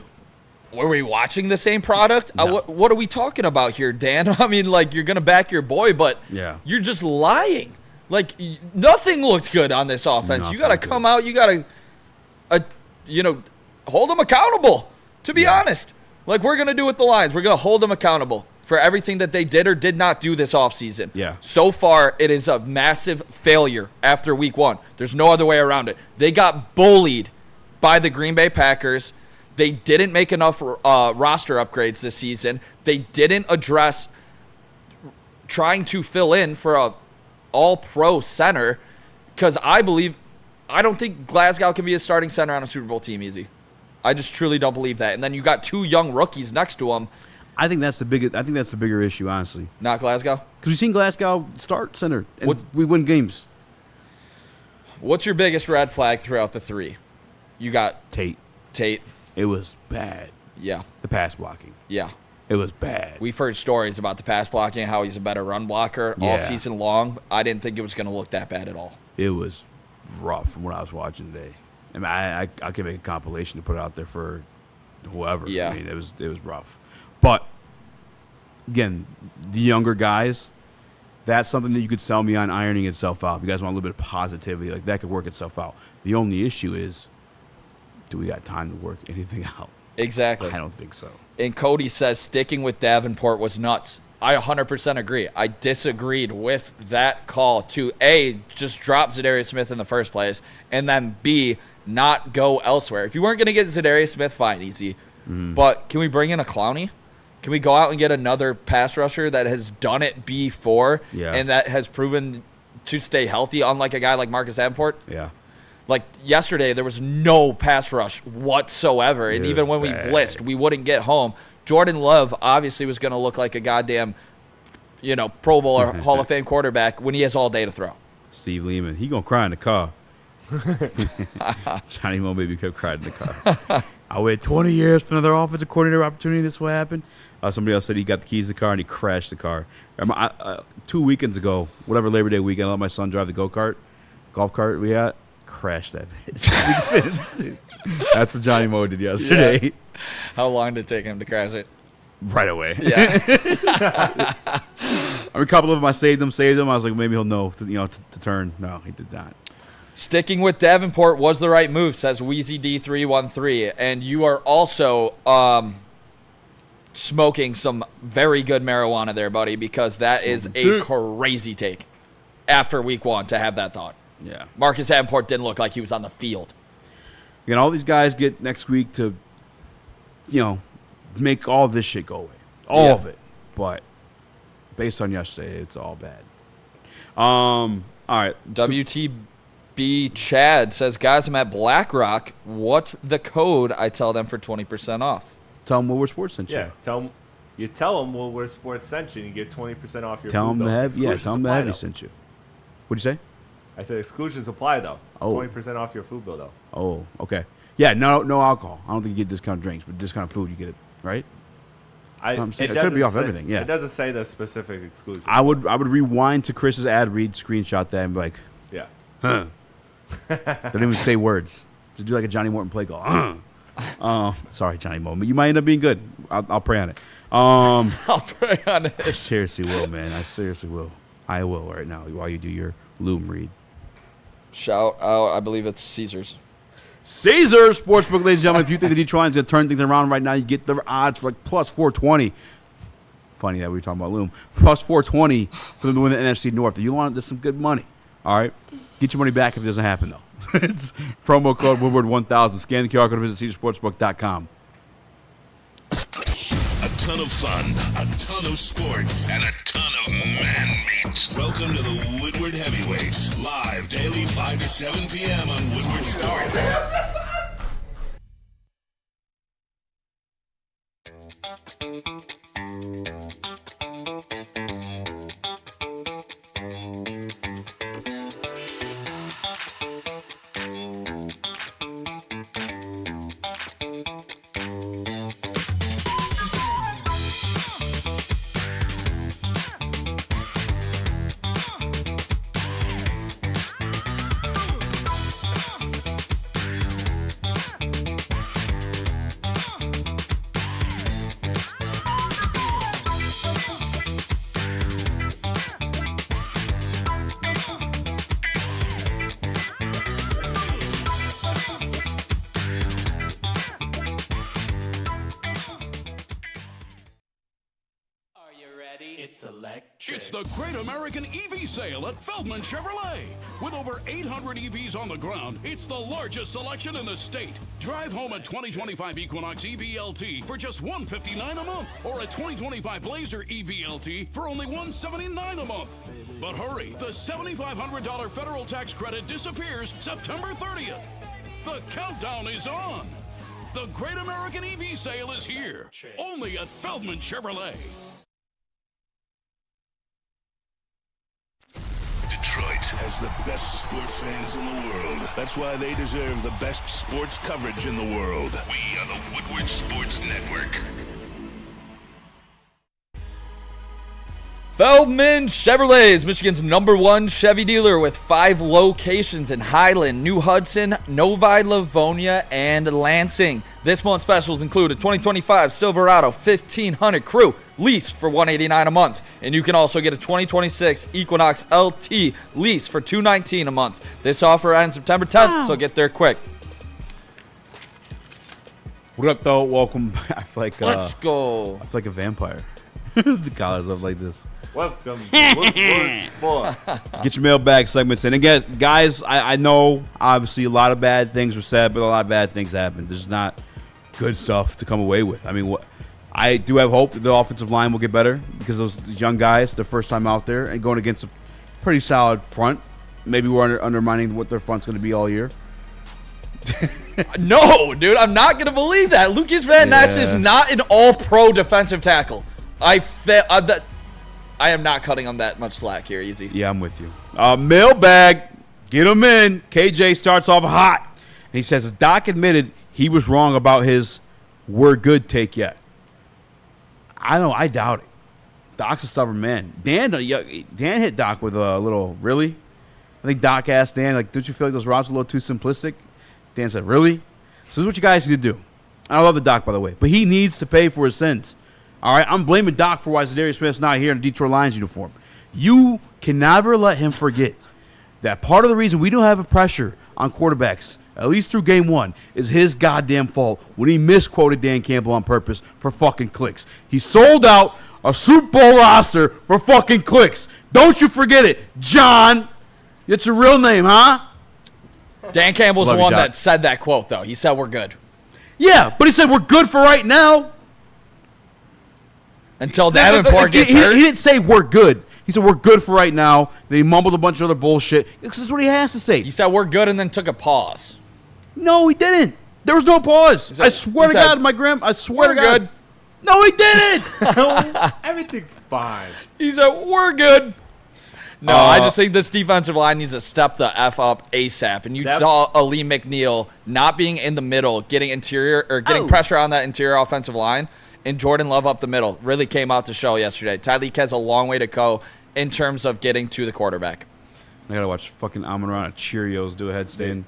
A: Were we watching the same product?
B: No.
A: What are we talking about here, Dan? I mean, like you're gonna back your boy, but you're just lying. Like nothing looked good on this offense. You got to come out. You got to, hold them accountable. To be honest, like we're gonna do with the Lions, we're gonna hold them accountable for everything that they did or did not do this offseason.
B: Yeah.
A: So far, it is a massive failure after week 1. There's no other way around it. They got bullied by the Green Bay Packers. They didn't make enough roster upgrades this season. They didn't address trying to fill in for a all-pro center because I don't think Glasgow can be a starting center on a Super Bowl team, Easy. I just truly don't believe that. And then you got 2 young rookies next to him.
B: I think that's the bigger issue, honestly.
A: Not Glasgow?
B: Because we've seen Glasgow start center, and we win games.
A: What's your biggest red flag throughout the 3? You got
B: Tate. It was bad.
A: Yeah.
B: The pass blocking.
A: Yeah.
B: It was bad.
A: We've heard stories about the pass blocking, how he's a better run blocker all season long. I didn't think it was going to look that bad at all.
B: It was rough from what I was watching today. I mean, I can make a compilation to put out there for whoever.
A: Yeah.
B: I mean, it was rough. But, again, the younger guys, that's something that you could sell me on ironing itself out. If you guys want a little bit of positivity, like that could work itself out. The only issue is, do we got time to work anything out?
A: Exactly.
B: I don't think so.
A: And Cody says sticking with Davenport was nuts. I 100% agree. I disagreed with that call to A, just drop Zadarius Smith in the first place, and then B, not go elsewhere. If you weren't going to get Zadarius Smith, fine, Easy. But can we bring in a Clowney? Can we go out and get another pass rusher that has done it before and that has proven to stay healthy, unlike a guy like Marcus Davenport?
B: Yeah.
A: Like yesterday, there was no pass rush whatsoever. And even when we blitzed, we wouldn't get home. Jordan Love obviously was going to look like a goddamn, Pro Bowl or Hall of Fame quarterback when he has all day to throw.
B: Steve Lehman, he going to cry in the car. Johnny Mo baby kept crying in the car. I waited 20 years for another offensive coordinator opportunity. This is what happened. Somebody else said he got the keys to the car and he crashed the car. 2 weekends ago, whatever Labor Day weekend, I let my son drive the golf cart we had. Crashed that bitch. Dude. That's what Johnny Mo did yesterday.
A: Yeah. How long did it take him to crash it?
B: Right away.
A: Yeah.
B: I mean, a couple of them I saved him. I was like, maybe he'll know to turn. No, he did not.
A: Sticking with Davenport was the right move, says Weezy D313. And you are also smoking some very good marijuana there, buddy, because that is a crazy take after week 1 to have that thought.
B: Yeah.
A: Marcus Davenport didn't look like he was on the field.
B: All these guys get next week to, make all this shit go away. All of it. But based on yesterday, it's all bad. All right.
A: WTB Chad says, guys, I'm at BlackRock. What's the code I tell them for 20% off?
B: Tell them Woodward Sports sent you.
C: Yeah, tell them Woodward Sports sent you and you get 20% off your
B: tell
C: food
B: them
C: bill.
B: Tell them the heavy sent you. What'd you say?
C: I said exclusions apply, though.
B: Oh.
C: 20% off your food bill, though.
B: Oh, okay. Yeah, no alcohol. I don't think you get discount drinks, but discount food, you get it, right? It could be off everything, yeah.
C: It doesn't say the specific exclusion.
B: I would rewind to Chris's ad, screenshot that, and be like,
C: yeah.
B: Huh. Don't even say words. Just do like a Johnny Morton play call. Sorry, Johnny Morton. You might end up being good. I'll pray on it.
A: I'll pray on it.
B: I seriously will, man. I seriously will. I will right now while you do your Loom read.
A: Shout out, I believe it's Caesars.
B: Caesars Sportsbook, ladies and gentlemen. If you think the Detroit Lions are going to turn things around right now, you get the odds for like plus 420. Funny that we were talking about Loom. Plus 420 for them to win the NFC North. If you want some good money, all right? Get your money back if it doesn't happen, though. It's promo code Woodward1000. Scan the QR code and visit CaesarsSportsbook.com.
D: A ton of fun, a ton of sports, and a ton of man-meat. Welcome to the Woodward Heavyweights, live daily 5 to 7 p.m. on Woodward Sports.
M: It's the Great American EV Sale at Feldman Chevrolet. With over 800 EVs on the ground, it's the largest selection in the state. Drive home a 2025 Equinox EVLT for just $159 a month, or a 2025 Blazer EVLT for only $179 a month. But hurry, the $7,500 federal tax credit disappears September 30th. The countdown is on. The Great American EV Sale is here, only at Feldman Chevrolet.
D: Detroit has the best sports fans in the world. That's why they deserve the best sports coverage in the world. We are the Woodward Sports Network.
A: Feldman Chevrolet is Michigan's #1 Chevy dealer with 5 locations in Highland, New Hudson, Novi, Livonia, and Lansing. This month's specials include a 2025 Silverado 1500 Crew lease for $189 a month, and you can also get a 2026 Equinox LT lease for $219 a month. This offer ends September 10th, so get there quick.
B: What up, though? Welcome. I feel like
A: Let's go.
B: I feel like a vampire. The collars up like this.
C: Welcome to Woodward Sports.
B: Get your mailbag segments in. And guys, I know obviously a lot of bad things were said, but a lot of bad things happened. There's not good stuff to come away with. I mean, I do have hope that the offensive line will get better because those young guys, their first time out there and going against a pretty solid front. Maybe we're undermining what their front's going to be all year.
A: No, dude, I'm not going to believe that. Lucas Van Ness is not an all-pro defensive tackle. I am not cutting on that much slack here, Easy.
B: Yeah, I'm with you. Mailbag. Get him in. KJ starts off hot. And he says, Doc admitted he was wrong about his "we're good" take yet. I don't know. I doubt it. Doc's a stubborn man. Dan hit Doc with a little, really? I think Doc asked Dan, like, don't you feel like those routes are a little too simplistic? Dan said, really? So this is what you guys need to do. I love the Doc, by the way. But he needs to pay for his sins. All right? I'm blaming Doc for why Zadarius Smith's not here in the Detroit Lions uniform. You can never let him forget that part of the reason we don't have a pressure on quarterbacks, at least through game one, is his goddamn fault when he misquoted Dan Campbell on purpose for fucking clicks. He sold out a Super Bowl roster for fucking clicks. Don't you forget it, John. It's your real name, huh?
A: Dan Campbell's the one that said that quote, though. He said we're good.
B: Yeah, but he said we're good for right now.
A: Until Davenport gets hurt.
B: He didn't say we're good. He said we're good for right now. Then he mumbled a bunch of other bullshit. This is what he has to say.
A: He said we're good and then took a pause.
B: No, he didn't. There was no pause. I swear to God, I swear to God.
A: Good.
B: No, he didn't.
C: Everything's fine.
A: He said we're good. No, I just think this defensive line needs to step the F up ASAP. And you saw Ali McNeil not being in the middle, getting pressure on that interior offensive line, and Jordan Love up the middle. Really came out to show yesterday. Tyreek has a long way to go in terms of getting to the quarterback.
B: I got to watch fucking Amon-Ra and Cheerios do a headstand.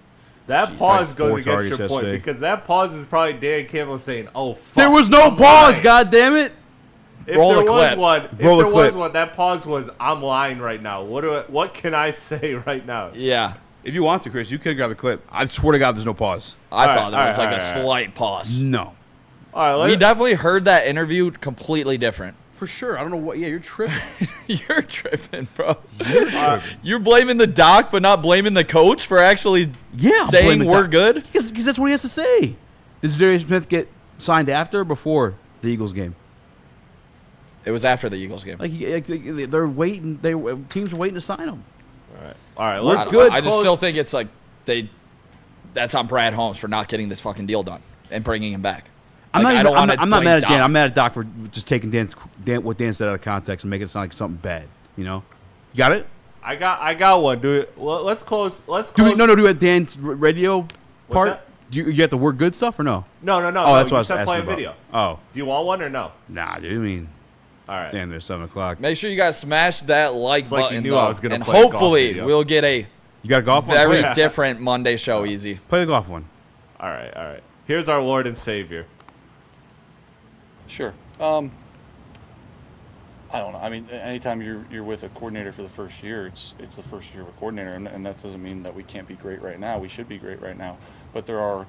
C: That pause goes against your point because that pause is probably Dan Campbell saying, "Oh, fuck,
B: there was no pause, God damn it."
C: If there was one, that pause was, "I'm lying right now. What can I say right now?"
A: Yeah.
B: If you want to, Chris, you could grab the clip. I swear to God, there's no pause.
A: I thought there was like a slight pause.
B: No.
C: All right,
A: we definitely heard that interview completely different.
B: For sure. I don't know what. Yeah, you're tripping.
A: You're tripping, bro. You're blaming the Doc, but not blaming the coach for actually saying we're good?
B: Because that's what he has to say. Did Zadarius Smith get signed after or before the Eagles game?
A: It was after the Eagles game.
B: Like they're waiting. Teams are waiting to sign him.
C: All right.
A: We're good. I just still think it's like that's on Brad Holmes for not getting this fucking deal done and bringing him back.
B: I'm not mad at Dan. I'm mad at Doc for just taking what Dan said out of context and making it sound like something bad. You know, you got it.
C: I got one. Do it. Well, let's close.
B: Do it Dan's radio part.
C: That?
B: Do you get the "we're good" stuff or no?
C: No.
B: Oh, that's what I was
C: asking
B: about.
C: Video.
B: Oh,
C: do you want one or no?
B: Nah, dude. I mean,
C: all right.
B: Damn, there's 7:00.
A: Make sure you guys smash that like button,
C: you knew I was gonna
A: and
C: play
A: hopefully we'll get a
B: you got a golf
A: very
B: one?
A: different Monday show. Easy.
B: Play the golf one.
C: All right. Here's our Lord and Savior.
N: Sure. I don't know. I mean, anytime you're with a coordinator for the first year, it's the first year of a coordinator, and that doesn't mean that we can't be great right now. We should be great right now, but there are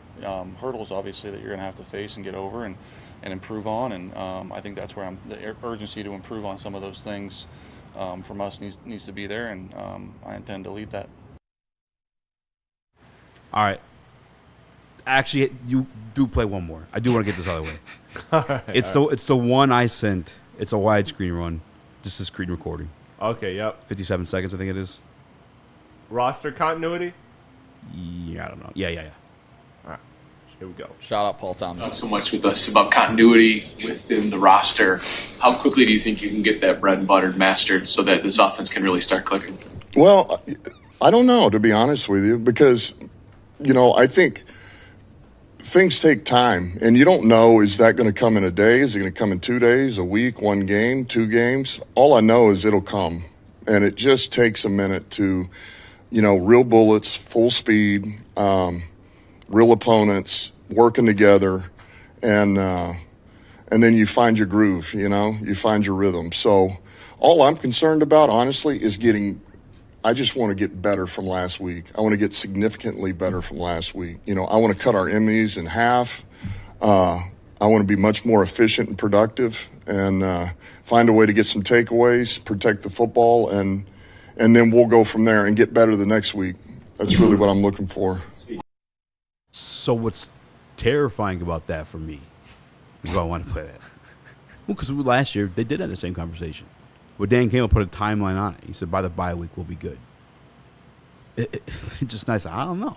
N: hurdles, obviously, that you're going to have to face and get over and improve on, and I think that's where the urgency to improve on some of those things from us needs to be there, and I intend to lead that.
B: All right. Actually, you do play one more. I do want to get this out of the way. It's the one I sent. It's a widescreen run, just a screen recording.
C: Okay, yep.
B: 57 seconds, I think it is.
C: Roster continuity?
B: Yeah, I don't know. Yeah.
C: All right, here we go.
A: Shout out Paul Thomas.
O: Not so much with us about continuity within the roster. How quickly do you think you can get that bread and butter mastered so that this offense can really start clicking?
J: Well, I don't know, to be honest with you, because, I think things take time, and you don't know, is that going to come in a day? Is it going to come in 2 days, a week, 1 game, 2 games? All I know is it'll come, and it just takes a minute to, real bullets, full speed, real opponents, working together, and then you find your groove, you find your rhythm. So all I'm concerned about, honestly, is I just want to get better from last week. I want to get significantly better from last week. I want to cut our Emmys in half. I want to be much more efficient and productive and find a way to get some takeaways, protect the football, and then we'll go from there and get better the next week. That's really what I'm looking for.
B: So what's terrifying about that for me is why I want to play that. Well, because last year they did have the same conversation. Well, Dan Campbell put a timeline on it. He said, by the bye week, we'll be good. It's just nice. I don't know.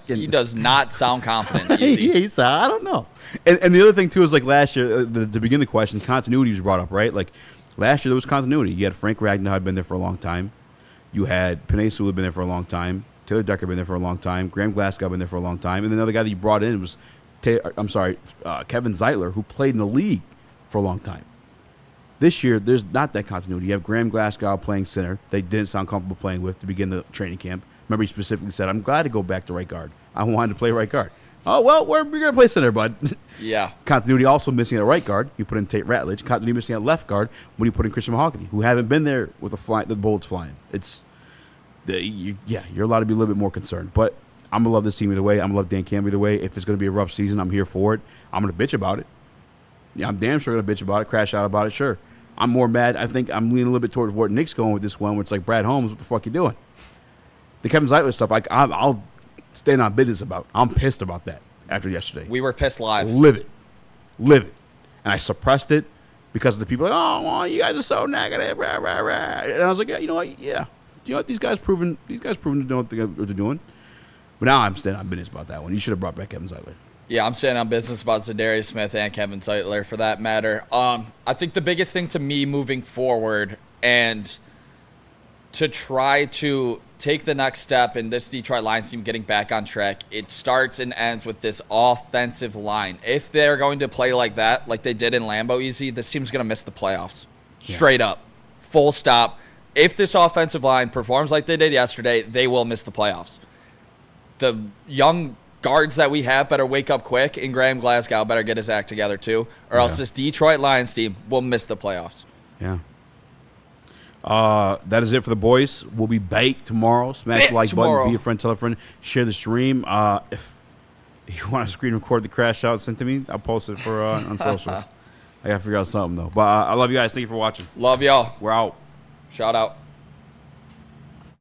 A: He does not sound confident.
B: He said, I don't know. And the other thing, too, is like last year, to begin the question, continuity was brought up, right? Like last year, there was continuity. You had Frank Ragnow had been there for a long time. You had Penei Sewell had been there for a long time. Taylor Decker been there for a long time. Graham Glasgow been there for a long time. And then the other guy that you brought in was, Kevin Zeitler, who played in the league for a long time. This year, there's not that continuity. You have Graham Glasgow playing center. They didn't sound comfortable playing with to begin the training camp. Remember, he specifically said, I'm glad to go back to right guard. I wanted to play right guard. Oh, well, we're going to play center, bud.
A: Yeah.
B: Continuity also missing at right guard. You put in Tate Ratledge. Continuity missing at left guard when you put in Christian Mahogany, who haven't been there with the bullets flying. You're allowed to be a little bit more concerned. But I'm going to love this team either way. I'm going to love Dan Campbell either way. If it's going to be a rough season, I'm here for it. I'm going to bitch about it. Yeah, I'm damn sure going to bitch about it, crash out about it, sure. I'm more mad. I think I'm leaning a little bit towards what Nick's going with this one, where it's like, Brad Holmes, what the fuck you doing? The Kevin Zeitler stuff, I'll stand on business about. I'm pissed about that after yesterday.
A: We were pissed live.
B: Livid. And I suppressed it because of the people like, oh, well, you guys are so negative, rah, rah, rah. And I was like, yeah, you know what? Yeah. You know what? These guys proven to know what they're doing. But now I'm standing on business about that one. You should have brought back Kevin Zeitler.
A: Yeah, I'm standing on business about Zadarius Smith and Kevin Zeitler for that matter. I think the biggest thing to me moving forward and to try to take the next step in this Detroit Lions team getting back on track, it starts and ends with this offensive line. If they're going to play like that, like they did in Lambeau Eazy, this team's going to miss the playoffs. Straight up. Full stop. If this offensive line performs like they did yesterday, they will miss the playoffs. The young guards that we have better wake up quick, and Graham Glasgow better get his act together too, or else this Detroit Lions team will miss the playoffs.
B: Yeah. That is it for the boys. We'll be back tomorrow. Smash the like button, be a friend, tell a friend, share the stream. If you want to screen record the crash out, send to me. I'll post it for on socials. I got to figure out something, though. But I love you guys. Thank you for watching.
A: Love y'all.
B: We're out.
A: Shout out.